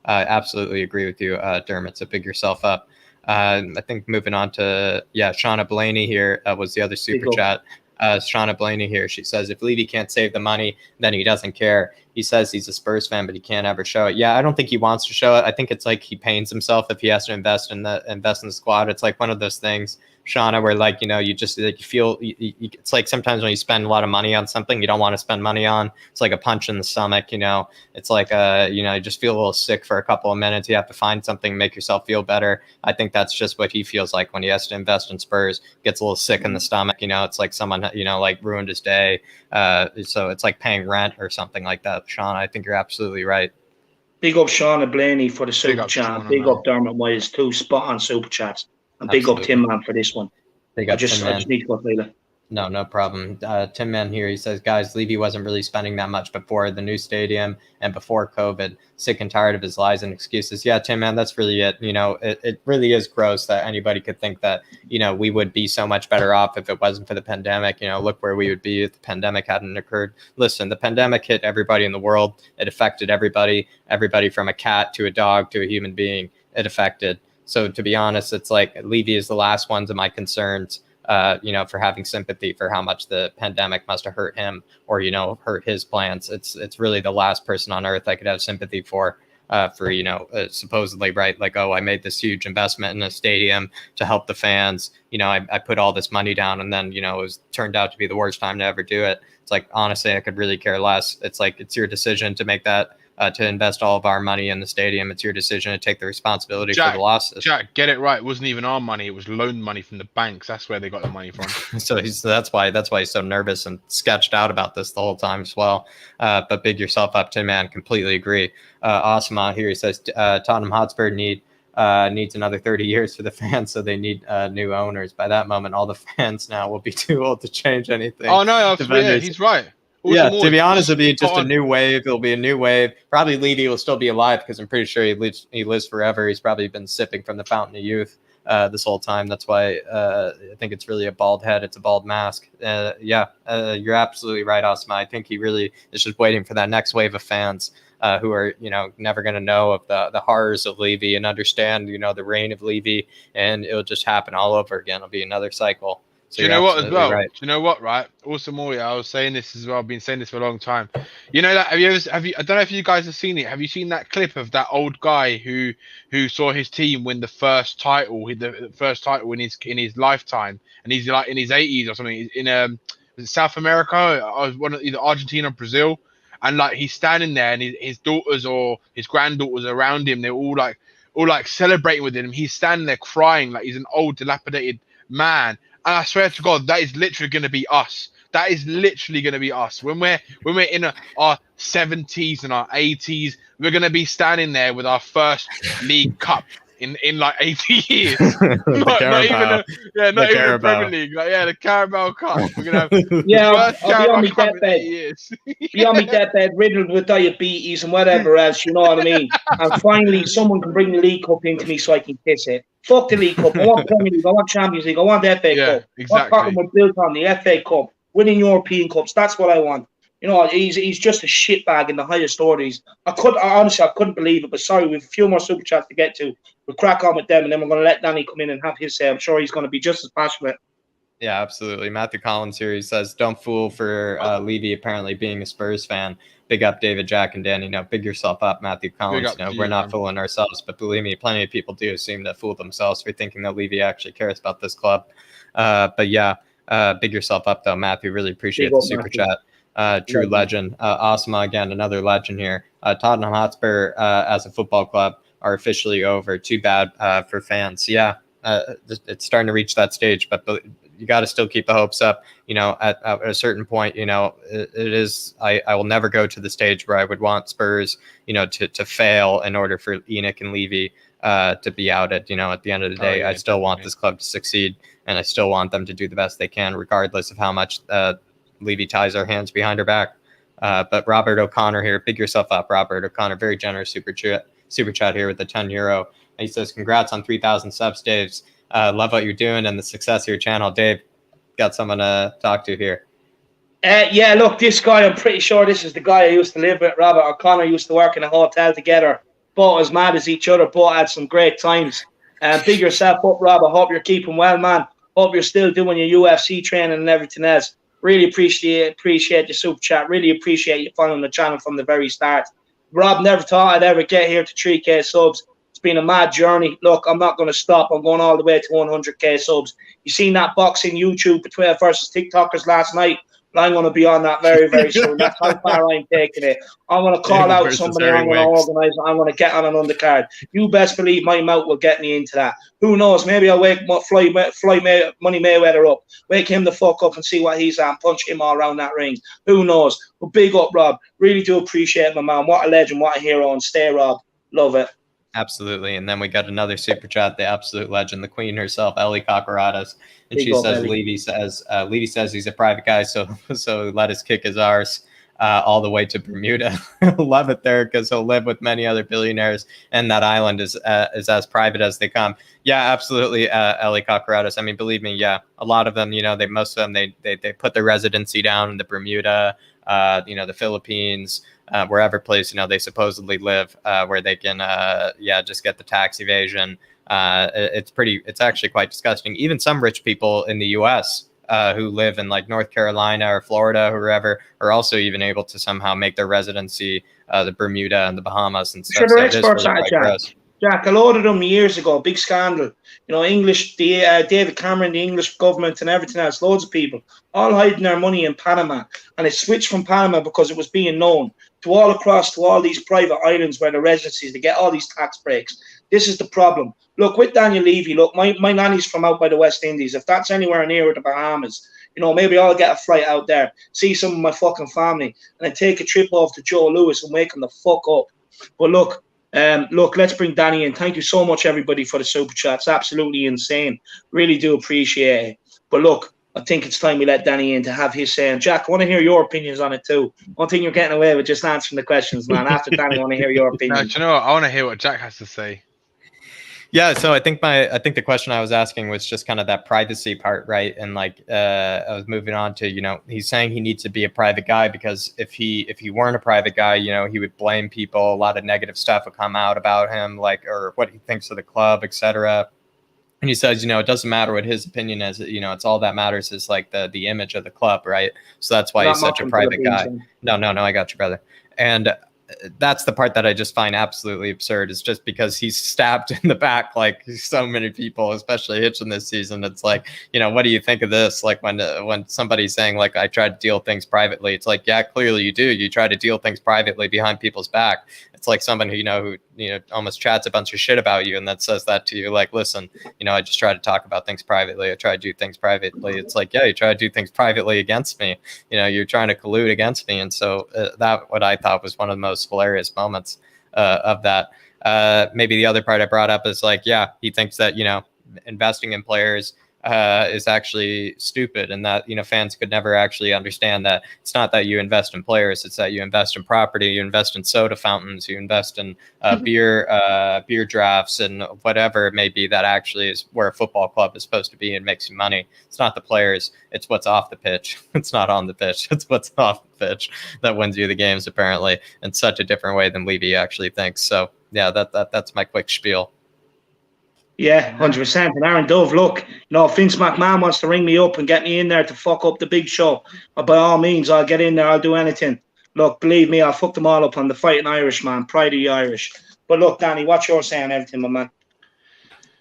absolutely agree with you, Dermot. So big yourself up. I think moving on to Shauna Blaney here was the other super chat. Shauna Blaney here. She says, if Levy can't save the money, then he doesn't care. He says he's a Spurs fan, but he can't ever show it. Yeah, I don't think he wants to show it. I think it's like he pains himself if he has to invest in the squad. It's like one of those things Shauna, where like, you know, you just like, you feel it's like sometimes when you spend a lot of money on something you don't want to spend money on, it's like a punch in the stomach, you know. It's like you know, you just feel a little sick for a couple of minutes. You have to find something, make yourself feel better. I think that's just what he feels like when he has to invest in Spurs. Gets a little sick in the stomach, you know. It's like someone, you know, like ruined his day. So it's like paying rent or something like that. Shauna, I think you're absolutely right. Big up Shauna Blaney for the super chat. Shauna, big man. up Dermot Wise, 2 spot on super chats. And Absolutely. big up Tim Man for this one. Big I up just Tim Man. need to go play that. No problem. Tim Man here, he says, guys, Levy wasn't really spending that much before the new stadium and before COVID. Sick and tired of his lies and excuses. Yeah, Tim Man, that's really it. You know, it really is gross that anybody could think that, you know, we would be so much better off if it wasn't for the pandemic. You know, look where we would be if the pandemic hadn't occurred. Listen, the pandemic hit everybody in the world. It affected everybody from a cat to a dog to a human being. It affected. So to be honest, it's like Levy is the last ones of my concerns. You know, for having sympathy for how much the pandemic must have hurt him or, you know, hurt his plans. It's really the last person on earth I could have sympathy for, you know, supposedly, right? Like, oh, I made this huge investment in a stadium to help the fans. You know, I put all this money down and then, you know, it turned out to be the worst time to ever do it. It's like, honestly, I could really care less. It's like, it's your decision to make that. To invest all of our money in the stadium. It's your decision to take the responsibility for the losses. Jack, get it right. It wasn't even our money. It was loan money from the banks. That's where they got the money from. So that's why he's so nervous and sketched out about this the whole time as well. But big yourself up, Tim Man. Completely agree. Awesome out here. He says Tottenham Hotspur needs another 30 years for the fans, so they need new owners. By that moment, all the fans now will be too old to change anything. Oh no, yeah, he's right. Yeah, to be honest, it'll be just a new wave. It'll be a new wave. Probably Levy will still be alive because I'm pretty sure he lives forever. He's probably been sipping from the fountain of youth this whole time. That's why I think it's really a bald head. It's a bald mask. Yeah, you're absolutely right, Osma. I think he really is just waiting for that next wave of fans who are, you know, never going to know of the horrors of Levy and understand, you know, the reign of Levy, and it'll just happen all over again. It'll be another cycle. So do you know what as well? Right. Do you know what, right? Also, Maury, I was saying this as well. I've been saying this for a long time. You know that? Have you? I don't know if you guys have seen it. Have you seen that clip of that old guy who saw his team win the first title, the first title in his lifetime, and he's like in his 80s or something in was it South America or one of either Argentina or Brazil, and like he's standing there and his daughters or his granddaughters around him. They're all like celebrating with him. He's standing there crying like he's an old dilapidated man. And I swear to God, that is literally going to be us. That is literally going to be us. When we're in our 70s and our 80s, we're going to be standing there with our first League Cup in like 80 years. not even the Premier League. Like, yeah, the Carabao Cup. We're going to have I'll be on my deathbed. Be on my deathbed, riddled with diabetes and whatever else, you know what I mean? And finally, someone can bring the League Cup into me so I can kiss it. Fuck the League Cup. I want Premier League. I want Champions League. I want the FA Cup. Exactly. What was built on the FA Cup, winning European Cups. That's what I want. You know, he's just a shitbag in the highest orders. Honestly, I couldn't believe it. But sorry, we've a few more super chats to get to. We'll crack on with them, and then we're going to let Danny come in and have his say. I'm sure he's going to be just as passionate. Yeah, absolutely. Matthew Collins here. He says, "Don't fool for Levy apparently being a Spurs fan." Big up, David, Jack, and Danny. No, big yourself up, Matthew Collins. We're not fooling ourselves, but believe me, plenty of people do seem to fool themselves for thinking that Levy actually cares about this club. But yeah, big yourself up though, Matthew. Really appreciate the super chat. True legend. Asma again, another legend here. Tottenham Hotspur as a football club are officially over. Too bad for fans. Yeah, it's starting to reach that stage, but you got to still keep the hopes up. You know, at a certain point, you know, it is. I will never go to the stage where I would want Spurs, you know, to fail in order for Enoch and Levy to be outed. You know, at the end of the day, I still want this club to succeed, and I still want them to do the best they can, regardless of how much Levy ties our hands behind our back. But Robert O'Connor here, big yourself up, Robert O'Connor. Very generous super chat here with the €10. And he says, "Congrats on 3,000 subs, Dave. Love what you're doing and the success of your channel, Dave." Got someone to talk to here. Yeah, look, this guy, I'm pretty sure this is the guy I used to live with. Robert O'Connor used to work in a hotel together. Both as mad as each other. Both had some great times. Big yourself up, Rob. I hope you're keeping well, man. Hope you're still doing your UFC training and everything else. Really appreciate the super chat. Really appreciate you following the channel from the very start. Rob, never thought I'd ever get here to 3K subs. It's been a mad journey. Look, I'm not going to stop. I'm going all the way to 100k subs. You seen that boxing YouTube between versus TikTokers last night? I'm going to be on that very, very soon. That's how far I'm taking it. I'm going to call out somebody. I'm going to organise. I'm going to get on an undercard. You best believe my mouth will get me into that. Who knows? Maybe I'll fly Money Mayweather up, wake him the fuck up and see what he's at and punch him all around that ring. Who knows? But big up, Rob. Really do appreciate my man. What a legend. What a hero. And stay, Rob. Love it. Absolutely. And then we got another super chat, the absolute legend, the queen herself, Ellie Cockeradas. And she says, Levy says he's a private guy, so let us kick his arse all the way to Bermuda. Love it there because he'll live with many other billionaires, and that island is as private as they come. Yeah, absolutely, Ellie Cockeradas. I mean, believe me, yeah, a lot of them, most of them, they put their residency down in the Bermuda, the Philippines, wherever place, they supposedly live, where they can, just get the tax evasion. It's actually quite disgusting. Even some rich people in the U.S. Who live in like North Carolina or Florida or wherever are also even able to somehow make their residency the Bermuda and the Bahamas and stuff. Sure, they're experts at it, Jack. A lot of them years ago, big scandal. David Cameron, the English government and everything else, loads of people, all hiding their money in Panama. And it switched from Panama because it was being known to all these private islands where the residencies, they get all these tax breaks. This is the problem. Look, with Daniel Levy, look, my nanny's from out by the West Indies. If that's anywhere near the Bahamas, maybe I'll get a flight out there, see some of my fucking family, and then take a trip off to Joe Lewis and wake him the fuck up. But look, let's bring Danny in. Thank you so much, everybody, for the super chats. Absolutely insane. Really do appreciate it. But look, I think it's time we let Danny in to have his say. And Jack, I want to hear your opinions on it too. One thing you're getting away with just answering the questions, man. After Danny, I want to hear your opinion. No, do you know what? I want to hear what Jack has to say. Yeah, so I think the question I was asking was just kind of that privacy part, right? And I was moving on to, he's saying he needs to be a private guy because if he weren't a private guy, he would blame people. A lot of negative stuff would come out about him, or what he thinks of the club, etc. And he says, it doesn't matter what his opinion is. It's all that matters is like the image of the club, right? So that's why he's such a private guy. No, I got you, brother. And that's the part that I just find absolutely absurd, is just because he's stabbed in the back like so many people, especially Hitchin this season. It's like, what do you think of this? Like when somebody's saying like, I try to deal things privately, it's like, yeah, clearly you do. You try to deal things privately behind people's back. It's like someone who almost chats a bunch of shit about you and then says that to you, like, listen, I just try to talk about things privately. I try to do things privately. It's like, yeah, you try to do things privately against me. You're trying to collude against me. And so that what I thought was one of the most hilarious moments of that. Maybe the other part I brought up is like, yeah, he thinks that, investing in players is actually stupid, and that fans could never actually understand that it's not that you invest in players, it's that you invest in property, you invest in soda fountains, you invest in beer drafts and whatever it may be. That actually is where a football club is supposed to be and makes you money. It's not the players, it's what's off the pitch. It's not on the pitch, it's what's off the pitch that wins you the games, apparently, in such a different way than Levy actually thinks. So yeah, that's my quick spiel. Yeah, 100%. And Aaron Dove, look, if Vince McMahon wants to ring me up and get me in there to fuck up the big show, by all means, I'll get in there. I'll do anything. Look, believe me, I'll fuck them all up on the Fighting Irish, man. Pride of the Irish. But look, Danny, what's your say on everything, my man?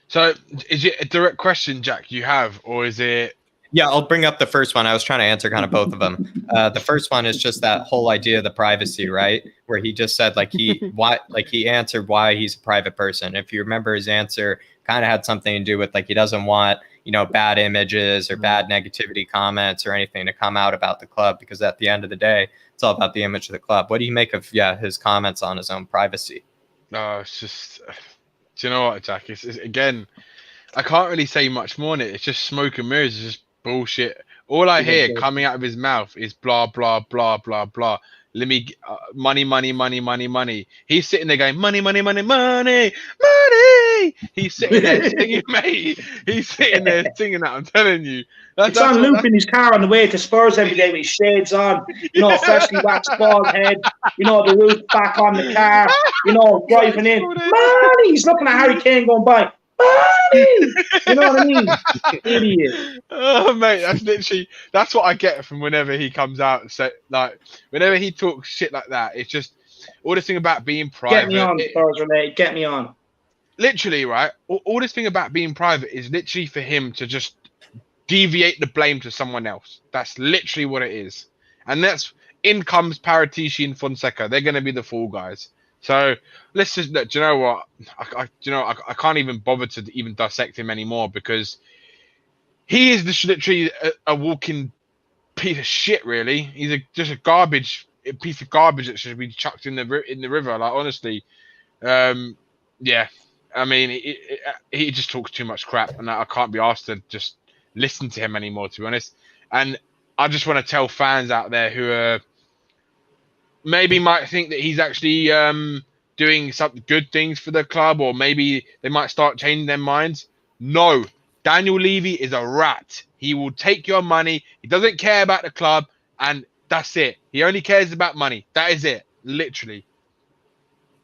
So, is it a direct question, Jack, you have, or is it... Yeah, I'll bring up the first one. I was trying to answer kind of both of them. The first one is just that whole idea of the privacy, right? Where he just said he answered why he's a private person. If you remember, his answer kind of had something to do with like he doesn't want bad images or bad negativity comments or anything to come out about the club, because at the end of the day, it's all about the image of the club. What do you make of his comments on his own privacy? No, it's just, do you know what, Jack? It's again, I can't really say much more on it. It's just smoke and mirrors. It's just bullshit. All I hear coming out of his mouth is blah blah blah blah blah. Let me money, money, money, money, money. He's sitting there going money, money, money, money, money. He's sitting there singing, mate. He's sitting there singing that. I'm telling you. It's on loop in his car on the way to Spurs every day with his shades on. Freshly waxed bald head. The roof back on the car. Driving in. Money. He's looking at Harry Kane going by. Money! You know what I mean? Idiot. Oh, mate, that's what I get from whenever he comes out. So, like, whenever he talks shit like that, it's just all this thing about being private. Get me on, Spurs related. Get me on. literally, right? All this thing about being private is literally for him to just deviate the blame to someone else. That's literally what it is. And that's in comes Paratici and Fonseca. They're going to be the fall guys. So let's just look. Do you know what? I can't even bother to even dissect him anymore because he is literally a walking piece of shit. Really, he's just a piece of garbage that should be chucked in the river. Like honestly, yeah. I mean, he just talks too much crap, and I can't be asked to just listen to him anymore, to be honest. And I just want to tell fans out there who maybe might think that he's actually doing some good things for the club, or maybe they might start changing their minds. No, Daniel Levy is a rat. He will take your money. He doesn't care about the club, and that's it. He only cares about money. That is it, literally.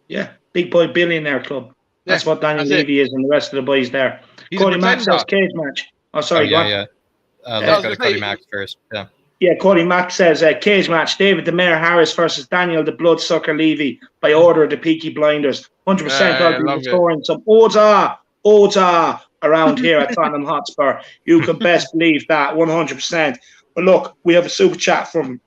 Yeah, big boy billionaire club. That's what Daniel Levy is, and the rest of the boys there. Cody Mack says cage match. Oh, sorry, go on. Yeah. Let's go to Cody Mack first. Yeah. Yeah, Cody Mack says cage match. David the Mayor Harris versus Daniel the Bloodsucker Levy by order of the Peaky Blinders. 100% I'll be scoring some odds are around here at Tottenham Hotspur. You can best believe that 100%. But look, we have a super chat from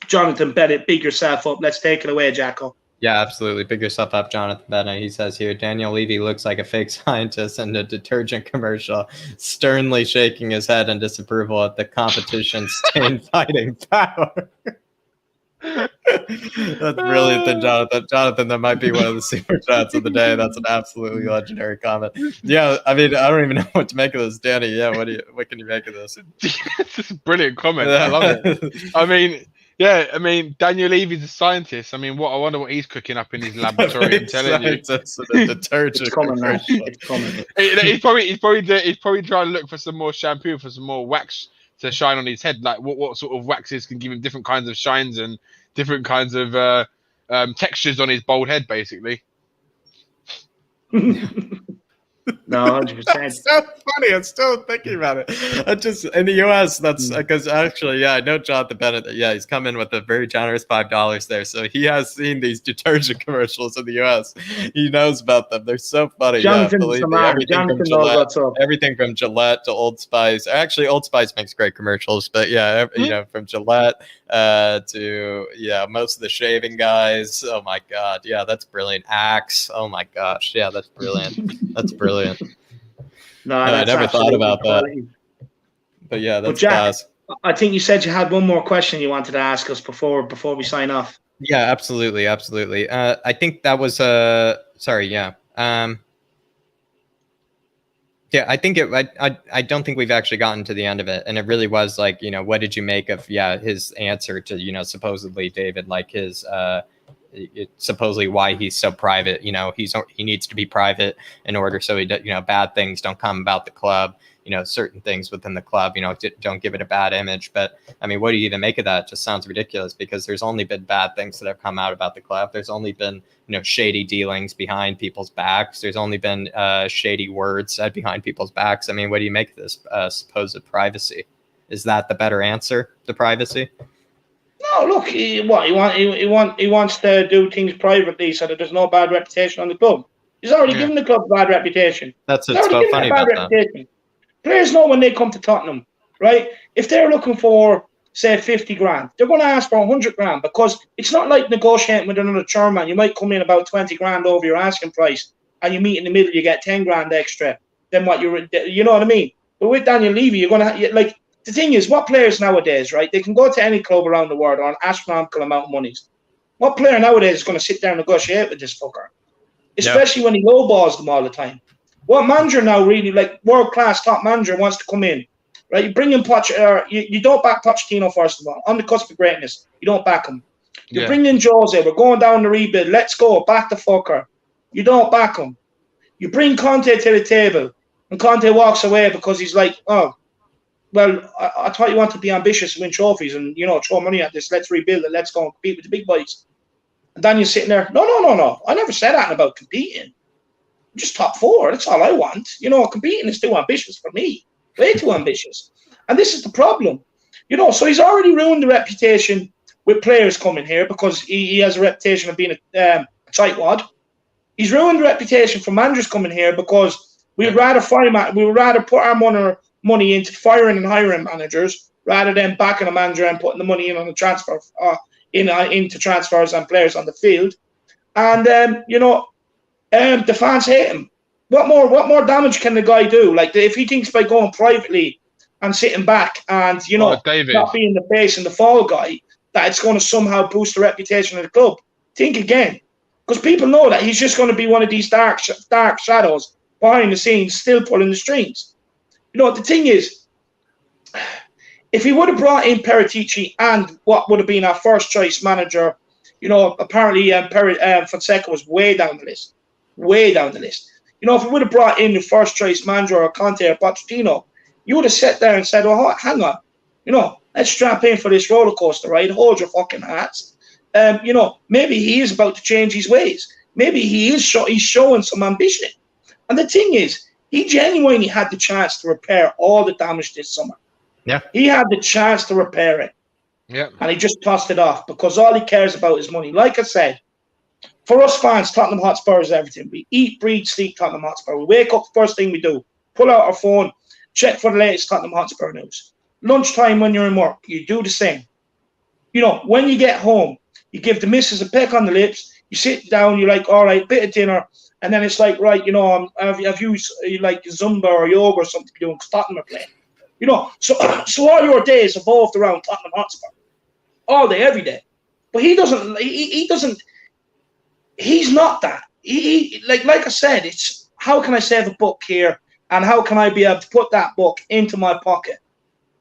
Jonathan Bennett. Big yourself up. Let's take it away, Jacko. Yeah, absolutely. Big yourself up, Jonathan Bennett. He says here, Daniel Levy looks like a fake scientist in a detergent commercial, sternly shaking his head in disapproval at the competition's stain fighting power. That's brilliant, Jonathan. Jonathan, that might be one of the super chats of the day. That's an absolutely legendary comment. Yeah, I mean, I don't even know what to make of this, Danny. Yeah, what can you make of this? It's a brilliant comment. I love it. I mean, Daniel Levy's a scientist. I mean, I wonder what he's cooking up in his laboratory. I'm telling you, detergent. It's coming, man. It's coming. He's probably trying to look for some more shampoo, for some more wax to shine on his head. Like what sort of waxes can give him different kinds of shines and different kinds of textures on his bald head, basically. No, 100%. That's so funny. I'm still thinking about it. I just in the US, that's because actually, I know Jonathan Bennett. Yeah, he's come in with a very generous $5 there, so he has seen these detergent commercials in the US. He knows about them. They're so funny. Jonathan, everything from Gillette to Old Spice. Actually, Old Spice makes great commercials, but from Gillette to most of the shaving guys. Oh my God, yeah, that's brilliant. Axe. Oh my gosh, yeah, that's brilliant. That's brilliant. No, I never thought about that. But yeah, that's class. I think you said you had one more question you wanted to ask us before we sign off. Yeah, absolutely. I think that was sorry. Yeah. Yeah, I think I don't think we've actually gotten to the end of it, and it really was like, what did you make of his answer to supposedly David, like his supposedly why he's so private. He needs to be private in order so he bad things don't come about the club. Certain things within the club, don't give it a bad image. But I mean, what do you even make of that? It just sounds ridiculous because there's only been bad things that have come out about the club. There's only been shady dealings behind people's backs. There's only been shady words said behind people's backs. I mean, what do you make of this supposed privacy? Is that the better answer, the privacy? No, look, he wants to do things privately so that there's no bad reputation on the club. He's already given the club a bad reputation. That's what's so funny about that. Players know when they come to Tottenham, right? If they're looking for, say, 50 grand, they're going to ask for 100 grand because it's not like negotiating with another chairman. You might come in about 20 grand over your asking price, and you meet in the middle, you get 10 grand extra than what you know what I mean? But with Daniel Levy, you're going to like. The thing is, what players nowadays, right? They can go to any club around the world on an astronomical amount of money. What player nowadays is going to sit there and negotiate with this fucker? Especially when he lowballs them all the time. What manager now really, like world-class top manager, wants to come in, right? You bring in you don't back Pochettino, first of all. On the cusp of greatness, you don't back him. You bring in Jose, we're going down the rebuild. Let's go, back the fucker. You don't back him. You bring Conte to the table, and Conte walks away because he's like, oh, well, I thought you wanted to be ambitious and win trophies and, throw money at this. Let's rebuild it. Let's go and compete with the big boys. And then you're sitting there, no. I never said that about competing. I'm just top 4. That's all I want. Competing is too ambitious for me. Way too ambitious. And this is the problem. So he's already ruined the reputation with players coming here because he has a reputation of being a tightwad. He's ruined the reputation for managers coming here because we'd rather put our money into firing and hiring managers rather than backing a manager and putting the money in on the transfer into transfers and players on the field. And the fans hate him. What more damage can the guy do? Like, if he thinks by going privately and sitting back and David, not being the face and the fall guy, that it's going to somehow boost the reputation of the club, think again. Because people know that he's just going to be one of these dark shadows behind the scenes, still pulling the strings. The thing is, if he would have brought in Paratici and what would have been our first choice manager, apparently Fonseca was way down the list. Way down the list. If he would have brought in the first choice manager or Conte or Pochettino, you would have sat there and said, well, hang on, let's strap in for this roller coaster ride. Hold your fucking hats. Maybe he is about to change his ways. Maybe he's showing some ambition. And the thing is, he genuinely had the chance to repair all the damage this summer. Yeah. He had the chance to repair it. Yeah. And he just tossed it off because all he cares about is money. Like I said, for us fans, Tottenham Hotspur is everything. We eat, breathe, sleep Tottenham Hotspur. We wake up, first thing we do, pull out our phone, check for the latest Tottenham Hotspur news. Lunchtime when you're in work, you do the same. When you get home, you give the missus a peck on the lips, you sit down, you're like, all right, bit of dinner, and then it's like, right, have you like Zumba or yoga or something to do because Tottenham are playing? So all your days evolved around Tottenham Hotspur. All day, every day. But he doesn't, he's not that. He like I said, it's how can I save a book here and how can I be able to put that book into my pocket?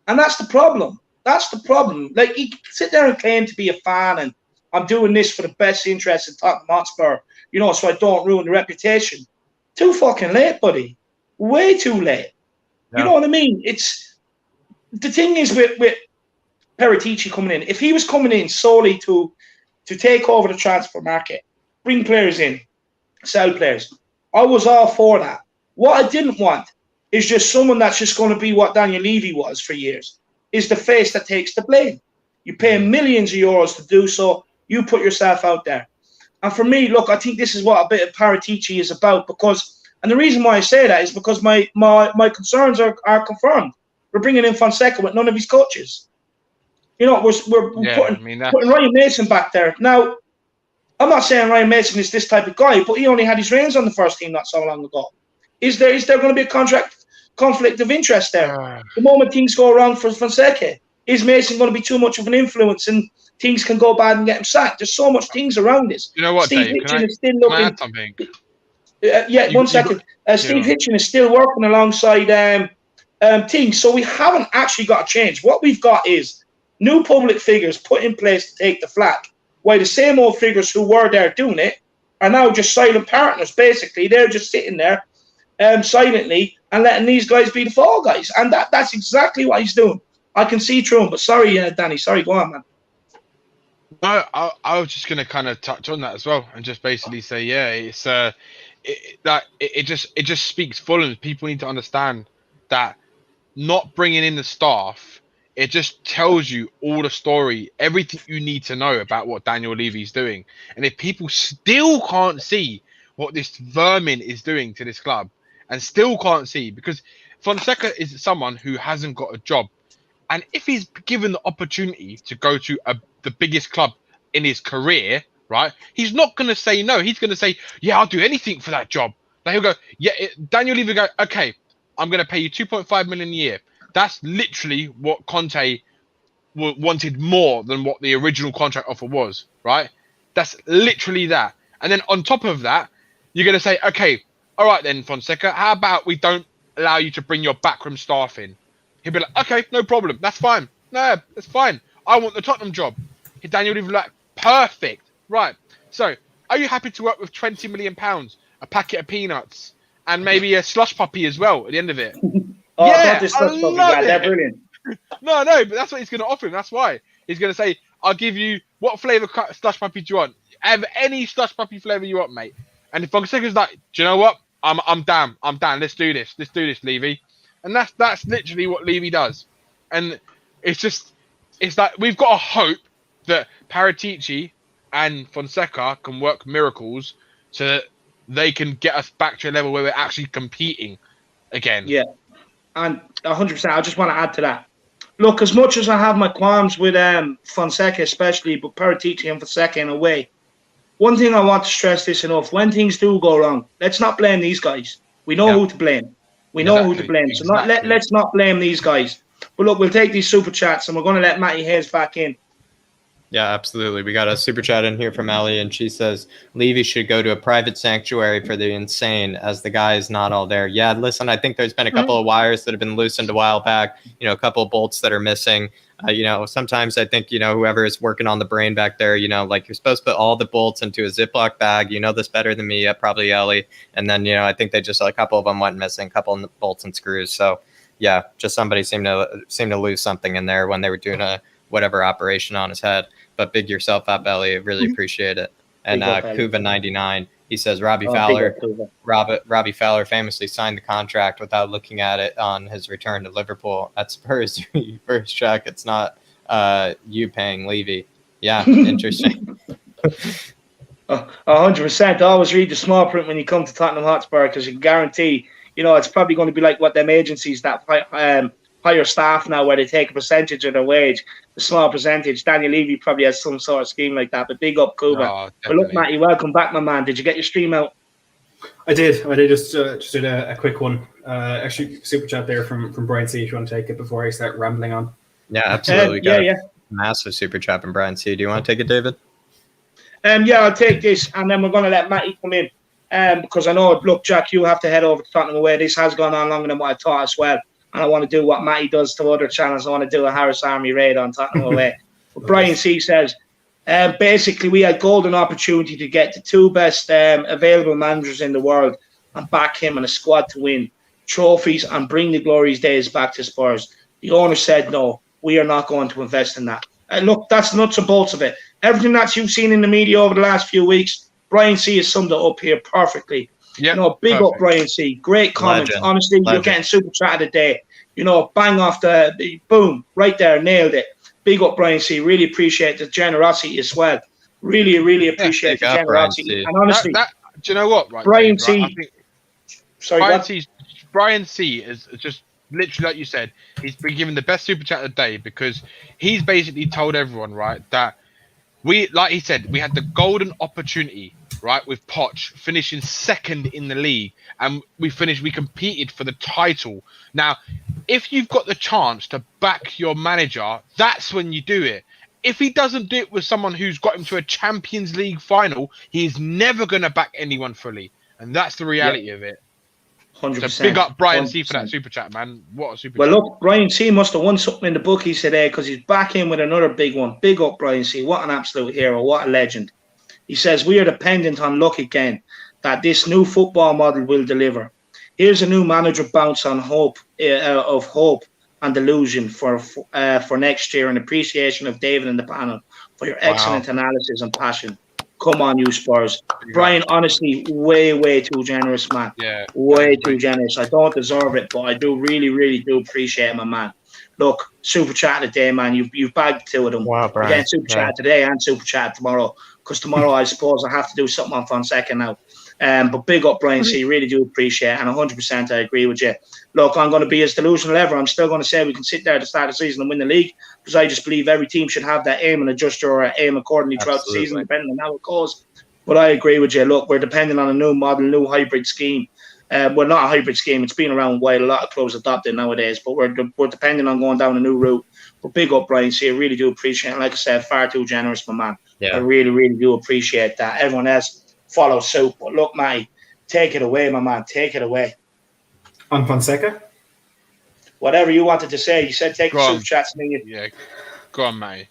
And that's the problem. That's the problem. Like, he can sit there and claim to be a fan and I'm doing this for the best interest of Tottenham Hotspur, so I don't ruin the reputation. Too fucking late, buddy. Way too late. Yeah. You know what I mean? The thing is with Paratici coming in, if he was coming in solely to take over the transfer market, bring players in, sell players, I was all for that. What I didn't want is just someone that's just going to be what Daniel Levy was for years, is the face that takes the blame. You pay millions of euros to do so. You put yourself out there. And for me, look, I think this is what a bit of Paratici is about and the reason why I say that is because my concerns are confirmed. We're bringing in Fonseca with none of his coaches. We're putting Ryan Mason back there. Now, I'm not saying Ryan Mason is this type of guy, but he only had his reins on the first team not so long ago. Is there going to be a conflict of interest there? The moment things go wrong for Fonseca, is Mason going to be too much of an influence and things can go bad and get him sacked? There's so much things around this. You know what, Steve Dave? Hitchen is still can I looking. add something? One second. Steve Hitchen is still working alongside things, so we haven't actually got a change. What we've got is new public figures put in place to take the flak, while the same old figures who were there doing it are now just silent partners. Basically, they're just sitting there silently and letting these guys be the fall guys, and that's exactly what he's doing. I can see through him, but sorry, Danny. Sorry, go on, man. No, I was just going to kind of touch on that as well, and just basically say, yeah, it's it just speaks volumes. People need to understand that not bringing in the staff, it just tells you all the story, everything you need to know about what Daniel Levy's doing. And if people still can't see what this vermin is doing to this club, and still can't see, because Fonseca is someone who hasn't got a job, and if he's given the opportunity to go to the biggest club in his career, right, he's not going to say no. He's going to say, yeah, I'll do anything for that job. Then he'll go, yeah, Daniel Levy will go, okay, I'm going to pay you 2.5 million a year. That's literally what Conte wanted, more than what the original contract offer was, right? That's literally that. And then on top of that, you're going to say, okay, all right then, Fonseca, how about we don't allow you to bring your backroom staff in? He'll be like, okay, no problem. That's fine. No, that's fine. I want the Tottenham job. Daniel Levy will be like, perfect. Right. So are you happy to work with £20 million, a packet of peanuts, and maybe a slush puppy as well at the end of it? Yeah, I love it. They're brilliant. No, but that's what he's going to offer him. That's why he's going to say, I'll give you, what flavour slush puppy do you want? Have any slush puppy flavour you want, mate. And if Fonseca's like, do you know what? I'm down. Let's do this, Levy. And that's literally what Levy does. And it's like we've got to hope that Paratici and Fonseca can work miracles to they can get us back to a level where we're actually competing again. Yeah, and 100%. I just want to add to that. Look, as much as I have my qualms with Fonseca especially, but Paratici and Fonseca in a way, one thing I want to stress this enough, when things do go wrong, let's not blame these guys. We know who to blame. We know who to blame. So let's not blame these guys. But look, we'll take these super chats and we're going to let Matty Hayes back in. Yeah, absolutely. We got a super chat in here from Ellie, and she says, Levy should go to a private sanctuary for the insane, as the guy is not all there. Yeah, listen, I think there's been a couple of wires that have been loosened a while back, a couple of bolts that are missing. Sometimes I think, whoever is working on the brain back there, like you're supposed to put all the bolts into a Ziploc bag. You know this better than me, probably Ellie. And then, I think they just, a couple of them went missing, a couple of bolts and screws. So, yeah, just somebody seemed to lose something in there when they were doing a whatever operation on his head. But big yourself up, Ellie. Really appreciate it. And Kuva99, he says Robbie Fowler famously signed the contract without looking at it on his return to Liverpool. At Spurs, first check, it's not you paying Levy. Yeah, interesting. 100%. Always read the small print when you come to Tottenham Hotspur, because you can guarantee, it's probably going to be like what them agencies that hire staff now, where they take a percentage of their wage, a small percentage. Daniel Levy probably has some sort of scheme like that. But big up, Kuba. Oh, but look, Matty, welcome back, my man. Did you get your stream out? I did. Just did a quick one. Actually, super chat there from Brian C. If you want to take it before I start rambling on. Yeah, absolutely. Massive super chat from Brian C. Do you want to take it, David? Yeah, I'll take this, and then we're going to let Matty come in. Because I know, look, Jack, you have to head over to Tottenham away. This has gone on longer than what I thought as well. And I want to do what Matty does to other channels. I want to do a Harris Army raid on Tottenham away. But Brian C. says, basically, we had golden opportunity to get the two best available managers in the world and back him and a squad to win trophies and bring the glorious days back to Spurs. The owner said, no, we are not going to invest in that. Look, that's nuts and bolts of it. Everything that you've seen in the media over the last few weeks, Brian C. has summed it up here perfectly. Yeah, big up Brian C. Great comment. Legend. Honestly, you're getting super chat of the day. Bang off the boom right there, nailed it. Big up Brian C. Really appreciate the generosity as well. Really, really appreciate the generosity. And honestly, do you know what? Right, Brian Dave, C. Right, Brian C. is just literally like you said. He's been given the best super chat of the day because he's basically told everyone, right, that like he said, we had the golden opportunity. Right, with Poch finishing second in the league, and we competed for the title. Now, if you've got the chance to back your manager, that's when you do it. If he doesn't do it with someone who's got him to a Champions League final, he's never going to back anyone fully, and that's the reality of it. 100%. So big up Brian C for that super chat, man. What a super chat. Well, look, Brian C must have won something in the bookies today because he's back in with another big one. Big up Brian C. What an absolute hero. What a legend. He says, we are dependent on luck again, that this new football model will deliver. Here's a new manager bounce on hope and delusion for next year, and appreciation of David and the panel for your excellent analysis and passion. Come on, you Spurs. Brian, honestly, way too generous, man. Yeah. Way too generous. I don't deserve it, but I do really do appreciate it, my man. Look, super chat today, man. You've bagged two of them. Wow, Brian. Again, super chat today and super chat tomorrow. Because tomorrow, I suppose, I have to do something on Fonseca now. But big up, Brian C. Really do appreciate it. And 100% I agree with you. Look, I'm going to be as delusional ever. I'm still going to say we can sit there at the start of the season and win the league. Because I just believe every team should have that aim and adjust your aim accordingly throughout the season, depending on how it goes. But I agree with you. Look, we're depending on a new model, new hybrid scheme. Well, not a hybrid scheme. It's been around a while. A lot of clubs adopt it nowadays. But we're depending on going down a new route. But big up, Brian C. I really do appreciate it. Like I said, far too generous, my man. Yeah. I really do appreciate that. Everyone else follows suit. But look, Matty, take it away, my man. Take it away. On Fonseca? Whatever you wanted to say. You said take the super chats. Yeah. Go on, Matty.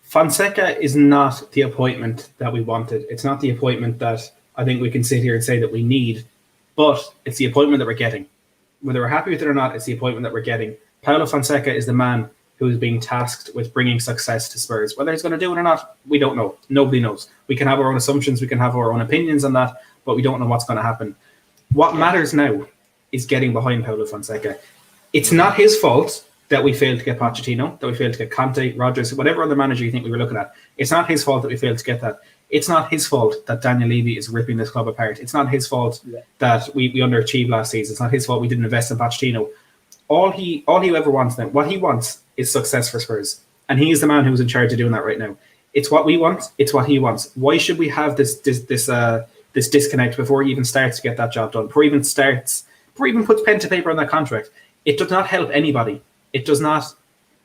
Fonseca is not the appointment that we wanted. It's not the appointment that I think we can sit here and say that we need. But it's the appointment that we're getting. Whether we're happy with it or not, it's the appointment that we're getting. Paulo Fonseca is the man who is being tasked with bringing success to Spurs. Whether he's going to do it or not, we don't know. Nobody knows. We can have our own assumptions, we can have our own opinions on that, but we don't know what's going to happen. What matters now is getting behind Paulo Fonseca. It's not his fault that we failed to get Pochettino, that we failed to get Conte, Rodgers, whatever other manager you think we were looking at. It's not his fault that we failed to get that. It's not his fault that Daniel Levy is ripping this club apart. It's not his fault that we underachieved last season. It's not his fault we didn't invest in Pochettino. All he ever wants now, what he wants is success for Spurs. And he is the man who's in charge of doing that right now. It's what we want. It's what he wants. Why should we have this disconnect before he even starts to get that job done? Before he even puts pen to paper on that contract? It does not help anybody. It does not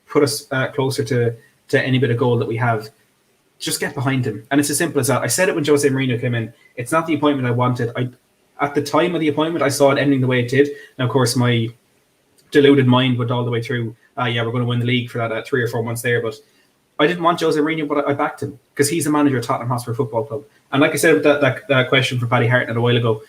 put us closer to any bit of goal that we have. Just get behind him. And it's as simple as that. I said it when Jose Mourinho came in. It's not the appointment I wanted. At the time of the appointment, I saw it ending the way it did. Now, of course, my deluded mind went all the way through, we're going to win the league for that 3 or 4 months there. But I didn't want Jose Mourinho, but I backed him because he's the manager of Tottenham Hotspur Football Club. And like I said, that question for Paddy Hartnett a while ago,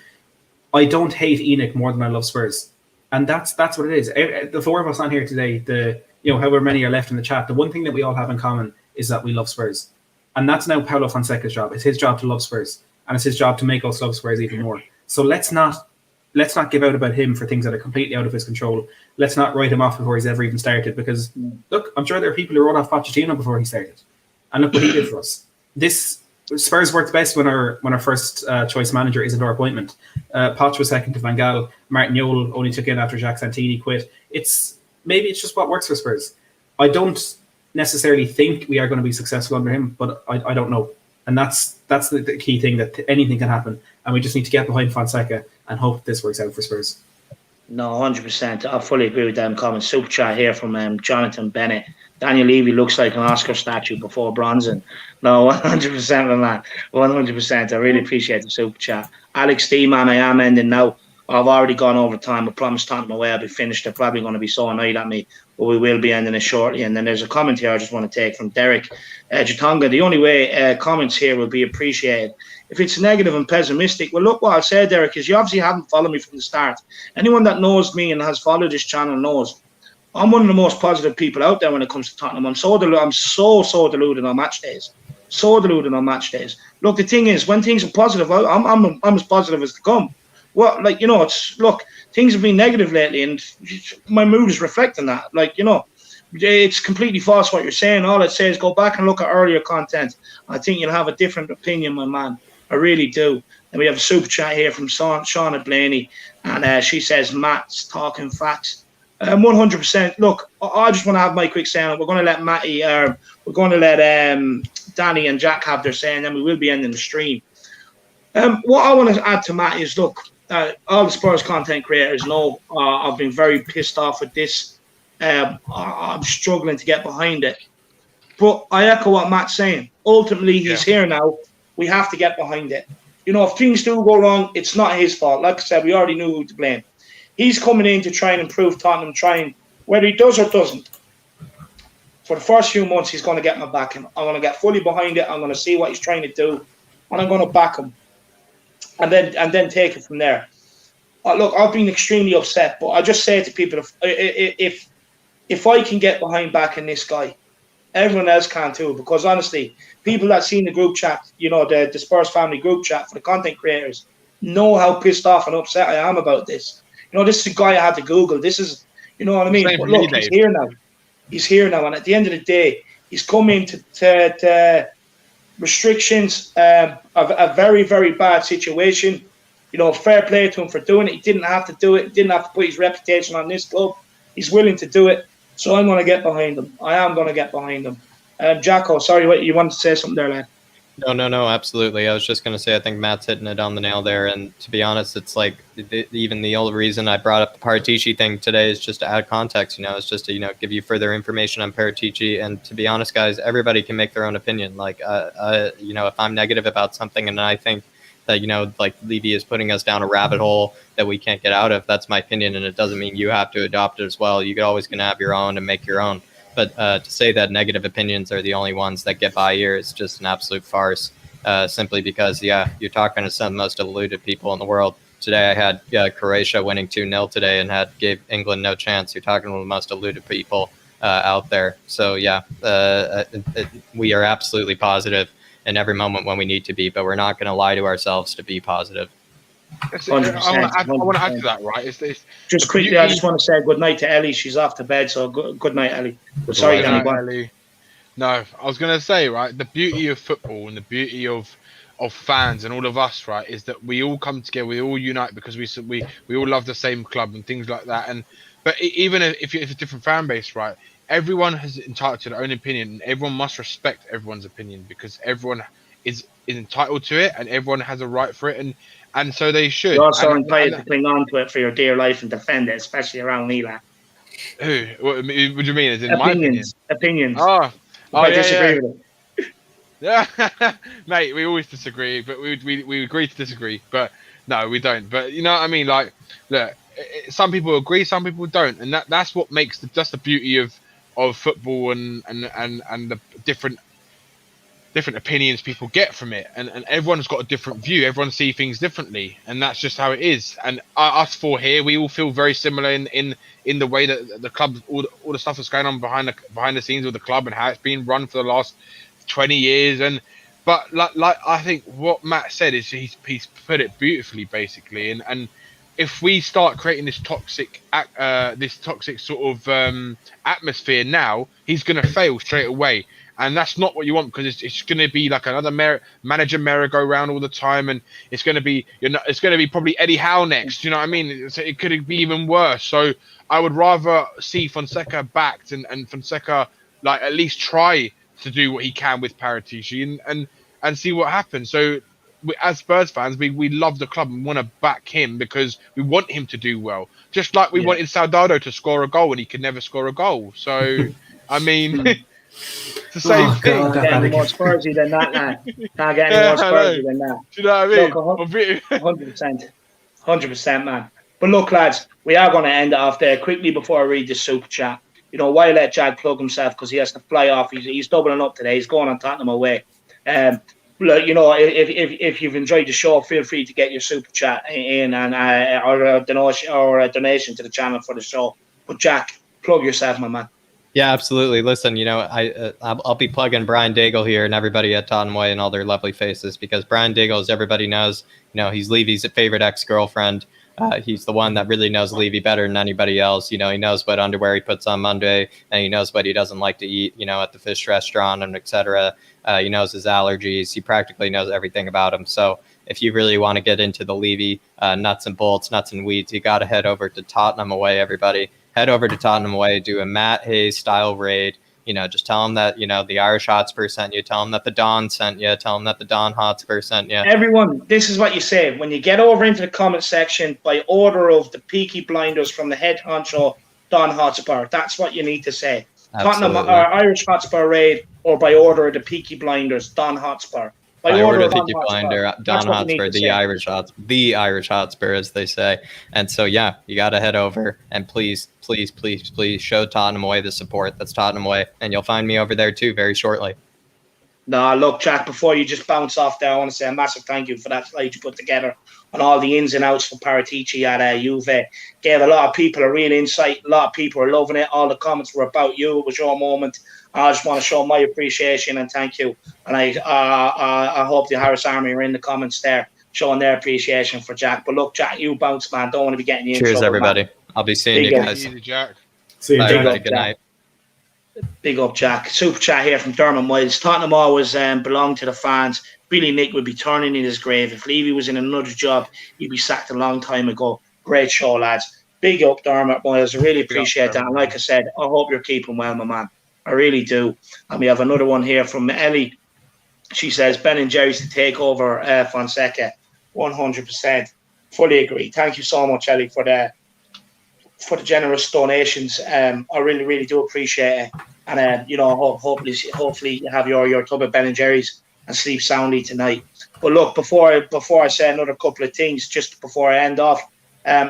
I don't hate Enoch more than I love Spurs. And that's what it is. The four of us on here today, however many are left in the chat, the one thing that we all have in common is that we love Spurs. And that's now Paulo Fonseca's job. It's his job to love Spurs. And it's his job to make us love Spurs even more. So let's not give out about him for things that are completely out of his control. Let's not write him off before he's ever even started. Because, look, I'm sure there are people who wrote off Pochettino before he started. And look what he did for us. Spurs works best when our first choice manager isn't our appointment. Poch was second to Van Gaal. Martin Jol only took in after Jacques Santini quit. Maybe it's just what works for Spurs. I don't necessarily think we are going to be successful under him, but I don't know. And that's the key thing, that anything can happen. And we just need to get behind Fonseca and hope this works out for Spurs. No, 100%. I fully agree with them comments. Super chat here from Jonathan Bennett. Daniel Levy looks like an Oscar statue before bronzing. No, 100% on that. 100%. I really appreciate the super chat. Alex D, man, I am ending now. I've already gone over time. I promised Tottenham away I'll be finished. They're probably going to be so annoyed at me, but we will be ending it shortly. And then there's a comment here I just want to take from Derek Jatonga. The only way comments here will be appreciated if it's negative and pessimistic. Well, look, what I'll say, Derek, is you obviously haven't followed me from the start. Anyone that knows me and has followed this channel knows I'm one of the most positive people out there when it comes to Tottenham. I'm so deluded on match days. So deluded on match days. Look, the thing is, when things are positive, I'm as positive as they come. Well, things have been negative lately, and my mood is reflecting that. It's completely false what you're saying. All I'd say is go back and look at earlier content. I think you'll have a different opinion, my man. I really do. And we have a super chat here from Shauna Blaney, and she says, Matt's talking facts. 100%. Look, I just want to have my quick say on it. We're going to let Danny and Jack have their say, and then we will be ending the stream. What I want to add to Matt is, look, all the Spurs content creators know I've been very pissed off with this. I'm struggling to get behind it. But I echo what Matt's saying. Ultimately, he's here now. We have to get behind it. If things do go wrong, it's not his fault. Like I said, we already knew who to blame. He's coming in to try and improve Tottenham, whether he does or doesn't. For the first few months, he's going to get my backing. I'm going to get fully behind it. I'm going to see what he's trying to do, and I'm going to back him, and then take it from there. Look, I've been extremely upset, but I just say to people, if I can get behind backing this guy, everyone else can too. Because honestly, people that seen the group chat, the Spurs family group chat for the content creators, know how pissed off and upset I am about this. This is a guy I had to Google. This is, you know what I mean? But look, he's here now. He's here now. And at the end of the day, he's come into restrictions of a very, very bad situation. Fair play to him for doing it. He didn't have to do it. He didn't have to put his reputation on this club. He's willing to do it. So I'm going to get behind him. I am going to get behind him. Jacko, sorry, what you wanted to say something there, lad? No, absolutely. I was just going to say, I think Matt's hitting it on the nail there. And to be honest, it's like even the old reason I brought up the Paratici thing today is just to add context. It's just to, give you further information on Paratici. And to be honest, guys, everybody can make their own opinion. If I'm negative about something and I think that, Levy is putting us down a rabbit hole that we can't get out of, that's my opinion. And it doesn't mean you have to adopt it as well. You're always going to have your own and make your own. But to say that negative opinions are the only ones that get by here is just an absolute farce, simply because, you're talking to some of the most deluded people in the world. Today I had Croatia winning 2-0 today and gave England no chance. You're talking to the most deluded people out there. So, we are absolutely positive in every moment when we need to be, but we're not going to lie to ourselves to be positive. I want to add to that, right? It's just quickly, I just want to say good night to Ellie. She's off to bed, so good night, Ellie. But sorry, Danny. Ellie. No, I was going to say, right, the beauty of football and the beauty of fans and all of us, right, is that we all come together, we all unite because we all love the same club and things like that. But even if it's a different fan base, right, everyone has entitled to their own opinion, and everyone must respect everyone's opinion because everyone is entitled to it and everyone has a right for it, and so they should. You're also entitled to cling on to it for your dear life and defend it, especially around me, lad. Who? What do you mean? Is in opinions? My opinion? Opinions. I disagree with it. Yeah, mate, we always disagree, but we agree to disagree. But no, we don't. But you know what I mean? Like, look, some people agree, some people don't, and that's what makes the beauty of football and the different opinions people get from it, and everyone's got a different view. Everyone sees things differently, and that's just how it is. And us four here, we all feel very similar in the way that the club, all the stuff that's going on behind the scenes with the club and how it's been run for the last 20 years. But like I think what Matt said is he's put it beautifully, basically. And if we start creating this toxic sort of atmosphere now, he's going to fail straight away. And that's not what you want, because it's going to be like another manager merry-go-round all the time, and it's going to be probably Eddie Howe next. You know what I mean? It could be even worse. So I would rather see Fonseca backed and Fonseca like at least try to do what he can with Paratici and see what happens. So as Spurs fans, we love the club and want to back him because we want him to do well. Just like we wanted Soldado to score a goal and he could never score a goal. So I mean. It's the same thing. Can't get any more Spursy than that, man. Can't get any more Spursy than that. Do you know what I mean? Look, 100%, man. But look, lads, we are going to end it off there quickly before I read this super chat. You know, why let Jag plug himself, because he has to fly off. He's doubling up today. He's going on Tottenham away. Look, you know, if you've enjoyed the show, feel free to get your super chat in and or a donation to the channel for the show. But Jack, plug yourself, my man. Yeah, absolutely. Listen, you know, I'll be plugging Brian Daigle here and everybody at Tottenham Way and all their lovely faces, because Brian Daigle, as everybody knows, you know, he's Levy's favorite ex-girlfriend. He's the one that really knows Levy better than anybody else. You know, he knows what underwear he puts on Monday, and he knows what he doesn't like to eat, you know, at the fish restaurant and etc. He knows his allergies. He practically knows everything about him. So if you really want to get into the Levy nuts and bolts, nuts and weeds, you got to head over to Tottenham Away, everybody. Head over to Tottenham Away, do a Matt Hayes style raid. You know, just tell them that, you know, the Irish Hotspur sent you. Tell them that the Don sent you. Tell them that the Don Hotspur sent you. Everyone, this is what you say. When you get over into the comment section, by order of the Peaky Blinders from the head honcho, Don Hotspur. That's what you need to say. Absolutely. Tottenham Irish Hotspur raid, or by order of the Peaky Blinders, Don Hotspur. By order of Peaky Blinder, Don Hotspur, the Irish Hotspur, as they say. And so, yeah, you got to head over and please show Tottenham Away the support. That's Tottenham Away, and you'll find me over there too very shortly. No, look, Jack, before you just bounce off there, I want to say a massive thank you for that slide you put together on all the ins and outs for Paratici at Juve. Gave a lot of people a real insight. A lot of people are loving it. All the comments were about you. It was your moment. I just want to show my appreciation and thank you. And I hope the Harris Army are in the comments there showing their appreciation for Jack. But look, Jack, you bounce, man. Don't want to be getting you in Cheers, trouble, everybody. Man. I'll be seeing you guys. Jack. See you, Bye, Jack. everybody. Good night. Big up, Jack. Super chat here from Dermot Miles. Tottenham always belong to the fans. Billy Nick would be turning in his grave. If Levy was in another job, he'd be sacked a long time ago. Great show, lads. Big up, Dermot Miles. I really appreciate that. And like I said, I hope you're keeping well, my man. I really do. And we have another one here from Ellie. She says, Ben and Jerry's to take over Fonseca. 100%. Fully agree. Thank you so much, Ellie, for the generous donations. I really, really do appreciate it. And, you know, hopefully you have your tub of Ben and Jerry's and sleep soundly tonight. But look, before I say another couple of things, just before I end off,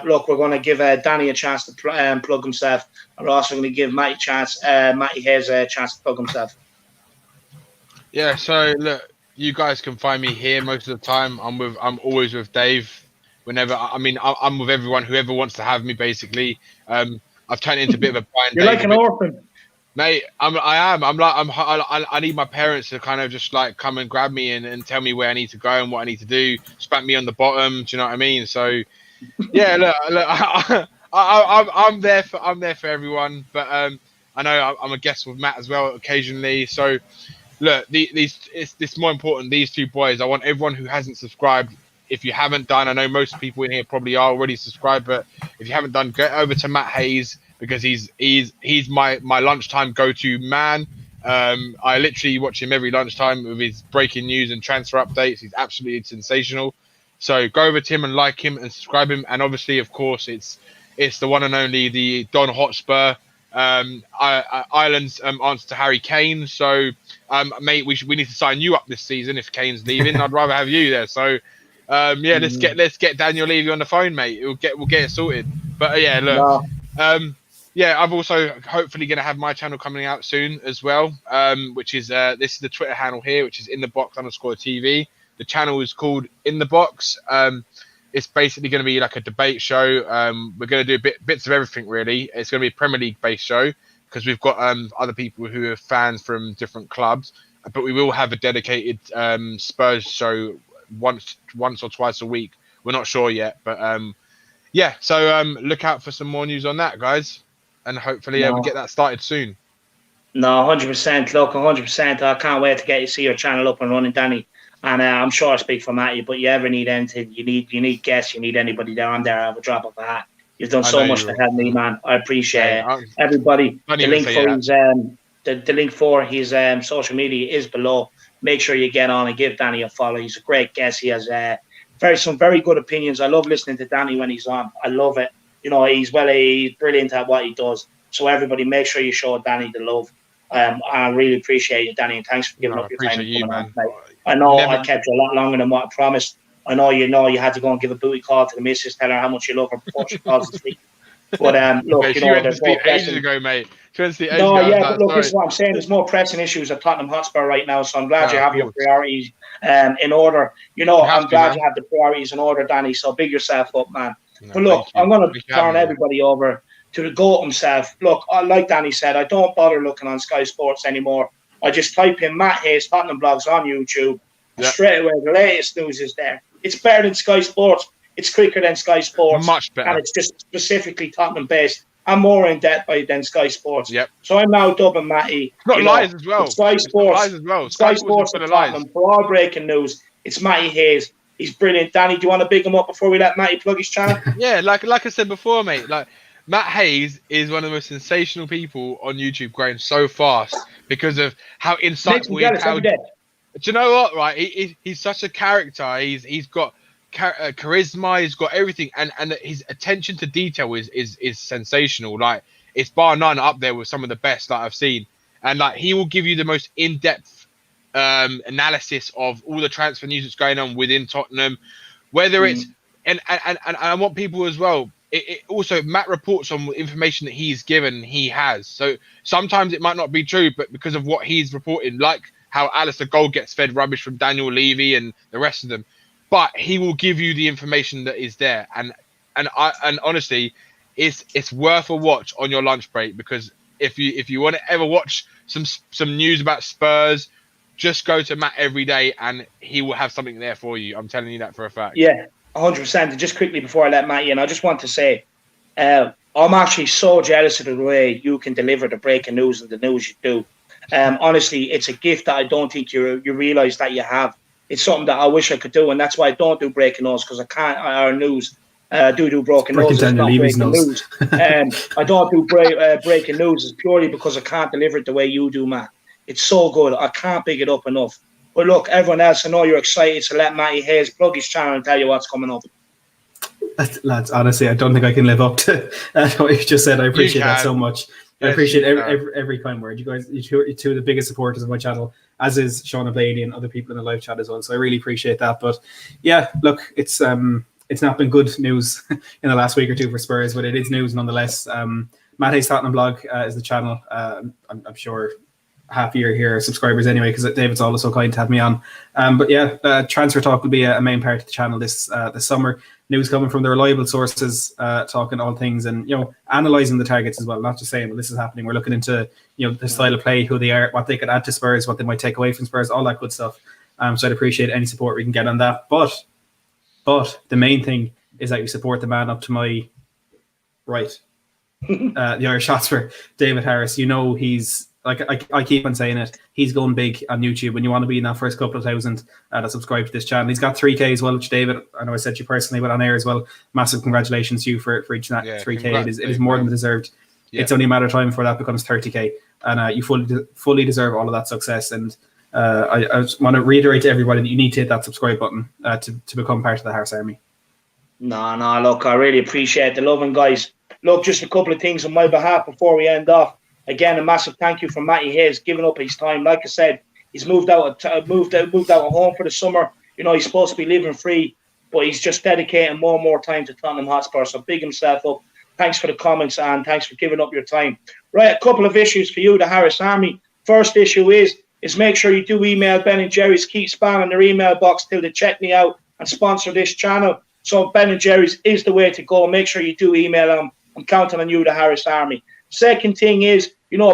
look, we're going to give Danny a chance to plug himself. And we're also going to give Matty Hayes a chance to plug himself. Yeah, so look, you guys can find me here most of the time. I'm always with Dave. Whenever I'm with everyone, whoever wants to have me. Basically, I've turned into a bit of a Brian. You're like an orphan. Mate, I need my parents to kind of just like come and grab me and tell me where I need to go and what I need to do. Spank me on the bottom. Do you know what I mean? So, yeah, look, I'm there for everyone. But I know I'm a guest with Matt as well occasionally. So, look, it's more important. These two boys. I want everyone who hasn't subscribed. If you haven't done, I know most people in here probably are already subscribed, but if you haven't done, get over to Matt Hayes because he's my lunchtime go-to man. I literally watch him every lunchtime with his breaking news and transfer updates. He's absolutely sensational. So go over to him and like him and subscribe him. And obviously, of course, it's the one and only the Don Hotspur, Ireland's answer to Harry Kane. So, mate, we need to sign you up this season if Kane's leaving. I'd rather have you there. So. Yeah, let's get Daniel Levy on the phone, mate. We'll get it sorted. But yeah, look, yeah, I'm also hopefully going to have my channel coming out soon as well, which is this is the Twitter handle here, which is inthebox_TV. The channel is called In the Box. It's basically going to be like a debate show. We're going to do bits of everything really. It's going to be a Premier League based show because we've got other people who are fans from different clubs, but we will have a dedicated Spurs show once or twice a week. We're not sure yet, but yeah, so look out for some more news on that, guys, and hopefully we'll get that started soon. No, 100%. Look, 100%. I can't wait to see your channel up and running, Danny. And I'm sure I speak for Matty, but you ever need anything, you need guests, you need anybody there on there, I have a drop of a hat. You've done so much to help me, man. I appreciate it. Everybody, the link for his social media is below. Make sure you get on and give Danny a follow. He's a great guest. He has some very good opinions. I love listening to Danny when he's on. I love it. You know, he's brilliant at what he does. So everybody, make sure you show Danny the love. I really appreciate it, Danny, and thanks for giving up your time. I know I kept you a lot longer than what I promised. I know you had to go and give a booty call to the missus, tell her how much you love her before she falls asleep. But look, mate, you know, there's more ages ago, mate. But look, this is what I'm saying. There's more pressing issues at Tottenham Hotspur right now, so I'm glad you have your priorities in order. You know, I'm glad you have the priorities in order, Danny. So big yourself up, man. No, but look, I'm going to turn everybody over to the GOAT himself. Look, like Danny said, I don't bother looking on Sky Sports anymore. I just type in Matt Hayes Tottenham blogs on YouTube. And straight away, the latest news is there. It's better than Sky Sports. It's quicker than Sky Sports. Much better. And it's just specifically Tottenham based. I'm more in depth than Sky Sports. Yep. So I'm now dubbing Matty. Not lies as well. Sky Sports. Lies as well. Sky Sports and Tottenham for all breaking news. It's Matty Hayes. He's brilliant. Danny, do you want to big him up before we let Matty plug his channel? Yeah, like I said before, mate. Like Matt Hayes is one of the most sensational people on YouTube, growing so fast because of how insightful he is. Do you know what? Right, he's such a character. He's got charisma. He's got everything, and his attention to detail is sensational. Like it's bar none up there with some of the best that I've seen. And like he will give you the most in-depth analysis of all the transfer news that's going on within Tottenham, whether it's and I want people as well. It also Matt reports on information that he's given. He has so sometimes it might not be true, but because of what he's reporting, like how Alistair Gold gets fed rubbish from Daniel Levy and the rest of them, but he will give you the information that is there. And honestly, it's worth a watch on your lunch break, because if you want to ever watch some news about Spurs, just go to Matt every day and he will have something there for you. I'm telling you that for a fact. Yeah, 100%. Just quickly before I let Matt in, I just want to say I'm actually so jealous of the way you can deliver the breaking news and the news you do. Honestly, it's a gift that I don't think you realise that you have. It's something that I wish I could do, and that's why I don't do breaking news, because I can't. Our news do broken news. It's not breaking news. I don't do breaking news. It's purely because I can't deliver it the way you do, Matt. It's so good. I can't big it up enough. But look, everyone else, I know you're excited, so let Matty Hayes plug his channel and tell you what's coming up. Lads, honestly, I don't think I can live up to what you just said. I appreciate that so much. Yes, I appreciate every kind word. You guys, you're two of the biggest supporters of my channel, as is Shauna Blaney and other people in the live chat as well. So I really appreciate that. But yeah, look, it's not been good news in the last week or two for Spurs, but it is news nonetheless. Matt Hayes Tottenham blog is the channel. I'm sure half year here subscribers anyway, because David's always so kind to have me on. But yeah, transfer talk will be a main part of the channel this summer. news coming from the reliable sources, talking all things, and analysing the targets as well. Not just saying, well, this is happening. We're looking into the style of play, who they are, what they could add to Spurs, what they might take away from Spurs, all that good stuff. So I'd appreciate any support we can get on that. But the main thing is that you support the man up to my right, the Irish Hotspur, David Harris. He's like, I keep on saying it, he's going big on YouTube. When you want to be in that first couple of thousand that subscribe to this channel, he's got 3K as well, which David, I know I said to you personally, but on air as well, massive congratulations to you for reaching that 3K. It is more than deserved. Yeah. It's only a matter of time before that becomes 30K, and you fully deserve all of that success. And I just want to reiterate to everybody that you need to hit that subscribe button to become part of the Harris Army. No, look, I really appreciate the love, and guys, look, just a couple of things on my behalf before we end off. Again, a massive thank you from Matty Hayes, giving up his time. Like I said, he's moved out of home for the summer. He's supposed to be living free, but he's just dedicating more and more time to Tottenham Hotspur. So big himself up. Thanks for the comments, and thanks for giving up your time. Right, a couple of issues for you, the Harris Army. First issue is make sure you do email Ben and Jerry's. Keep spamming their email box till they check me out and sponsor this channel. So Ben and Jerry's is the way to go. Make sure you do email them. I'm counting on you, the Harris Army. Second thing is,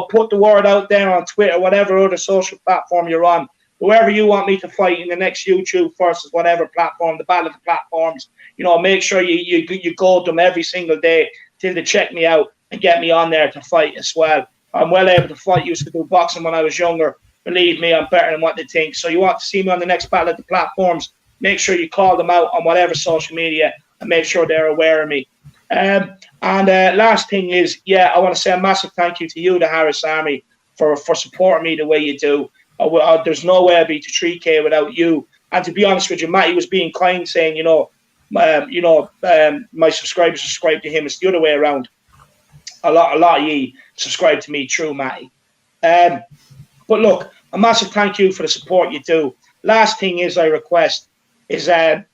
put the word out there on Twitter, whatever other social platform you're on. Whoever you want me to fight in the next YouTube versus whatever platform, the battle of the platforms, make sure you go to them every single day till they check me out and get me on there to fight as well. I'm well able to fight. Used to do boxing when I was younger. Believe me, I'm better than what they think. So you want to see me on the next battle of the platforms, make sure you call them out on whatever social media and make sure they're aware of me. Last thing is, I want to say a massive thank you to you, the Harris Army, for supporting me the way you do. There's no way I'd be to 3K without you. And to be honest with you, Matty was being kind, saying, my subscribers subscribe to him. It's the other way around. A lot of ye subscribe to me through Matty. But look, a massive thank you for the support you do. Last thing is I request is as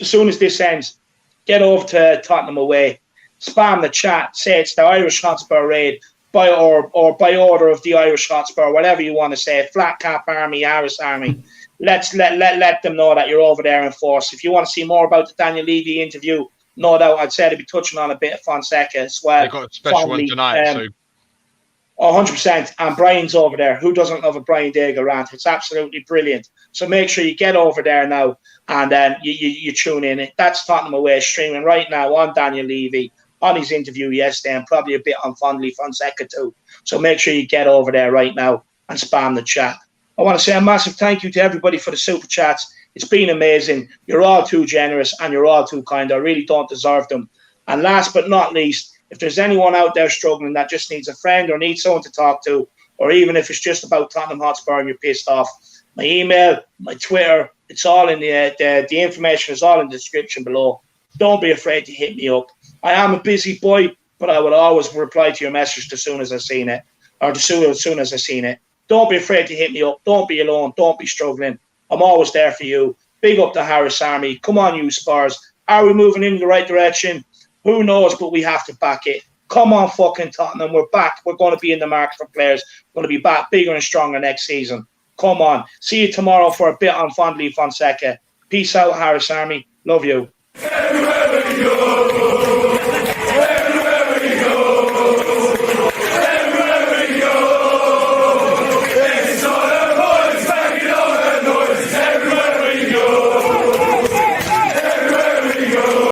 soon as this ends, get over to Tottenham away, spam the chat, say it's the Irish Hotspur raid, by order of the Irish Hotspur, whatever you want to say, Flat Cap Army, Harris Army. Let them know that you're over there in force. If you want to see more about the Daniel Levy interview, no doubt I'd say they'll be touching on a bit of Fonseca as well. They've got a special one tonight. 100%. And Brian's over there. Who doesn't love a Brian Daigle rant? It's absolutely brilliant. So make sure you get over there now and then you tune in. That's Tottenham Away streaming right now on Daniel Levy, on his interview yesterday, and probably a bit on Fonseca too. So make sure you get over there right now and spam the chat. I want to say a massive thank you to everybody for the super chats. It's been amazing. You're all too generous and you're all too kind. I really don't deserve them. And last but not least, if there's anyone out there struggling that just needs a friend or needs someone to talk to, or even if it's just about Tottenham Hotspur and you're pissed off, my email, my Twitter, it's all in the information is all in the description below. Don't be afraid to hit me up. I am a busy boy, but I will always reply to your message as soon as I've seen it, or as soon as I've seen it. Don't be afraid to hit me up. Don't be alone. Don't be struggling. I'm always there for you. Big up the Harris Army. Come on, you Spurs. Are we moving in the right direction? Who knows, but we have to back it. Come on, fucking Tottenham. We're back. We're going to be in the market for players. We're going to be back bigger and stronger next season. Come on. See you tomorrow for a bit on Fonseca. Peace out, Harris Army. Love you.